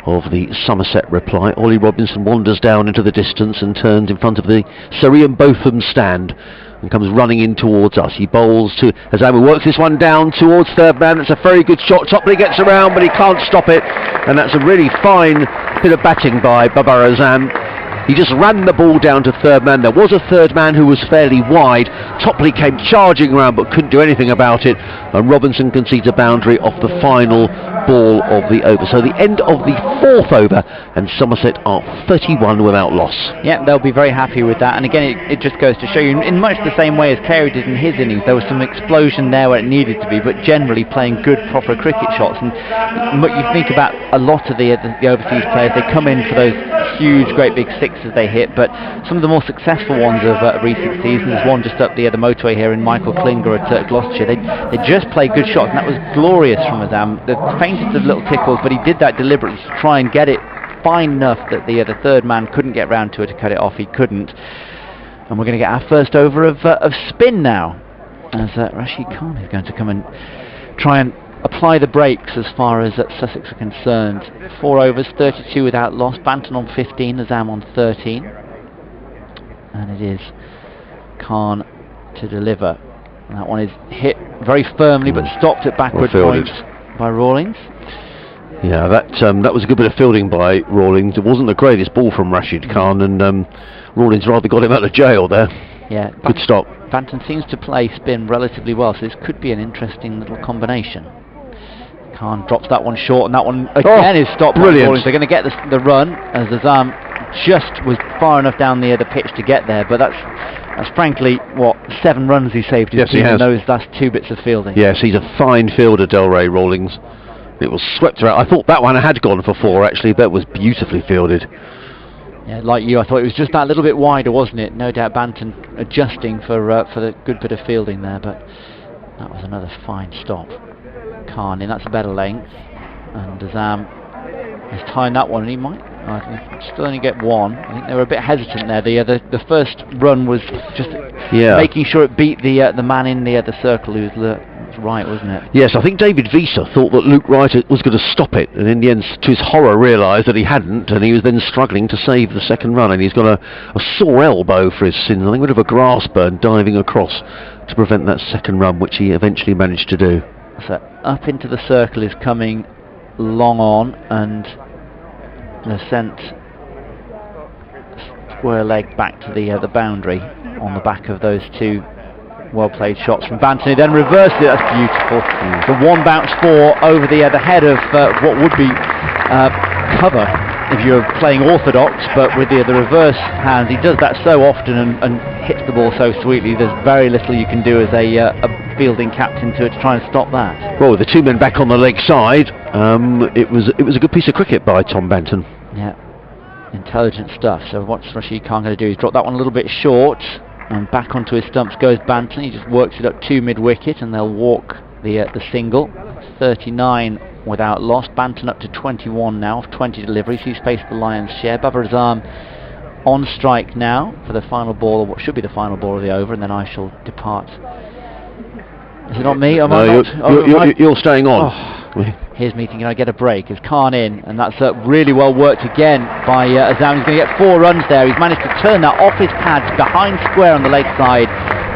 of the Somerset reply. Ollie Robinson wanders down into the distance and turns in front of the Sir Ian Botham stand and comes running in towards us. He bowls to Azam, works this one down towards 3rd man. It's a very good shot. Topley gets around, but he can't stop it, and that's a really fine bit of batting by Babar Azam. He just ran the ball down to 3rd man. There was a 3rd man who was fairly wide. Topley came charging around but couldn't do anything about it, and Robinson concedes a boundary off the final ball of the over. So the end of the 4th over, and Somerset are 31 without loss. Yeah, they'll be very happy with that, and again it just goes to show you, in much the same way as Carey did in his innings, there was some explosion there where it needed to be, but generally playing good proper cricket shots. And you think about a lot of the overseas players, they come in for those huge great big sixes they hit, but some of the more successful ones of recent seasons, there's one just up the motorway here in Michael Klinger at Gloucestershire, they just play good shots, and that was glorious from Azam. The faintest of little tickles, but he did that deliberately to try and get it fine enough that the 3rd man couldn't get round to it to cut it off. He couldn't, and we're going to get our first over of spin now, as Rashid Khan is going to come and try and apply the brakes as far as Sussex are concerned. 4 overs, 32 without loss. Banton on 15, Azam on 13, and it is Khan to deliver. And that one is hit very firmly but stopped at backward point by Rawlings. Yeah, that was a good bit of fielding by Rawlings. It wasn't the greatest ball from Rashid Khan, and Rawlings rather got him out of jail there. Yeah, good stop. Banton seems to play spin relatively well, so this could be an interesting little combination. Khan drops that one short, and that one again is stopped by Rawlings. They're going to get the run, as Azam just was far enough down the pitch to get there, but that's frankly, what, 7 runs he saved his team in those last 2 bits of fielding. Yes, he's a fine fielder, Delray Rawlings. It was swept around. I thought that one had gone for 4, actually. That was beautifully fielded. Yeah, like you, I thought it was just that little bit wider, wasn't it? No doubt Banton adjusting for the good bit of fielding there, but that was another fine stop. Khan in, that's a better length, and Azam is tying that one, and he might still only get 1. I think they were a bit hesitant there. The first run was just making sure it beat the man in the circle who was right, wasn't it? Yes, I think David Visa thought that Luke Wright was going to stop it, and in the end, to his horror, realised that he hadn't, and he was then struggling to save the second run, and he's got a sore elbow for his sins. I think a bit of a grass burn diving across to prevent that second run, which he eventually managed to do. So up into the circle is coming long on, and they've sent square leg back to the boundary on the back of those 2 well played shots from Banton. He then reversed it. That's beautiful. The 1 bounce 4 over the head of what would be cover if you're playing orthodox, but with the reverse hands. He does that so often and hits the ball so sweetly. There's very little you can do as a fielding captain to try and stop that. Well, with the 2 men back on the leg side, it was a good piece of cricket by Tom Banton. Yeah, intelligent stuff. So what's Rashid Khan going to do? He's dropped that one a little bit short, and back onto his stumps goes Banton. He just works it up to mid-wicket, and they'll walk the single. 39 without loss. Banton up to 21 now of 20 deliveries. He's faced the lion's share. Babar Azam on strike now for the final ball, or what should be the final ball of the over, and then I shall depart. Is it not me? You're staying on. Oh, here's me thinking I get a break. Is Khan in, and that's really well worked again by Azam. He's going to get 4 runs there. He's managed to turn that off his pads behind square on the leg side.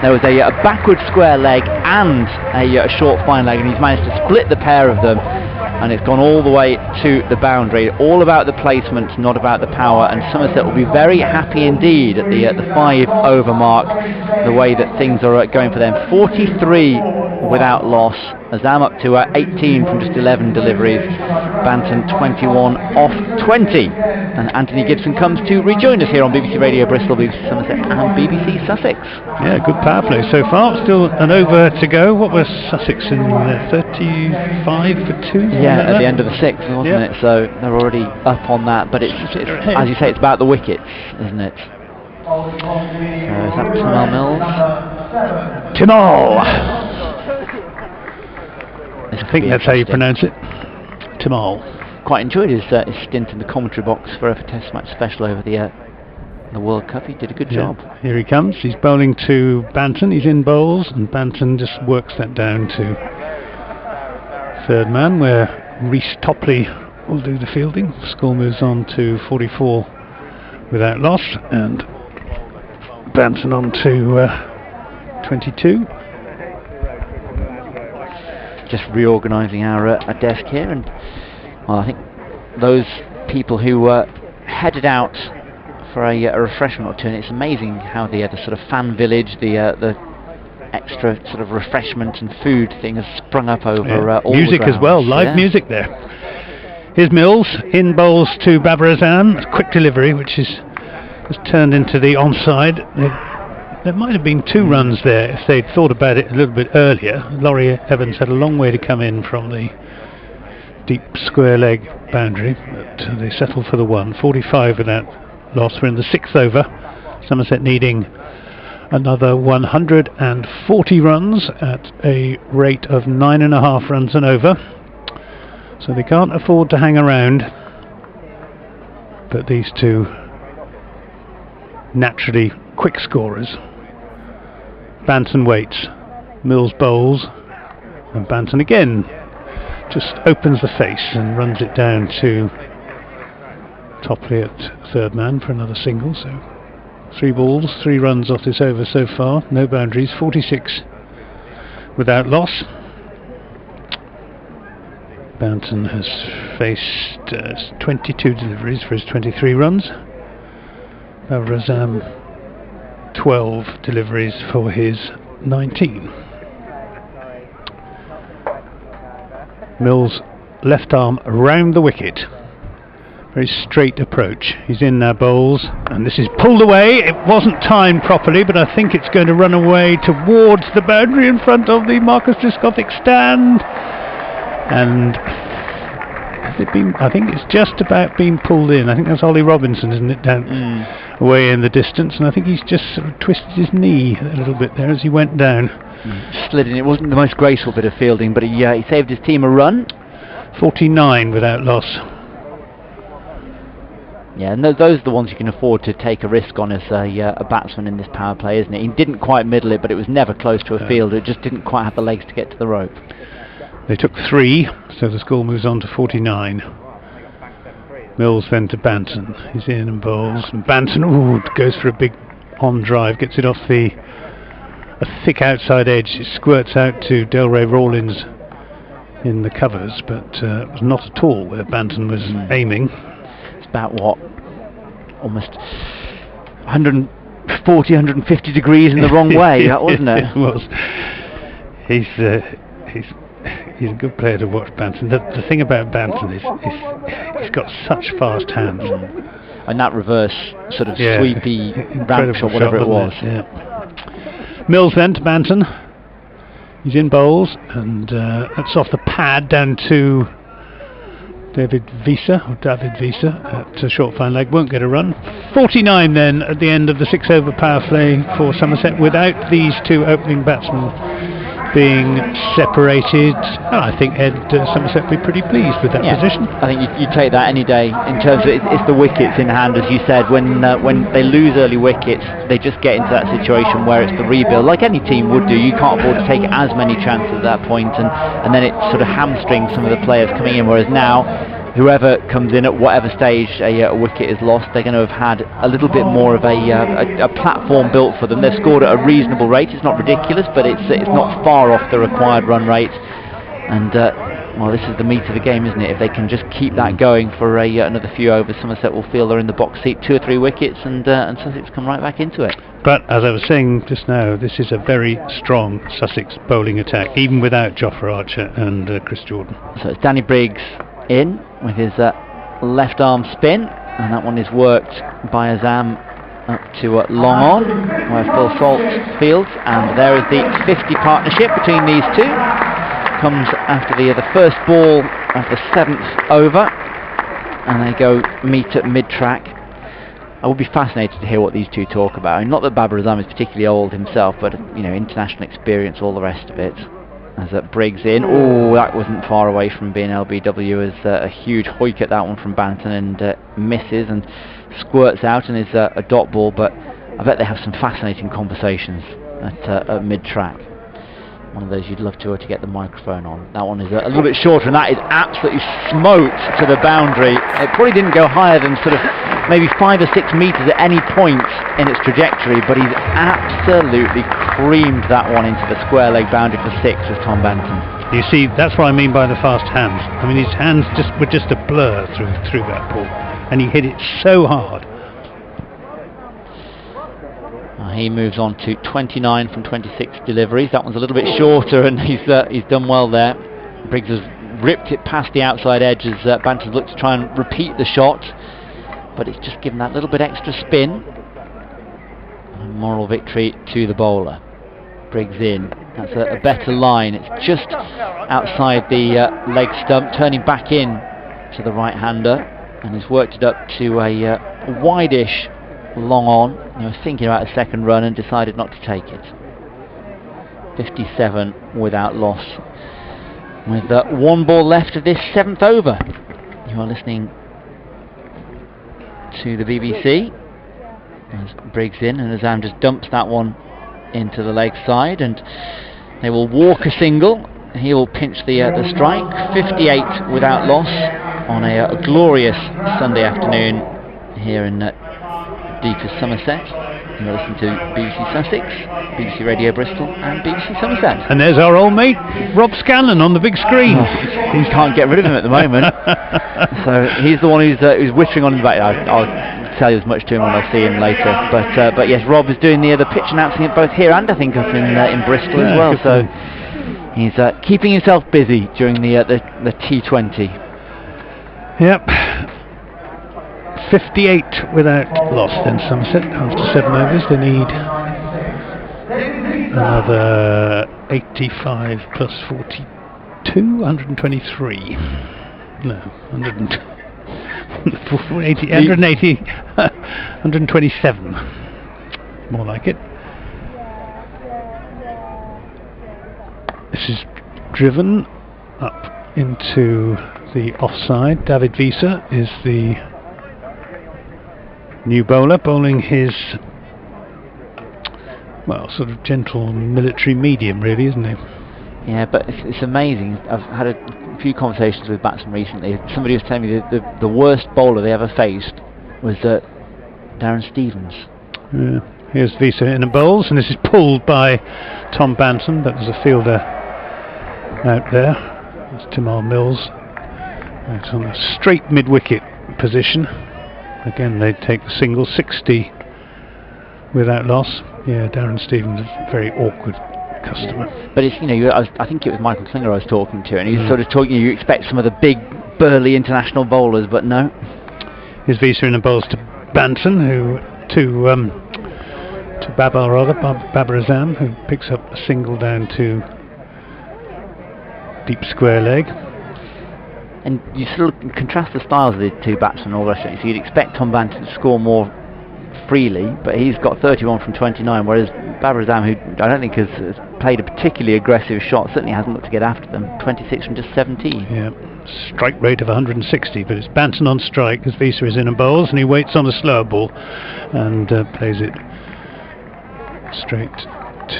There was a backward square leg and a short fine leg, and he's managed to split the pair of them, and it's gone all the way to the boundary. All about the placement, not about the power, and Somerset will be very happy indeed at the 5 over mark, the way that things are going for them. 43 without loss. Azam up to 18 from just 11 deliveries. Banton 21 off 20. And Anthony Gibson comes to rejoin us here on BBC Radio Bristol, BBC Somerset and BBC Sussex. Yeah, good power play so far. Still an over to go. What was Sussex in 35 for 2? Yeah, at the end of the 6th, wasn't it? So they're already up on that. But it's as you say, it's about the wickets, isn't it? So is that Timal Mills? Timal! I think that's how you pronounce it. Timal. Quite enjoyed his stint in the commentary box for a Test match special over the World Cup. He did a good job. Here he comes. He's bowling to Banton. He's in bowls, and Banton just works that down to third man, where Rhys Topley will do the fielding. Score moves on to 44 without loss, and Banton on to 22. Just reorganising our desk here, and well, I think those people who headed out for a refreshment or two, and it's amazing how the sort of fan village, the extra sort of refreshment and food thing has sprung up over all music the grounds. As well, live music there. Here's Mills in bowls to Babar Azam. Quick delivery, which is turned into the onside. There might have been 2 runs there if they'd thought about it a little bit earlier. Laurie Evans had a long way to come in from the deep square leg boundary, but they settled for the 1. 45 without loss. We're in the 6th over. Somerset needing another 140 runs at a rate of 9.5 runs and over. So they can't afford to hang around. But these 2 naturally quick scorers. Banton waits, Mills bowls, and Banton again just opens the face and runs it down to Topley at third man for another single. So 3 balls, 3 runs off this over so far, no boundaries, 46 without loss. Bounton has faced 22 deliveries for his 23 runs. Razam 12 deliveries for his 19. Mills left arm round the wicket. Very straight approach. He's in now, bowls, and this is pulled away. It wasn't timed properly, but I think it's going to run away towards the boundary in front of the Marcus Trescothick stand. And has it been? I think it's just about been pulled in. I think that's Ollie Robinson, isn't it, down away in the distance? And I think he's just sort of twisted his knee a little bit there as he went down. Slid in. It wasn't the most graceful bit of fielding, but he saved his team a run. 49 without loss. Yeah, and those are the ones you can afford to take a risk on as a batsman in this power play, isn't it? He didn't quite middle it, but it was never close to a fielder. It just didn't quite have the legs to get to the rope. They took 3, so the score moves on to 49. Mills then to Banton. He's in and bowls. And Banton goes for a big on drive, gets it off a thick outside edge. It squirts out to Delray Rawlins in the covers, but it was not at all where Banton was aiming. It's about what? Almost 140, 150 degrees in the wrong way, wasn't it? It was. He's a good player to watch, Banton. The thing about Banton is he's got such fast hands. And that reverse sort of sweepy ramp shot, whatever it was. Mills then to Banton. He's in bowls, and that's off the pad down to David Visa at a short fine leg. Won't get a run. 49 then at the end of the 6-over power play for Somerset, without these two opening batsmen being separated. I think Ed Somerset will be pretty pleased with that position. I think you take that any day in terms of it's the wickets in hand, as you said. When they lose early wickets, they just get into that situation where it's the rebuild, like any team would do. You can't afford to take as many chances at that point, and then it sort of hamstrings some of the players coming in, whereas now whoever comes in at whatever stage a wicket is lost, they're going to have had a little bit more of a platform built for them. They've scored at a reasonable rate. It's not ridiculous, but it's not far off the required run rate. And well, this is the meat of the game, isn't it? If they can just keep that going for another few overs, Somerset will feel they're in the box seat. 2 or 3 wickets, and Sussex come right back into it. But as I was saying just now, this is a very strong Sussex bowling attack, even without Jofra Archer and Chris Jordan. So it's Danny Briggs in with his left arm spin, and that one is worked by Azam up to long on where Phil Salt fields, and there is the 50 partnership between these two. Comes after the first ball of the 7th over, and they go meet at mid-track. I would be fascinated to hear what these two talk about. I mean, not that Babar Azam is particularly old himself, but international experience, all the rest of it. As Briggs in, that wasn't far away from being LBW, as a huge hoik at that one from Banton, and misses and squirts out and is a dot ball, but I bet they have some fascinating conversations at mid-track. One of those you'd love to get the microphone on. That one is a little bit shorter, and that is absolutely smoked to the boundary. It probably didn't go higher than sort of maybe 5 or 6 metres at any point in its trajectory, but he's absolutely creamed that one into the square leg boundary for 6 as Tom Banton. You see, that's what I mean by the fast hands. I mean, his hands were just a blur through that ball, and he hit it so hard. He moves on to 29 from 26 deliveries. That one's a little bit shorter, and he's done well there. Briggs has ripped it past the outside edge as Banton's looked to try and repeat the shot, but it's just given that little bit extra spin. A moral victory to the bowler. Briggs in. That's a better line. It's just outside the leg stump, turning back in to the right-hander, and has worked it up to a wide-ish long on. He was thinking about a second run and decided not to take it. 57 without loss, with 1 ball left of this 7th over. You are listening to the BBC as Briggs in, and Azam just dumps that one into the leg side, and they will walk a single. He will pinch the strike. 58 without loss on a glorious Sunday afternoon here in deepest Somerset. You're listening to BBC Sussex, BBC Radio Bristol and BBC Somerset. And there's our old mate, Rob Scanlon, on the big screen. Oh, he can't get rid of him at the moment. So he's the one who's whittering on in the back. I'll tell you as much to him when I see him later. But yes, Rob is doing the pitch announcing it both here and I think up in Bristol as well. So he's keeping himself busy during the T20. Yep. 58 without loss then Somerset after 7 overs. They need another 85 plus 42, 123. No, 180, 127. More like it. This is driven up into the offside. David Visa is the new bowler, bowling his, well, sort of gentle military medium, really, isn't he? Yeah, but it's amazing. I've had a few conversations with batsmen recently. Somebody was telling me that the worst bowler they ever faced was Darren Stevens. Yeah. Here's Visa in the bowls, and this is pulled by Tom Banton. That was a fielder out there. That's Timar Mills. It's on a straight mid-wicket position. Again, they take the single. 60 without loss. Yeah, Darren Stevens is a very awkward customer. But it's, I think it was Michael Klinger I was talking to, and he was sort of talking. You expect some of the big, burly international bowlers, but no. Here's Visa in the bowls to Banton, to Babar Azam, who picks up a single down to deep square leg. And you sort of contrast the styles of the two batsmen all the rest of it. So you'd expect Tom Banton to score more freely, but he's got 31 from 29, whereas Babar Azam, who I don't think has played a particularly aggressive shot, certainly hasn't looked to get after them, 26 from just 17. Yeah, strike rate of 160, but it's Banton on strike as Visa is in and bowls, and he waits on a slower ball and plays it straight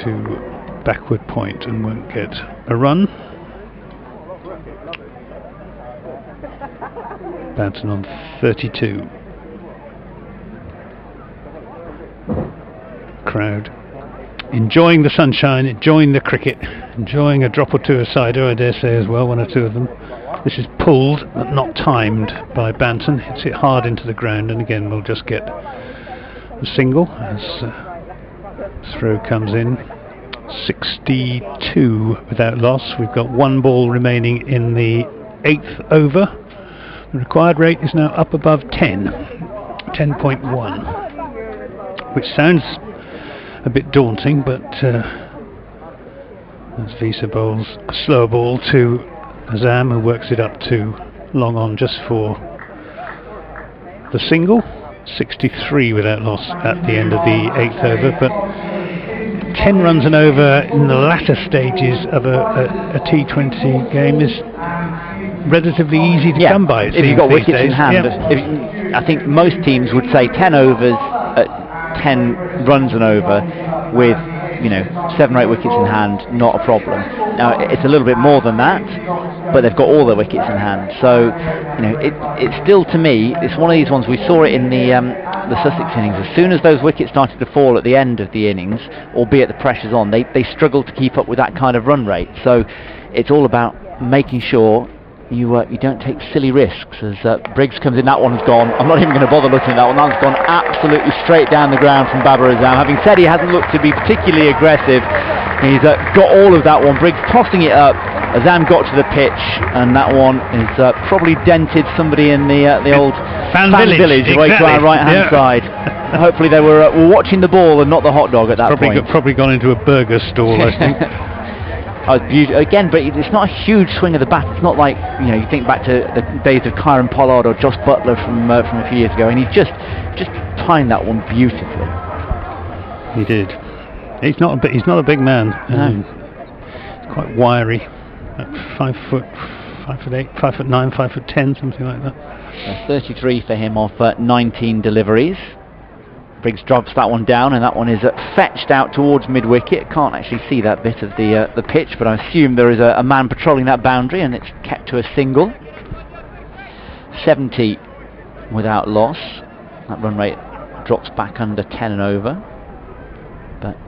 to backward point and won't get a run. Banton on 32. Crowd enjoying the sunshine, enjoying the cricket, enjoying a drop or two a-sider, I dare say, as well, one or two of them. This is pulled but not timed by Banton. Hits it hard into the ground, and again we'll just get the single as throw comes in. 62 without loss. We've got one ball remaining in the 8th over. The required rate is now up above 10.1, which sounds a bit daunting, but as Visa bowls a slow ball to Azam, who works it up to long on just for the single. 63 without loss at the end of the 8th over, but 10 runs and over in the latter stages of a T20 game is relatively easy to come by. If you've got wickets in hand. I think most teams would say 10 overs at 10 runs and over with 7 or 8 wickets in hand, not a problem. Now it's a little bit more than that, but they've got all their wickets in hand. So it's still, to me, it's one of these ones. We saw it in the Sussex innings. As soon as those wickets started to fall at the end of the innings, albeit the pressure's on, they struggled to keep up with that kind of run rate. So it's all about making sure you don't take silly risks. As Briggs comes in, that one's gone. I'm not even going to bother looking at that one. That's gone absolutely straight down the ground from Babar Azam. Having said he hasn't looked to be particularly aggressive, he's got all of that one. Briggs tossing it up. Azam got to the pitch, and that one is probably dented somebody in the old fan village away to our right hand side. Hopefully they were watching the ball and not the hot dog at that point. Probably gone into a burger stall, I think. Again, but it's not a huge swing of the bat. It's not like you think back to the days of Kyron Pollard or Josh Butler from a few years ago, and he just timed that one beautifully. He did. He's not a big man. No. He's quite wiry. 5 foot 8, 5 foot 9, 5 foot 10, something like that. 33 for him off 19 deliveries. Briggs drops that one down, and that one is fetched out towards mid-wicket. Can't actually see that bit of the pitch, but I assume there is a man patrolling that boundary, and it's kept to a single. 70 without loss. That run rate drops back under 10 and over. but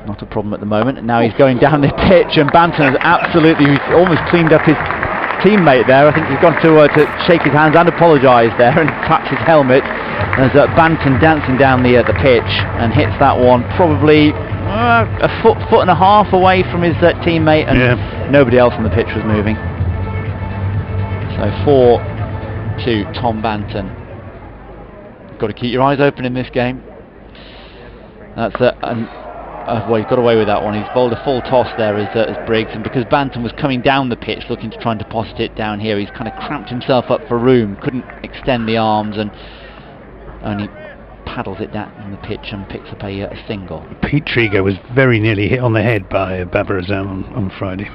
not a problem at the moment. And now he's going down the pitch, and Banton has absolutely almost cleaned up his teammate there. I think he's gone to shake his hands and apologise there and touch his helmet as Banton dancing down the pitch and hits that one probably a foot and a half away from his teammate, and nobody else on the pitch was moving. So 4-2 Tom Banton. Got to keep your eyes open in this game. That's well, he got away with that one. He's bowled a full toss there as Briggs, and because Banton was coming down the pitch looking to try and deposit it down here, he's kind of cramped himself up for room, couldn't extend the arms, and only paddles it down on the pitch and picks up a single. Pete Trigo was very nearly hit on the head by Babar Azam on Friday.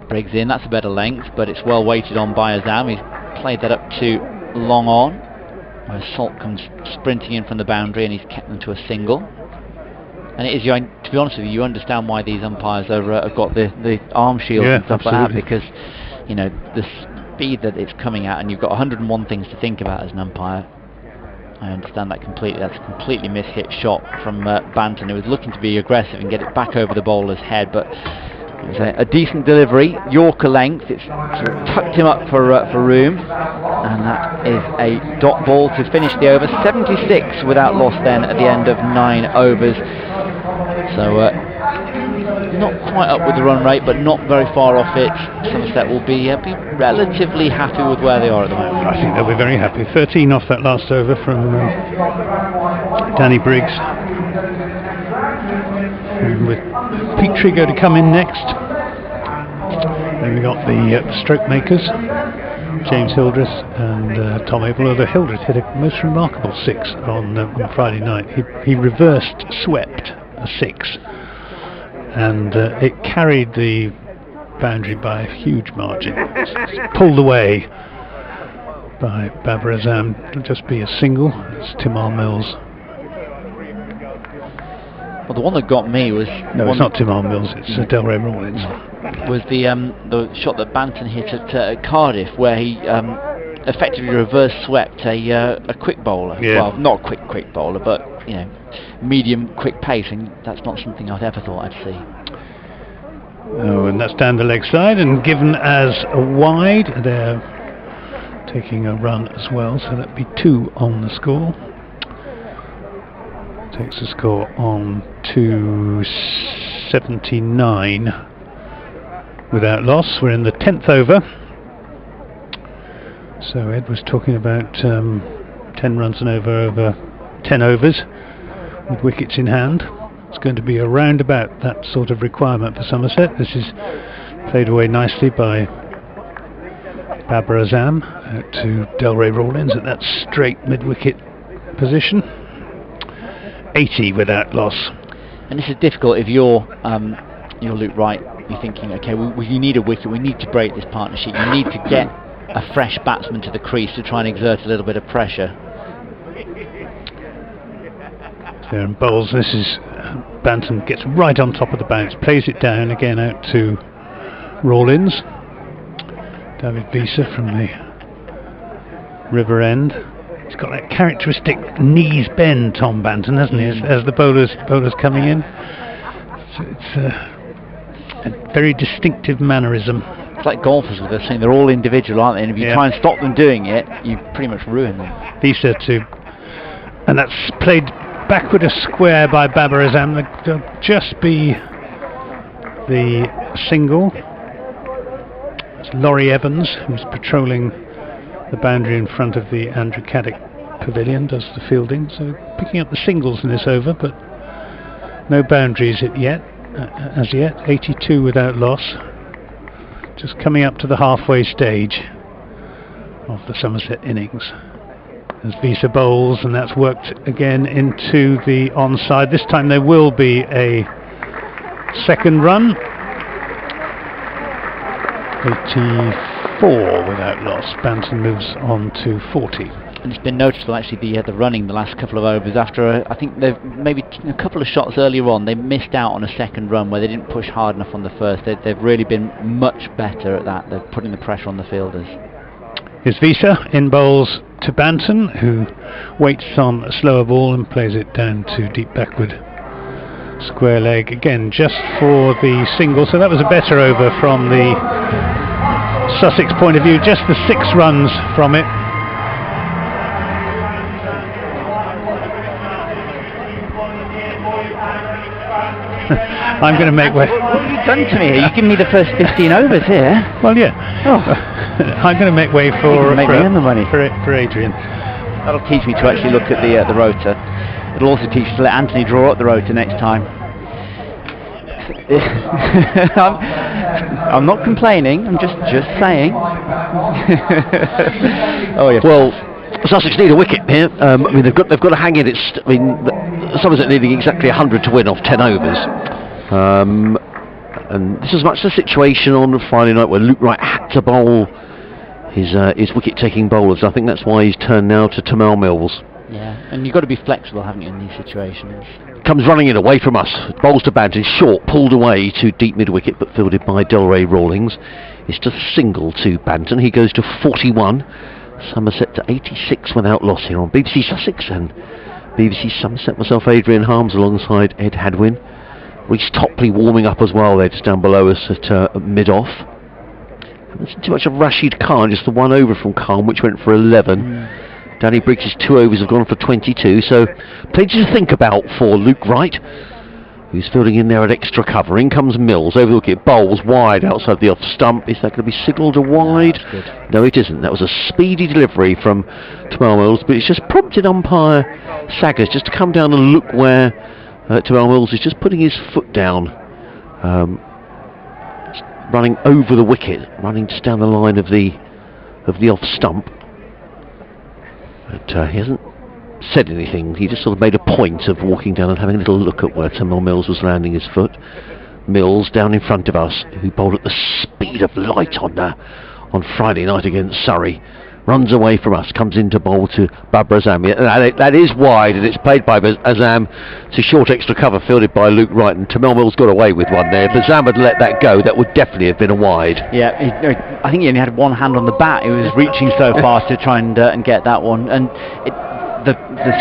Briggs in, that's a better length, but it's well weighted on by Azam. He's played that up to long on, where Salt comes sprinting in from the boundary, and he's kept them to a single. And it is, to be honest with you, you understand why these umpires have got the arm shields and stuff like that, because you know the speed that it's coming at, and you've got 101 things to think about as an umpire. I understand that completely. That's a completely mishit shot from Banton, who was looking to be aggressive and get it back over the bowler's head, but it was a decent delivery, Yorker length. It's sort of tucked him up for room, and that is a dot ball to finish the over. 76 without loss then at the end of 9 overs. So not quite up with the run rate, but not very far off it. Somerset will be relatively happy with where they are at the moment. I think they'll be very happy. 13 off that last over from Danny Briggs. And with Pete Trigo to come in next. Then we got the stroke makers, James Hildreth and Tom Abel. Although Hildreth hit a most remarkable 6 on Friday night. He reversed swept a 6, and it carried the boundary by a huge margin. It's pulled away by Babar Azam. It'll just be a single. It's Timar Mills. Well, the one that got me was... No, it's not Timar Mills, it's Delray Rawlins. Was the shot that Banton hit at Cardiff, where he effectively reverse swept a quick bowler. Well, not a quick bowler, but you know, medium quick pace, and that's not something I'd ever thought I'd see. Oh, and that's down the leg side and given as a wide. They're taking a run as well, so that'd be 2 on the score. Takes the score on to 79 without loss. We're in the 10th over. So Ed was talking about 10 runs and over 10 overs with wickets in hand. It's going to be around about that sort of requirement for Somerset. This is played away nicely by Babar Azam out to Delray Rawlins at that straight mid-wicket position. 80 without loss. And this is difficult if you're Luke Wright. You're thinking, okay, we need a wicket, we need to break this partnership, you need to get a fresh batsman to the crease to try and exert a little bit of pressure. There and bowls. This is Banton gets right on top of the bounce, plays it down again out to Rawlins. David Visa from the River End. He's got that characteristic knees bend, Tom Banton, hasn't he, as the bowlers coming in. So it's a very distinctive mannerism. It's like golfers with us saying they're all individual, aren't they? And if you try and stop them doing it, you pretty much ruin them. Visa too, and that's played backward a square by Babar Azam. That'll just be the single. It's Laurie Evans who's patrolling the boundary in front of the Andrew Caddick Pavilion, does the fielding, so picking up the singles in this over, but no boundaries as yet. 82 without loss, just coming up to the halfway stage of the Somerset innings. As Visa bowls, and that's worked again into the onside. This time there will be a second run. 84 without loss. Banton moves on to 40. And it's been noticeable actually the running the last couple of overs. After I think they've maybe a couple of shots earlier on, they missed out on a second run where they didn't push hard enough on the first. They've really been much better at that. They're putting the pressure on the fielders. Here's Visa in bowls to Banton, who waits on a slower ball and plays it down to deep backward Square leg again, just for the single. So that was a better over from the Sussex point of view. Just the 6 runs from it. I'm going to make way. What have you done to me here? You've given me the first 15 overs here. Well, yeah. Oh. I'm going to make way for Adrian. That'll teach me to actually look at the rotor. It'll also teach you to let Anthony draw up the rotor next time. I'm not complaining. I'm just saying. Oh yeah. Well, Sussex need a wicket here. I mean, they've got to hang in. Somerset needing exactly 100 to win off 10 overs. And this is much the situation on Friday night where Luke Wright had to bowl his wicket-taking bowlers. I think that's why he's turned now to Tamal Mills. Yeah, and you've got to be flexible, haven't you, in these situations? Comes running in away from us. Bowls to Banton. Short, pulled away to deep mid-wicket, but fielded by Delray Rawlings. It's just a single to Banton. He goes to 41. Somerset to 86 without loss here on BBC Sussex and BBC Somerset. Myself, Adrian Harms, alongside Ed Hadwin. Reece Topley warming up as well there, just down below us at mid-off. There's too much of Rashid Khan, just the 1 over from Khan, which went for 11. Danny Briggs' 2 overs have gone for 22, so plenty to think about for Luke Wright, who's fielding in there at extra cover. In comes Mills, over the wicket, bowls wide outside the off stump. Is that going to be signalled a wide? No, it isn't. That was a speedy delivery from Tamal Mills, but it's just prompted umpire Saggers just to come down and look where Tamal Mills is just putting his foot down, running over the wicket, running just down the line of the off stump. But he hasn't said anything. He just sort of made a point of walking down and having a little look at where Tamal Mills was landing his foot. Mills down in front of us, who bowled at the speed of light on Friday night against Surrey. Runs away from us, comes into bowl to Babra Azam. That is wide, and it's played by Azam to short extra cover, fielded by Luke Wright, and Tamal Mills got away with one there. If Azam had let that go, that would definitely have been a wide. Yeah, I think he only had one hand on the bat. He was reaching so far to try and get that one, and the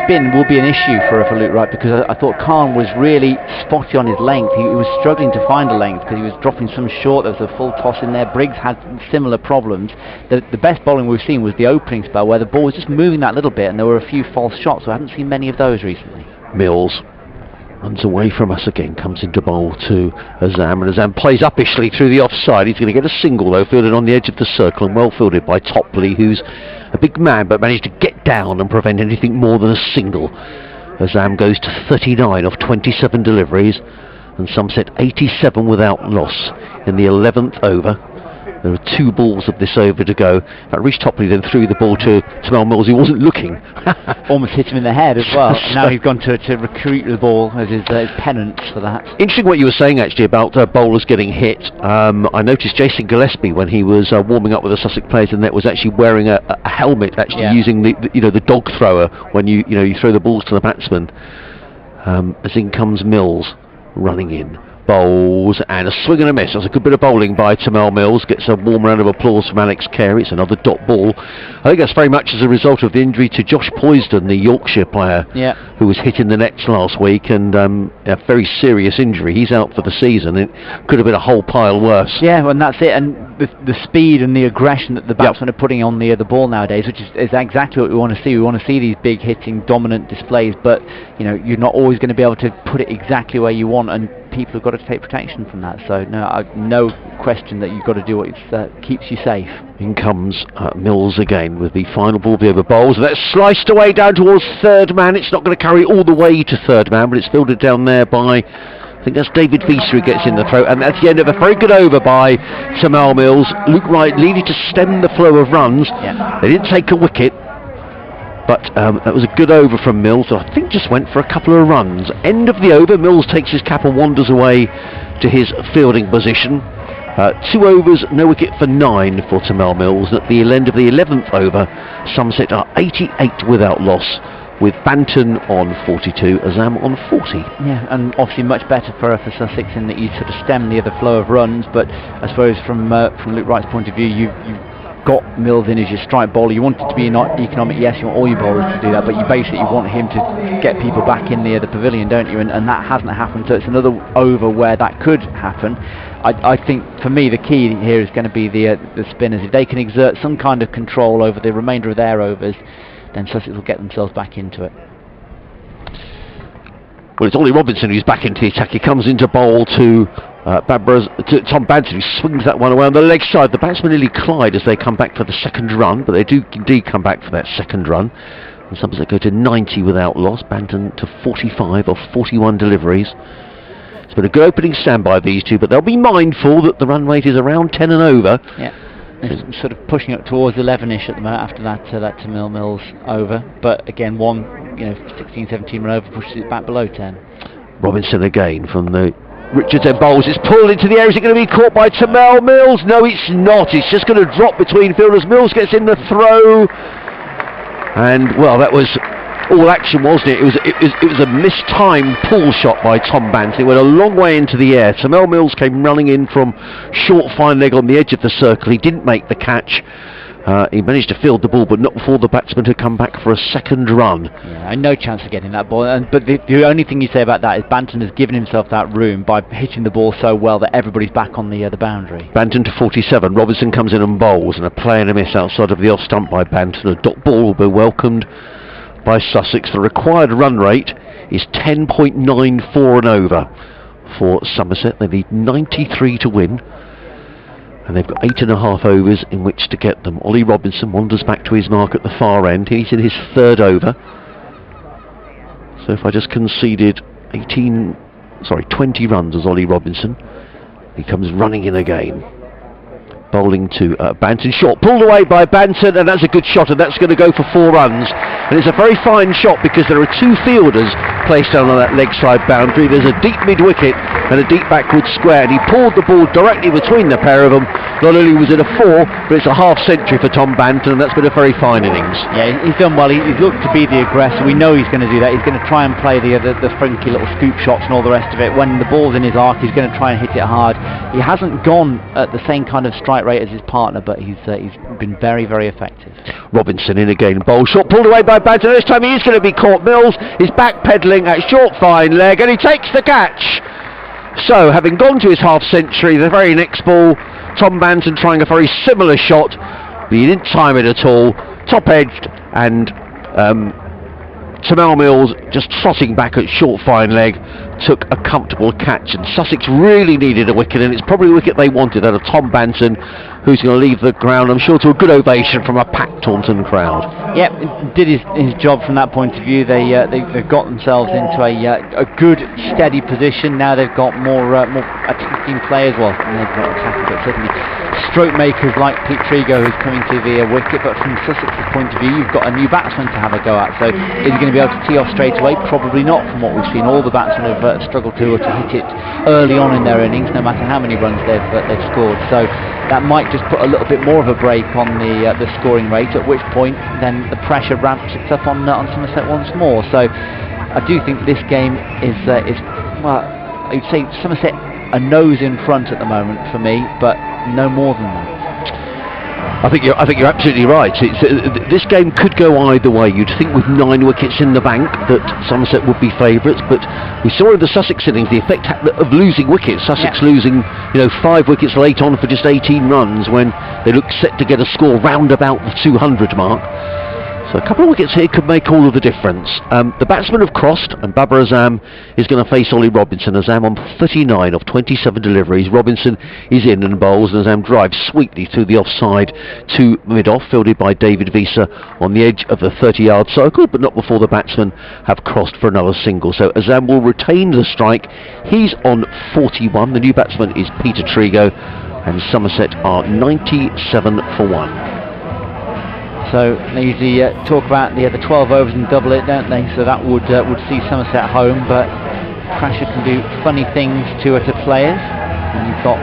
spin will be an issue for Luke Wright, because I thought Khan was really spotty on his length. He was struggling to find a length because he was dropping some short. There was a full toss in there. Briggs had similar problems. The best bowling we've seen was the opening spell, where the ball was just moving that little bit and there were a few false shots, so I haven't seen many of those recently. Mills runs away from us again, comes into bowl to Azam, and Azam plays uppishly through the offside. He's going to get a single though, fielded on the edge of the circle and well fielded by Topley, who's a big man but managed to get down and prevent anything more than a single. Azam goes to 39 off 27 deliveries, and Somerset 87 without loss in the 11th over. There are 2 balls of this over to go. In fact, Reece Topley then threw the ball to Tamal Mills. He wasn't looking. Almost hit him in the head as well. Now he's gone to recruit the ball as his penance for that. Interesting what you were saying actually about bowlers getting hit. I noticed Jason Gillespie, when he was warming up with the Sussex players in net, was actually wearing a helmet, actually using the dog thrower when you throw the balls to the batsman. As in comes Mills running in. Bowls and a swing and a miss. That's a good bit of bowling by Tamal Mills. Gets a warm round of applause from Alex Carey. It's another dot ball. I think that's very much as a result of the injury to Josh Poysden, the Yorkshire player, who was hit in the nets last week, and a very serious injury. He's out for the season. It could have been a whole pile worse. Yeah, well, and that's it. And the speed and the aggression that the batsmen are putting on the ball nowadays, which is exactly what we want to see. We want to see these big hitting, dominant displays, but you're not always going to be able to put it exactly where you want, and people have got to take protection from that. So no question that you've got to do what keeps you safe. In comes Mills again with the final ball of the over bowls. That's sliced away down towards third man. It's not going to carry all the way to third man, but it's fielded down there by, I think that's David Visa who gets in the throw, and that's the end of a very good over by Tamal Mills. Luke Wright needed to stem the flow of runs. They didn't take a wicket, but that was a good over from Mills, so I think just went for a couple of runs. End of the over, Mills takes his cap and wanders away to his fielding position. 2 overs, no wicket for 9 for Tamal Mills. At the end of the 11th over, Somerset are 88 without loss, with Banton on 42, Azam on 40. Yeah, and obviously much better for Sussex in that you sort of stem the other flow of runs, but I suppose from Luke Wright's point of view, got Mills in as your strike bowler, you want it to be not economic. Yes, you want all your bowlers to do that, but you basically want him to get people back in the pavilion, don't you? And that hasn't happened, so it's another over where that could happen. I think for me the key here is going to be the spinners. If they can exert some kind of control over the remainder of their overs, then Sussex will get themselves back into it. Well, it's Ollie Robinson who's back into the attack. He comes into bowl to Tom Banton, who swings that one away on the leg side. The batsmen nearly collide as they come back for the second run, but they do indeed come back for that second run. And Somerset go to 90 without loss. Banton to 45 off 41 deliveries. It's been a good opening stand by these two, but they'll be mindful that the run rate is around 10 and over. Yeah. It's sort of pushing up towards 11ish at the moment after that Tamil Mills over, but again 16, 17 run over pushes it back below 10. Robinson again from the Richards and bowls. It's pulled into the air. Is it going to be caught by Tamil Mills? No, it's not. It's just going to drop between fielders. Mills gets in the throw, and well, that was all action, wasn't it? It was a mistimed pull shot by Tom Banton. It went a long way into the air. Tamil Mills came running in from short fine leg on the edge of the circle. He didn't make the catch. He managed to field the ball, but not before the batsman had come back for a second run. Yeah, and no chance of getting that ball. But the only thing you say about that is Banton has given himself that room by hitting the ball so well that everybody's back on the boundary. Banton to 47. Robinson comes in and bowls, and a play and a miss outside of the off stump by Banton. A dot ball will be welcomed by Sussex. The required run rate is 10.94 and over for Somerset. They need 93 to win, and they've got 8.5 overs in which to get them. Ollie Robinson wanders back to his mark at the far end. He's in his third over. So if I just conceded 20 runs as Ollie Robinson, he comes running in again. Bowling to Banton, shot pulled away by Banton, and that's a good shot, and that's going to go for 4 runs. And it's a very fine shot because there are 2 fielders placed down on that leg side boundary. There's a deep mid wicket and a deep backward square, and he pulled the ball directly between the pair of them. Not only was it a 4, but it's a half century for Tom Banton, and that's been a very fine innings. Yeah, he's done well. He's looked to be the aggressor. We know he's going to do that. He's going to try and play the funky little scoop shots and all the rest of it. When the ball's in his arc, he's going to try and hit it hard. He hasn't gone at the same kind of strike rate as his partner, but he's been very, very effective. Robinson in again, bowl shot pulled away by Banton. This time he is going to be caught. Mills is back pedalling at short fine leg, and he takes the catch. So, having gone to his half century, the very next ball, Tom Banton trying a very similar shot, but he didn't time it at all. Top edged, and Tamil Mills just trotting back at short fine leg took a comfortable catch, and Sussex really needed a wicket, and it's probably the wicket they wanted out of Tom Banton, who's going to leave the ground, I'm sure, to a good ovation from a packed Taunton crowd. Yep, did his job from that point of view. They've got themselves into a good steady position. Now they've got more attacking players, well, they've not attacking, but certainly stroke makers like Pete Trigo, who's coming to the wicket. But from Sussex's point of view, you've got a new batsman to have a go at. So is he going to be able to tee off straight away? Probably not. From what we've seen, all the batsmen have struggled to hit it early on in their innings, no matter how many runs they've scored. So that might just put a little bit more of a brake on the scoring rate, at which point then the pressure ramps itself on Somerset once more. So I do think this game is well, I'd say Somerset a nose in front at the moment for me, but no more than that. I think you're absolutely right. This game could go either way. You'd think with 9 wickets in the bank that Somerset would be favourites, but we saw in the Sussex innings the effect of losing wickets. Sussex losing 5 wickets late on for just 18 runs when they looked set to get a score round about the 200 mark. So a couple of wickets here could make all of the difference. The batsmen have crossed, and Babar Azam is going to face Ollie Robinson. Azam on 39 of 27 deliveries. Robinson is in and bowls, and Azam drives sweetly through the offside to mid-off, fielded by David Visa on the edge of the 30-yard circle, but not before the batsmen have crossed for another single. So Azam will retain the strike. He's on 41. The new batsman is Peter Trigo, and Somerset are 97 for 1. So they usually talk about the 12 overs and double it, don't they? So that would see Somerset home, but pressure can do funny things to players. And you've got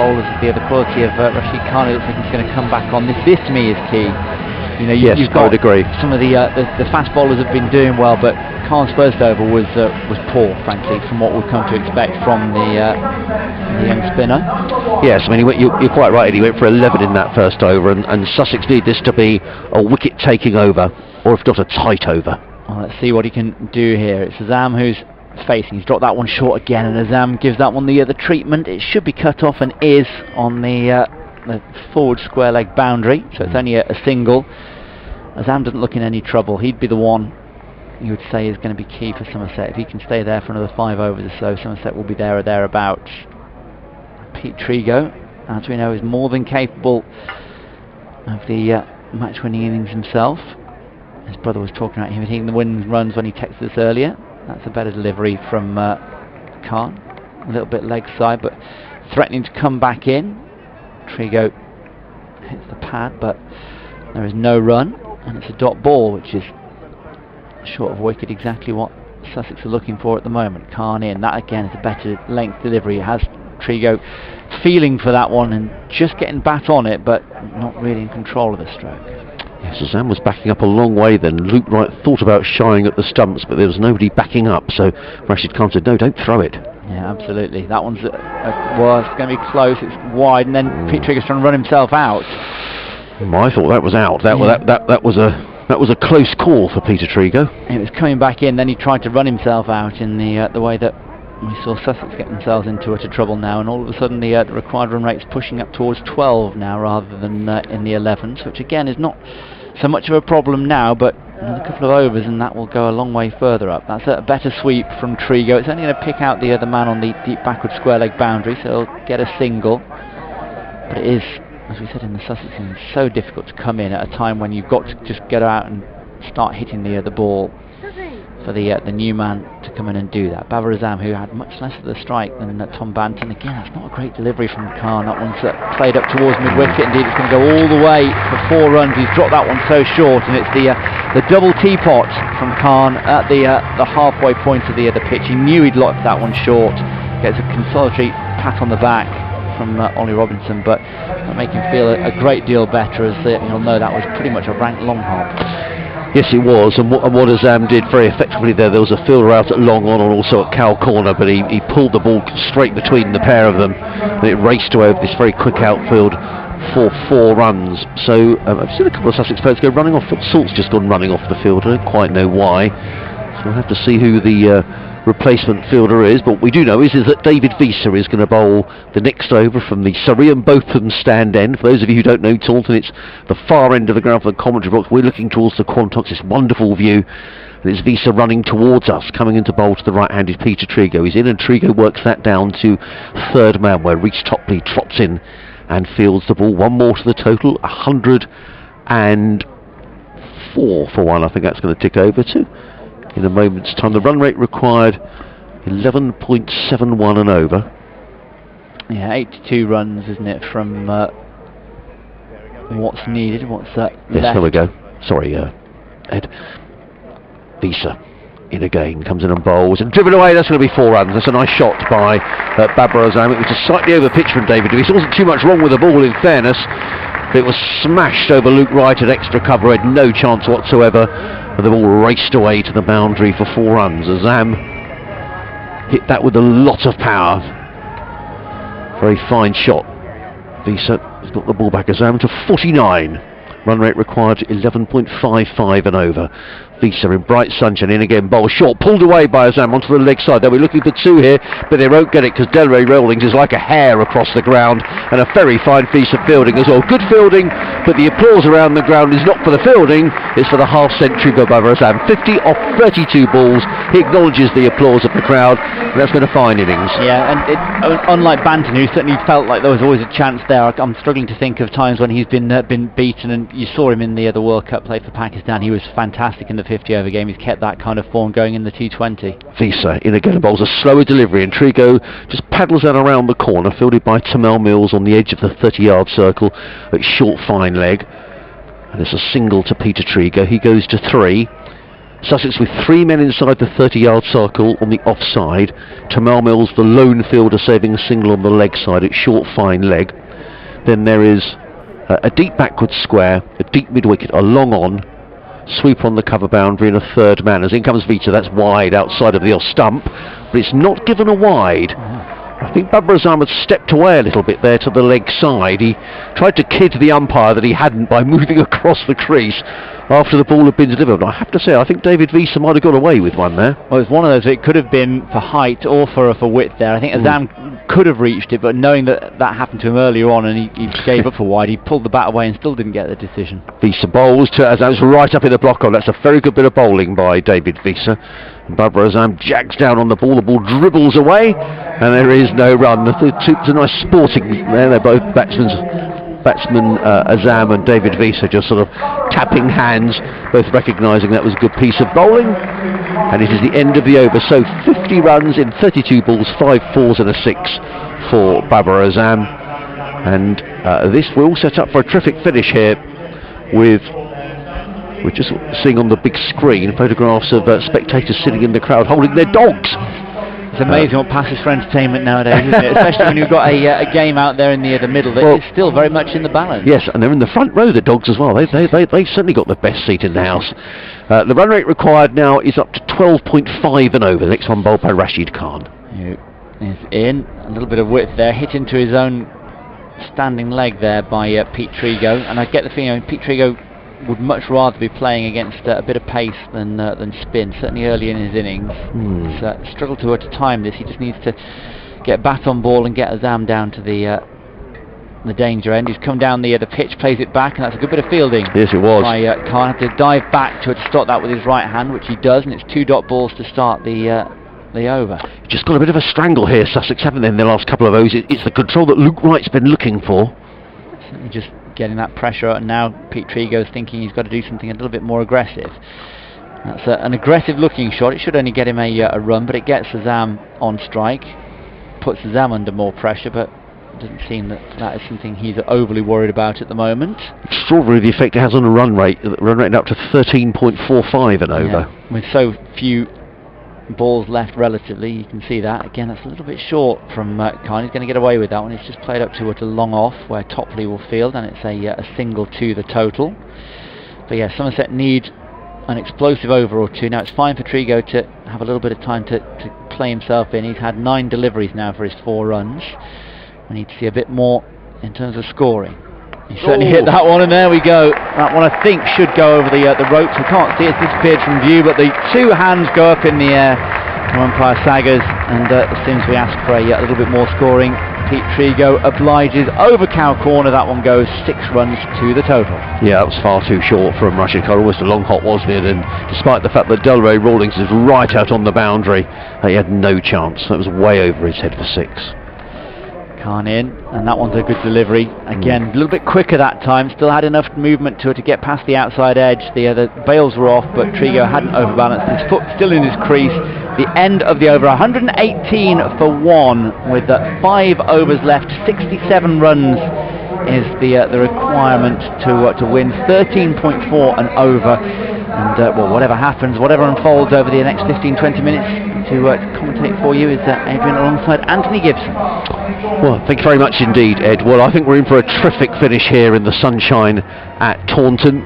bowlers of the quality of Rashid Khan. It looks like he's going to come back on this. This to me is key. You know, Yes, you've I got would agree. some of the fast bowlers have been doing well, but Khan's first over was poor, frankly, from what we've come to expect from the young spinner. Yes, I mean, you're quite right. He went for 11 in that first over, and Sussex need this to be a wicket-taking over, or if not a tight over. Well, let's see what he can do here. It's Azam who's facing. He's dropped that one short again, and Azam gives that one the treatment. It should be cut off, and is on the forward square leg boundary, so it's only a single. Azam doesn't look in any trouble. He'd be the one you would say is going to be key for Somerset. If he can stay there for another 5 overs or so, Somerset will be there or thereabouts. Pete Trigo, as we know, is more than capable of the match-winning innings himself. His brother was talking about him hitting the winning runs when he texted us earlier. That's a better delivery from Khan. A little bit leg side, but threatening to come back in. Trigo hits the pad, but there is no run, and it's a dot ball, which is short of wicket, exactly what Sussex are looking for at the moment. Khan in. That again is a better length delivery. It has Trigo feeling for that one and just getting bat on it, but not really in control of the stroke. Yes, Azam was backing up a long way then. Luke Wright thought about shying at the stumps, but there was nobody backing up, so Rashid Khan said, no, don't throw it. Yeah, absolutely. That one's well, it's going to be close. It's wide, and then Pete Trigo's trying to run himself out. I thought that was out. That was a close call for Peter Trigo. It was coming back in, then he tried to run himself out in the way that we saw Sussex get themselves into utter trouble now, and all of a sudden the required run rate's pushing up towards 12 now rather than in the 11s, which again is not so much of a problem now, but another couple of overs and that will go a long way further up. That's a better sweep from Trigo. It's only going to pick out the other man on the deep backward square leg boundary, so he'll get a single. But it is, as we said in the Sussex innings, so difficult to come in at a time when you've got to just get out and start hitting the ball for the new man to come in and do that. Babar Azam, who had much less of the strike than Tom Banton. Again, that's not a great delivery from Khan. That one's played up towards mid-wicket. Indeed, it's going to go all the way for 4 runs. He's dropped that one so short, and it's the double teapot from Khan at the halfway point of the pitch. He knew he'd locked that one short. Gets a consolatory pat on the back from Ollie Robinson, but that make him feel a great deal better, as you'll know that was pretty much a rank long hop. Yes, it was, and what Azam did very effectively there was a fielder out at long on and also at cow corner, but he pulled the ball straight between the pair of them, and it raced away with this very quick outfield for 4 runs. So I've seen a couple of Sussex players go running off. Salt's just gone running off the field. I don't quite know why, so we'll have to see who the replacement fielder is, but what we do know is that David Visa is going to bowl the next over from the Surrey, and both of them stand end. For those of you who don't know Taunton, it's the far end of the ground for the commentary box. We're looking towards the Quantox, this wonderful view. And it's Visa running towards us, coming into bowl to the right-handed Peter Trigo. He's in, and Trigo works that down to 3rd man, where Reece Topley trots in and fields the ball. 1 more to the total, 104 for 1. I think that's going to tick over to in a moment's time. The run rate required 11.71 and over. Yeah, 82 runs, isn't it, from what's needed, what's left. Yes, there we go. Sorry, Ed. Visa in again, comes in and bowls, and driven away. That's going to be 4 runs. That's a nice shot by Babar Azam. It was a slightly over pitch from David Davies. There wasn't too much wrong with the ball, in fairness. It was smashed over Luke Wright at extra cover. Had no chance whatsoever. And the ball raced away to the boundary for 4 runs. Azam hit that with a lot of power. Very fine shot. Visa has got the ball back. Azam to 49. Run rate required 11.55 and over. Visa in bright sunshine, in again, bowl short, pulled away by Azam onto the leg side. They'll be looking for 2 here, but they won't get it because Delray Rawlings is like a hare across the ground, and a very fine piece of fielding as well. Good fielding, but the applause around the ground is not for the fielding, it's for the half-century by Babar Azam. 50 off 32 balls. He acknowledges the applause of the crowd, and that's been a fine innings. Yeah, and unlike Banton, who certainly felt like there was always a chance there, I'm struggling to think of times when he's been beaten, and you saw him in the World Cup play for Pakistan. He was fantastic in the 50 over game. He's kept that kind of form going in the T20. Visa in again, bowls a slower delivery, and Trigo just paddles that around the corner, fielded by Tamel Mills on the edge of the 30-yard circle at short fine leg, and it's a single to Peter Trigo. He goes to 3. Sussex with 3 men inside the 30-yard circle on the offside. Tamel Mills, the lone fielder, saving a single on the leg side at short fine leg. Then there is a deep backward square, a deep mid-wicket, a long on, sweep on the cover boundary and a third man. As in comes Vita, that's wide outside of the off stump, but it's not given a wide. I think Babar Azam had stepped away a little bit there to the leg side. He tried to kid the umpire that he hadn't by moving across the crease after the ball had been delivered. I have to say, I think David Visa might have got away with one there. Well, it's one of those, it could have been for height or for width there. I think Azam could have reached it, but knowing that happened to him earlier on and he gave up for wide, he pulled the bat away and still didn't get the decision. Visa bowls to Azam's right up in the block on. That's a very good bit of bowling by David Visa. And Babar Azam jags down on the ball dribbles away, and there is no run. It's a nice sporting there. They're both batsmen Azam and David Visa just sort of tapping hands, both recognising that was a good piece of bowling. And it is the end of the over. So 50 runs in 32 balls, 5 fours and a 6 for Babar Azam. And this will set up for a terrific finish here with... We're just seeing on the big screen photographs of spectators sitting in the crowd holding their dogs. It's amazing what passes for entertainment nowadays, isn't it? Especially when you've got a game out there in the middle that is still very much in the balance. Yes, and they're in the front row, the dogs as well. They've certainly got the best seat in the house. The run rate required now is up to 12.5 and over. The next one bowled by Rashid Khan. Is in a little bit of width there, hit into his own standing leg there by Pete Trigo, and I get the feeling Pete Trigo would much rather be playing against a bit of pace than spin, certainly early in his innings. He's struggled to time this. He just needs to get bat on ball and get Azam down to the danger end. He's come down the pitch, plays it back, and that's a good bit of fielding. Yes, it was. By Khan, had to dive back to stop that with his right hand, which he does, and it's 2 dot balls to start the over. Just got a bit of a strangle here, Sussex, haven't they, in the last couple of overs? It's the control that Luke Wright's been looking for. Certainly just getting that pressure, and now Pete Trigo's thinking he's got to do something a little bit more aggressive. That's an aggressive looking shot. It should only get him a run, but it gets Azam on strike, puts Azam under more pressure, but it doesn't seem that is something he's overly worried about at the moment. Extraordinary the effect it has on a run rate up to 13.45 and over. Yeah. With so few balls left relatively, you can see that again. That's a little bit short from Khan. He's going to get away with that one. It's just played up to a long off where Topley will field, and it's a single to the total. But yeah, Somerset need an explosive over or two. Now it's fine for Trigo to have a little bit of time to play himself in. He's had 9 deliveries now for his 4 runs. We need to see a bit more in terms of scoring. He certainly hit that one, and there we go. That one I think should go over the ropes. We can't see it, it's disappeared from view, but the 2 hands go up in the air from umpire Saggers, and as soon as we ask for a little bit more scoring, Pete Trigo obliges over cow corner. That one goes 6 runs to the total. Yeah, that was far too short from Rashid Khan. Almost a long hot, wasn't it? And despite the fact that Delray Rawlings is right out on the boundary, he had no chance. That was way over his head for 6. Khan in, and that one's a good delivery. Again, a little bit quicker that time. Still had enough movement to it to get past the outside edge. The bails were off, but Trigo hadn't overbalanced. His foot still in his crease. The end of the over, 118 for 1 with 5 overs left. 67 runs is the requirement to win. 13.4 and over. And well, whatever happens, whatever unfolds over the next 15-20 minutes, to commentate for you is Adrian alongside Anthony Gibson. Well, thank you very much indeed, Ed. Well, I think we're in for a terrific finish here in the sunshine at Taunton.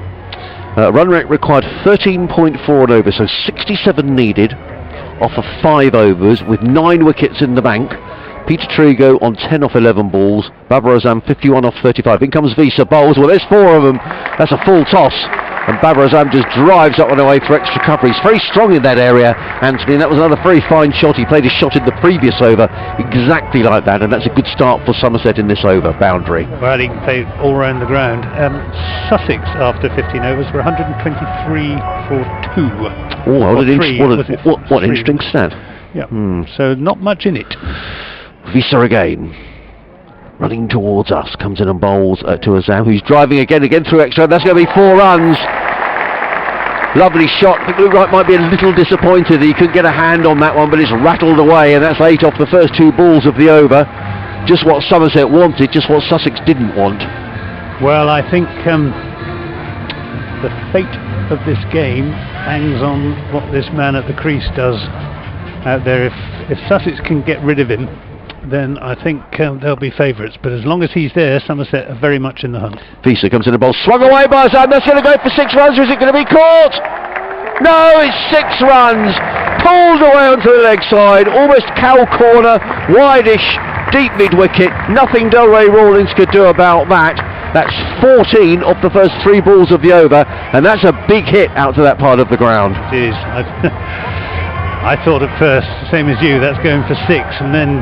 Run rate required 13.4 and over, so 67 needed off of 5 overs with 9 wickets in the bank. Peter Trigo on 10 off 11 balls. Babar Azam 51 off 35. In comes Visa bowls. Well, there's 4 of them. That's a full toss. And Babar Azam just drives up on the way for extra cover. He's very strong in that area, Anthony, and that was another very fine shot. He played his shot in the previous over exactly like that, and that's a good start for Somerset in this over boundary. Well, he can play all around the ground. Sussex, after 15 overs, were 123 for 2. Oh, what an interesting stat. Yeah, so not much in it. Visa again. Running towards us, comes in and bowls to Azam, who's driving again through extra. That's going to be 4 runs. Lovely shot. I think Luke Wright might be a little disappointed that he couldn't get a hand on that one, but it's rattled away, and that's 8 off the first 2 balls of the over. Just what Somerset wanted, just what Sussex didn't want. Well, I think the fate of this game hangs on what this man at the crease does out there. If Sussex can get rid of him, then I think they'll be favourites. But as long as he's there, Somerset are very much in the hunt. Visa comes in the ball, swung away by Zam. That's going to go for 6 runs, or is it going to be caught? No, it's 6 runs. Pulled away onto the leg side, almost cow corner, wide-ish, deep mid-wicket. Nothing Delray Rawlings could do about that. That's 14 off the first 3 balls of the over, and that's a big hit out to that part of the ground. It is. I thought at first, same as you, that's going for 6, and then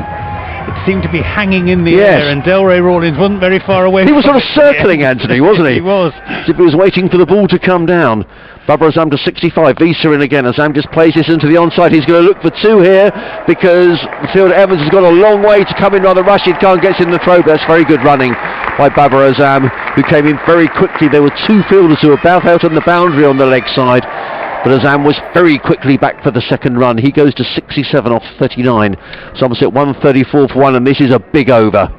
it seemed to be hanging in the air, and Delray Rawlings wasn't very far away. He was sort of circling Anthony, wasn't he? He was. As if he was waiting for the ball to come down. Babur Azam to 65, Visa in again. Azam just plays this into the onside. He's going to look for 2 here because the fielder Evans has got a long way to come in. Rather Rashid Khan gets in the throw, but that's very good running by Babur Azam, who came in very quickly. There were 2 fielders who were about out on the boundary on the leg side, but Azam was very quickly back for the second run. He goes to 67 off 39. Somerset 134 for 1, and this is a big over.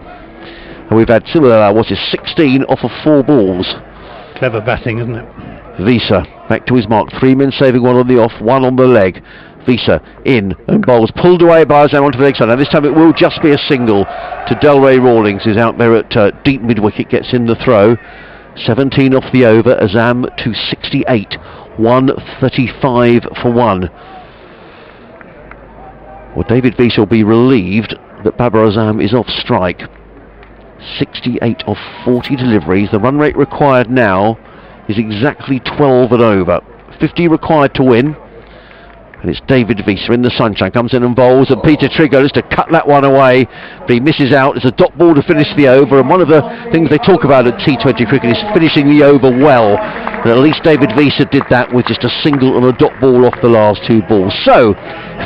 And we've had similar, 16 off of 4 balls. Clever batting, isn't it? Visa back to his mark, 3 men saving 1 on the off, 1 on the leg. Visa in and bowls, pulled away by Azam onto the leg side. Now this time it will just be a single to Delray Rawlings, who's out there at deep mid-wicket, gets in the throw. 17 off the over, Azam to 68, 135 for 1. Well, David Visa will be relieved that Babur Azam is off strike. 68 off 40 deliveries. The run rate required now is exactly 12 and over. 50 required to win. And it's David Visa in the sunshine, comes in and bowls, and Peter Trigg goes to cut that one away, but he misses out. It's a dot ball to finish the over, and one of the things they talk about at T20 cricket is finishing the over well, and at least David Visa did that with just a single and a dot ball off the last 2 balls. So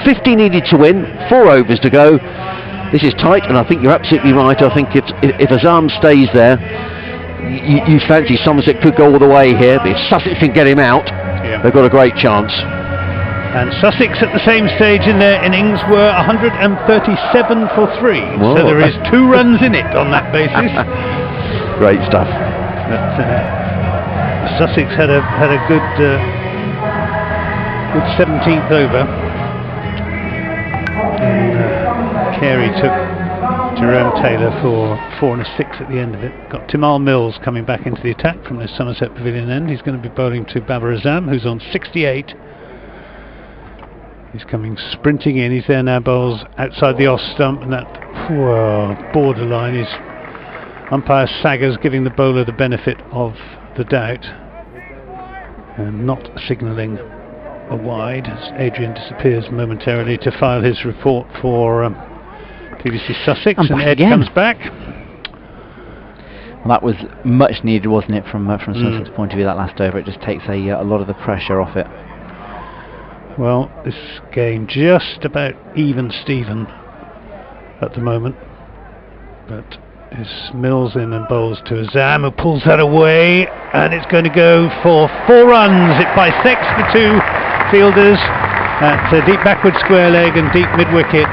50 needed to win, 4 overs to go. This is tight, and I think you're absolutely right. I think if Azam stays there, you fancy Somerset could go all the way here, but if Sussex can get him out, they've got a great chance. And Sussex at the same stage in their innings were 137 for 3. Whoa. So there is 2 runs in it on that basis. Great stuff. But, Sussex had a good 17th over. And Carey took Jerome Taylor for 4 and a 6 at the end of it. Got Timal Mills coming back into the attack from the Somerset Pavilion end. He's going to be bowling to Babur Azam, who's on 68. He's coming sprinting in. He's there now, bowls outside the off stump, and that borderline is umpire Saggers giving the bowler the benefit of the doubt and not signalling a wide as Adrian disappears momentarily to file his report for BBC Sussex, and Ed comes back. Well, that was much needed, wasn't it, from Sussex's point of view, that last over. It just takes a lot of the pressure off it. Well, this game just about even Steven at the moment, but it's Mills in and bowls to Azam, who pulls that away, and it's going to go for 4 runs. It bisects the 2 fielders at deep backward square leg and deep mid-wicket.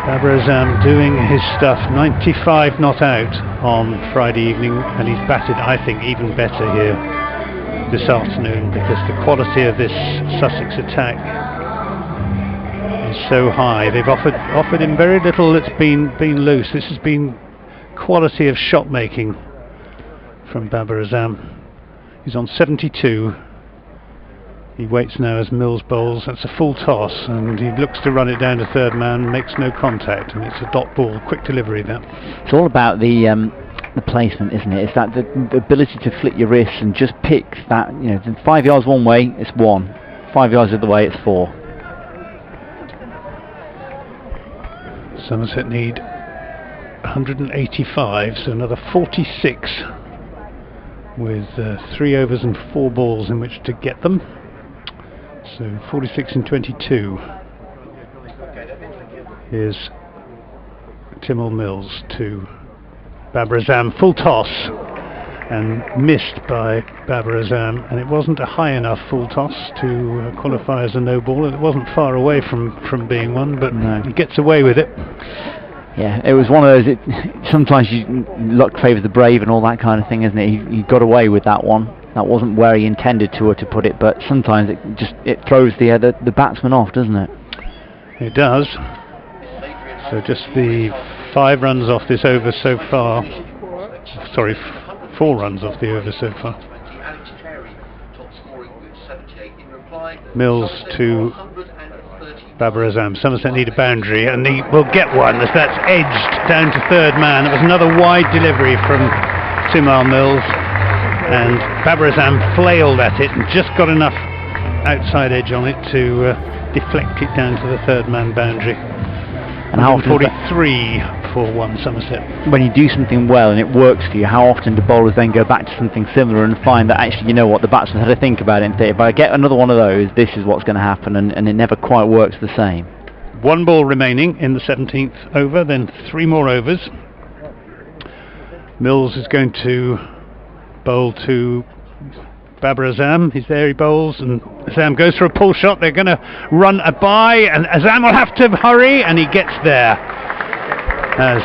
Babur Azam doing his stuff, 95 not out on Friday evening, and he's batted, I think, even better here this afternoon, because the quality of this Sussex attack is so high. They've offered him very little that's been loose. This has been quality of shot making from Babur Azam. He's on 72. He waits now as Mills bowls. That's a full toss, and he looks to run it down to third man, makes no contact, and it's a dot ball, quick delivery that. It's all about the placement, isn't it? It's that the ability to flick your wrists and just pick that, 5 yards one way, it's 1. 5 yards the other way, it's 4. Somerset need 185, so another 46 with 3 overs and 4 balls in which to get them. So 46 and 22. Here's Timal Mills to Babur Azam, full toss, and missed by Babur Azam, and it wasn't a high enough full toss to qualify as a no ball. It wasn't far away from being one, but he gets away with it. Yeah, it was one of those, sometimes luck favours the brave and all that kind of thing, isn't it? He got away with that one. That wasn't where he intended to put it, but sometimes it throws the batsman off, doesn't it? It does. So just the 5 runs off this over so far. Sorry, 4 runs off the over so far. Mills to Babar Azam. Somerset need a boundary, and he will get one as that's edged down to third man. It was another wide delivery from Timar Mills, and Babar Azam flailed at it and just got enough outside edge on it to deflect it down to the third man boundary. And how often 43 for 1 Somerset. When you do something well and it works for you, how often do bowlers then go back to something similar and find that actually, you know what, the batsman had to think about it and say, if I get another one of those, this is what's going to happen, and it never quite works the same. 1 ball remaining in the 17th over, then 3 more overs. Mills is going to bowl to Babar Azam. He's there, he bowls, and Azam goes for a pull shot. They're going to run a bye, and Azam will have to hurry, and he gets there as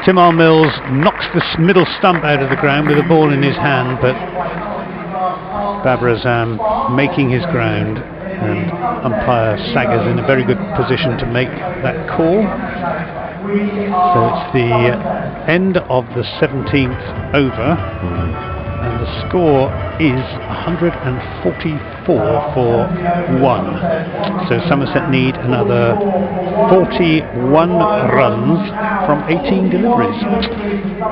Timar Mills knocks the middle stump out of the ground with the ball in his hand, but Babar Azam making his ground, and umpire Saggers in a very good position to make that call. So it's the end of the 17th over. And the score is 144 for 1. So Somerset need another 41 runs from 18 deliveries.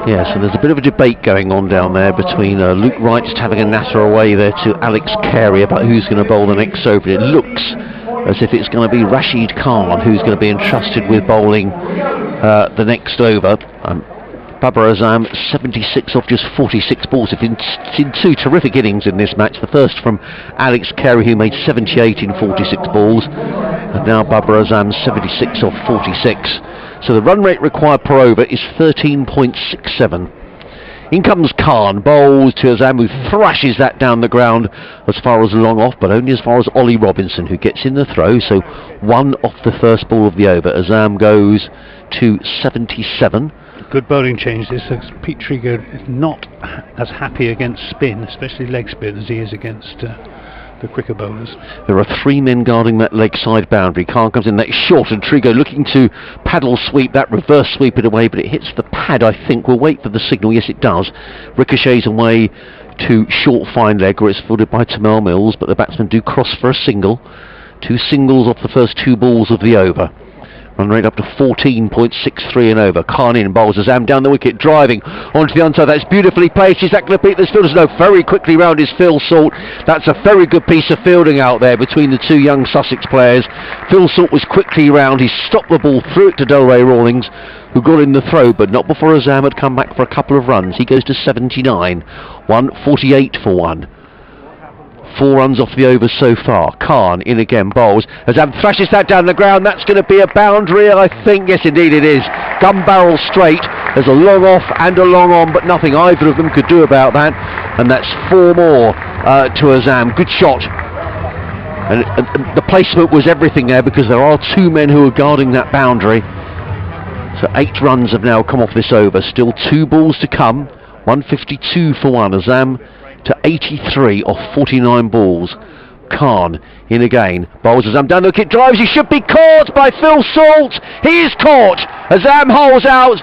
Yeah, so there's a bit of a debate going on down there between Luke Wright just having a natter away there to Alex Carey about who's going to bowl the next over. It looks as if it's going to be Rashid Khan who's going to be entrusted with bowling the next over. Babar Azam 76 off just 46 balls. It's in 2 terrific innings in this match. The first from Alex Carey, who made 78 in 46 balls, and now Babar Azam 76 off 46. So the run rate required per over is 13.67. In comes Khan, bowls to Azam, who thrashes that down the ground as far as long off, but only as far as Ollie Robinson, who gets in the throw. So 1 off the first ball of the over. Azam goes to 77. Good bowling change this, as Pete Trigger is not as happy against spin, especially leg spin, as he is against the quicker bowlers. There are 3 men guarding that leg side boundary. Khan comes in that short, and Trigger looking to paddle sweep that, reverse sweep it away, but it hits the pad, I think. We'll wait for the signal. Yes, it does. Ricochets away to short fine leg, where it's fielded by Timar Mills, but the batsmen do cross for a single. 2 singles off the first 2 balls of the over. Run rate up to 14.63 and over. Khan in, bowls Azam down the wicket, driving onto the onside. That's beautifully placed. Is that going to beat this fielders? No, very quickly round is Phil Salt. That's a very good piece of fielding out there between the 2 young Sussex players. Phil Salt was quickly round. He stopped the ball, threw it to Delray Rawlings, who got in the throw, but not before Azam had come back for a couple of runs. He goes to 79. 148 for 1. 4 runs off the over so far. Khan in again, bowls. Azam thrashes that down the ground. That's going to be a boundary, I think. Yes, indeed it is. Gun barrel straight. There's a long off and a long on, but nothing either of them could do about that. And that's 4 more to Azam. Good shot. And the placement was everything there, because there are 2 men who are guarding that boundary. So 8 runs have now come off this over. Still 2 balls to come. 152 for 1. Azam to 83 off 49 balls. Khan in again, bowls Azam down the wicket, drives, he should be caught by Phil Salt. He is caught. Azam holes out.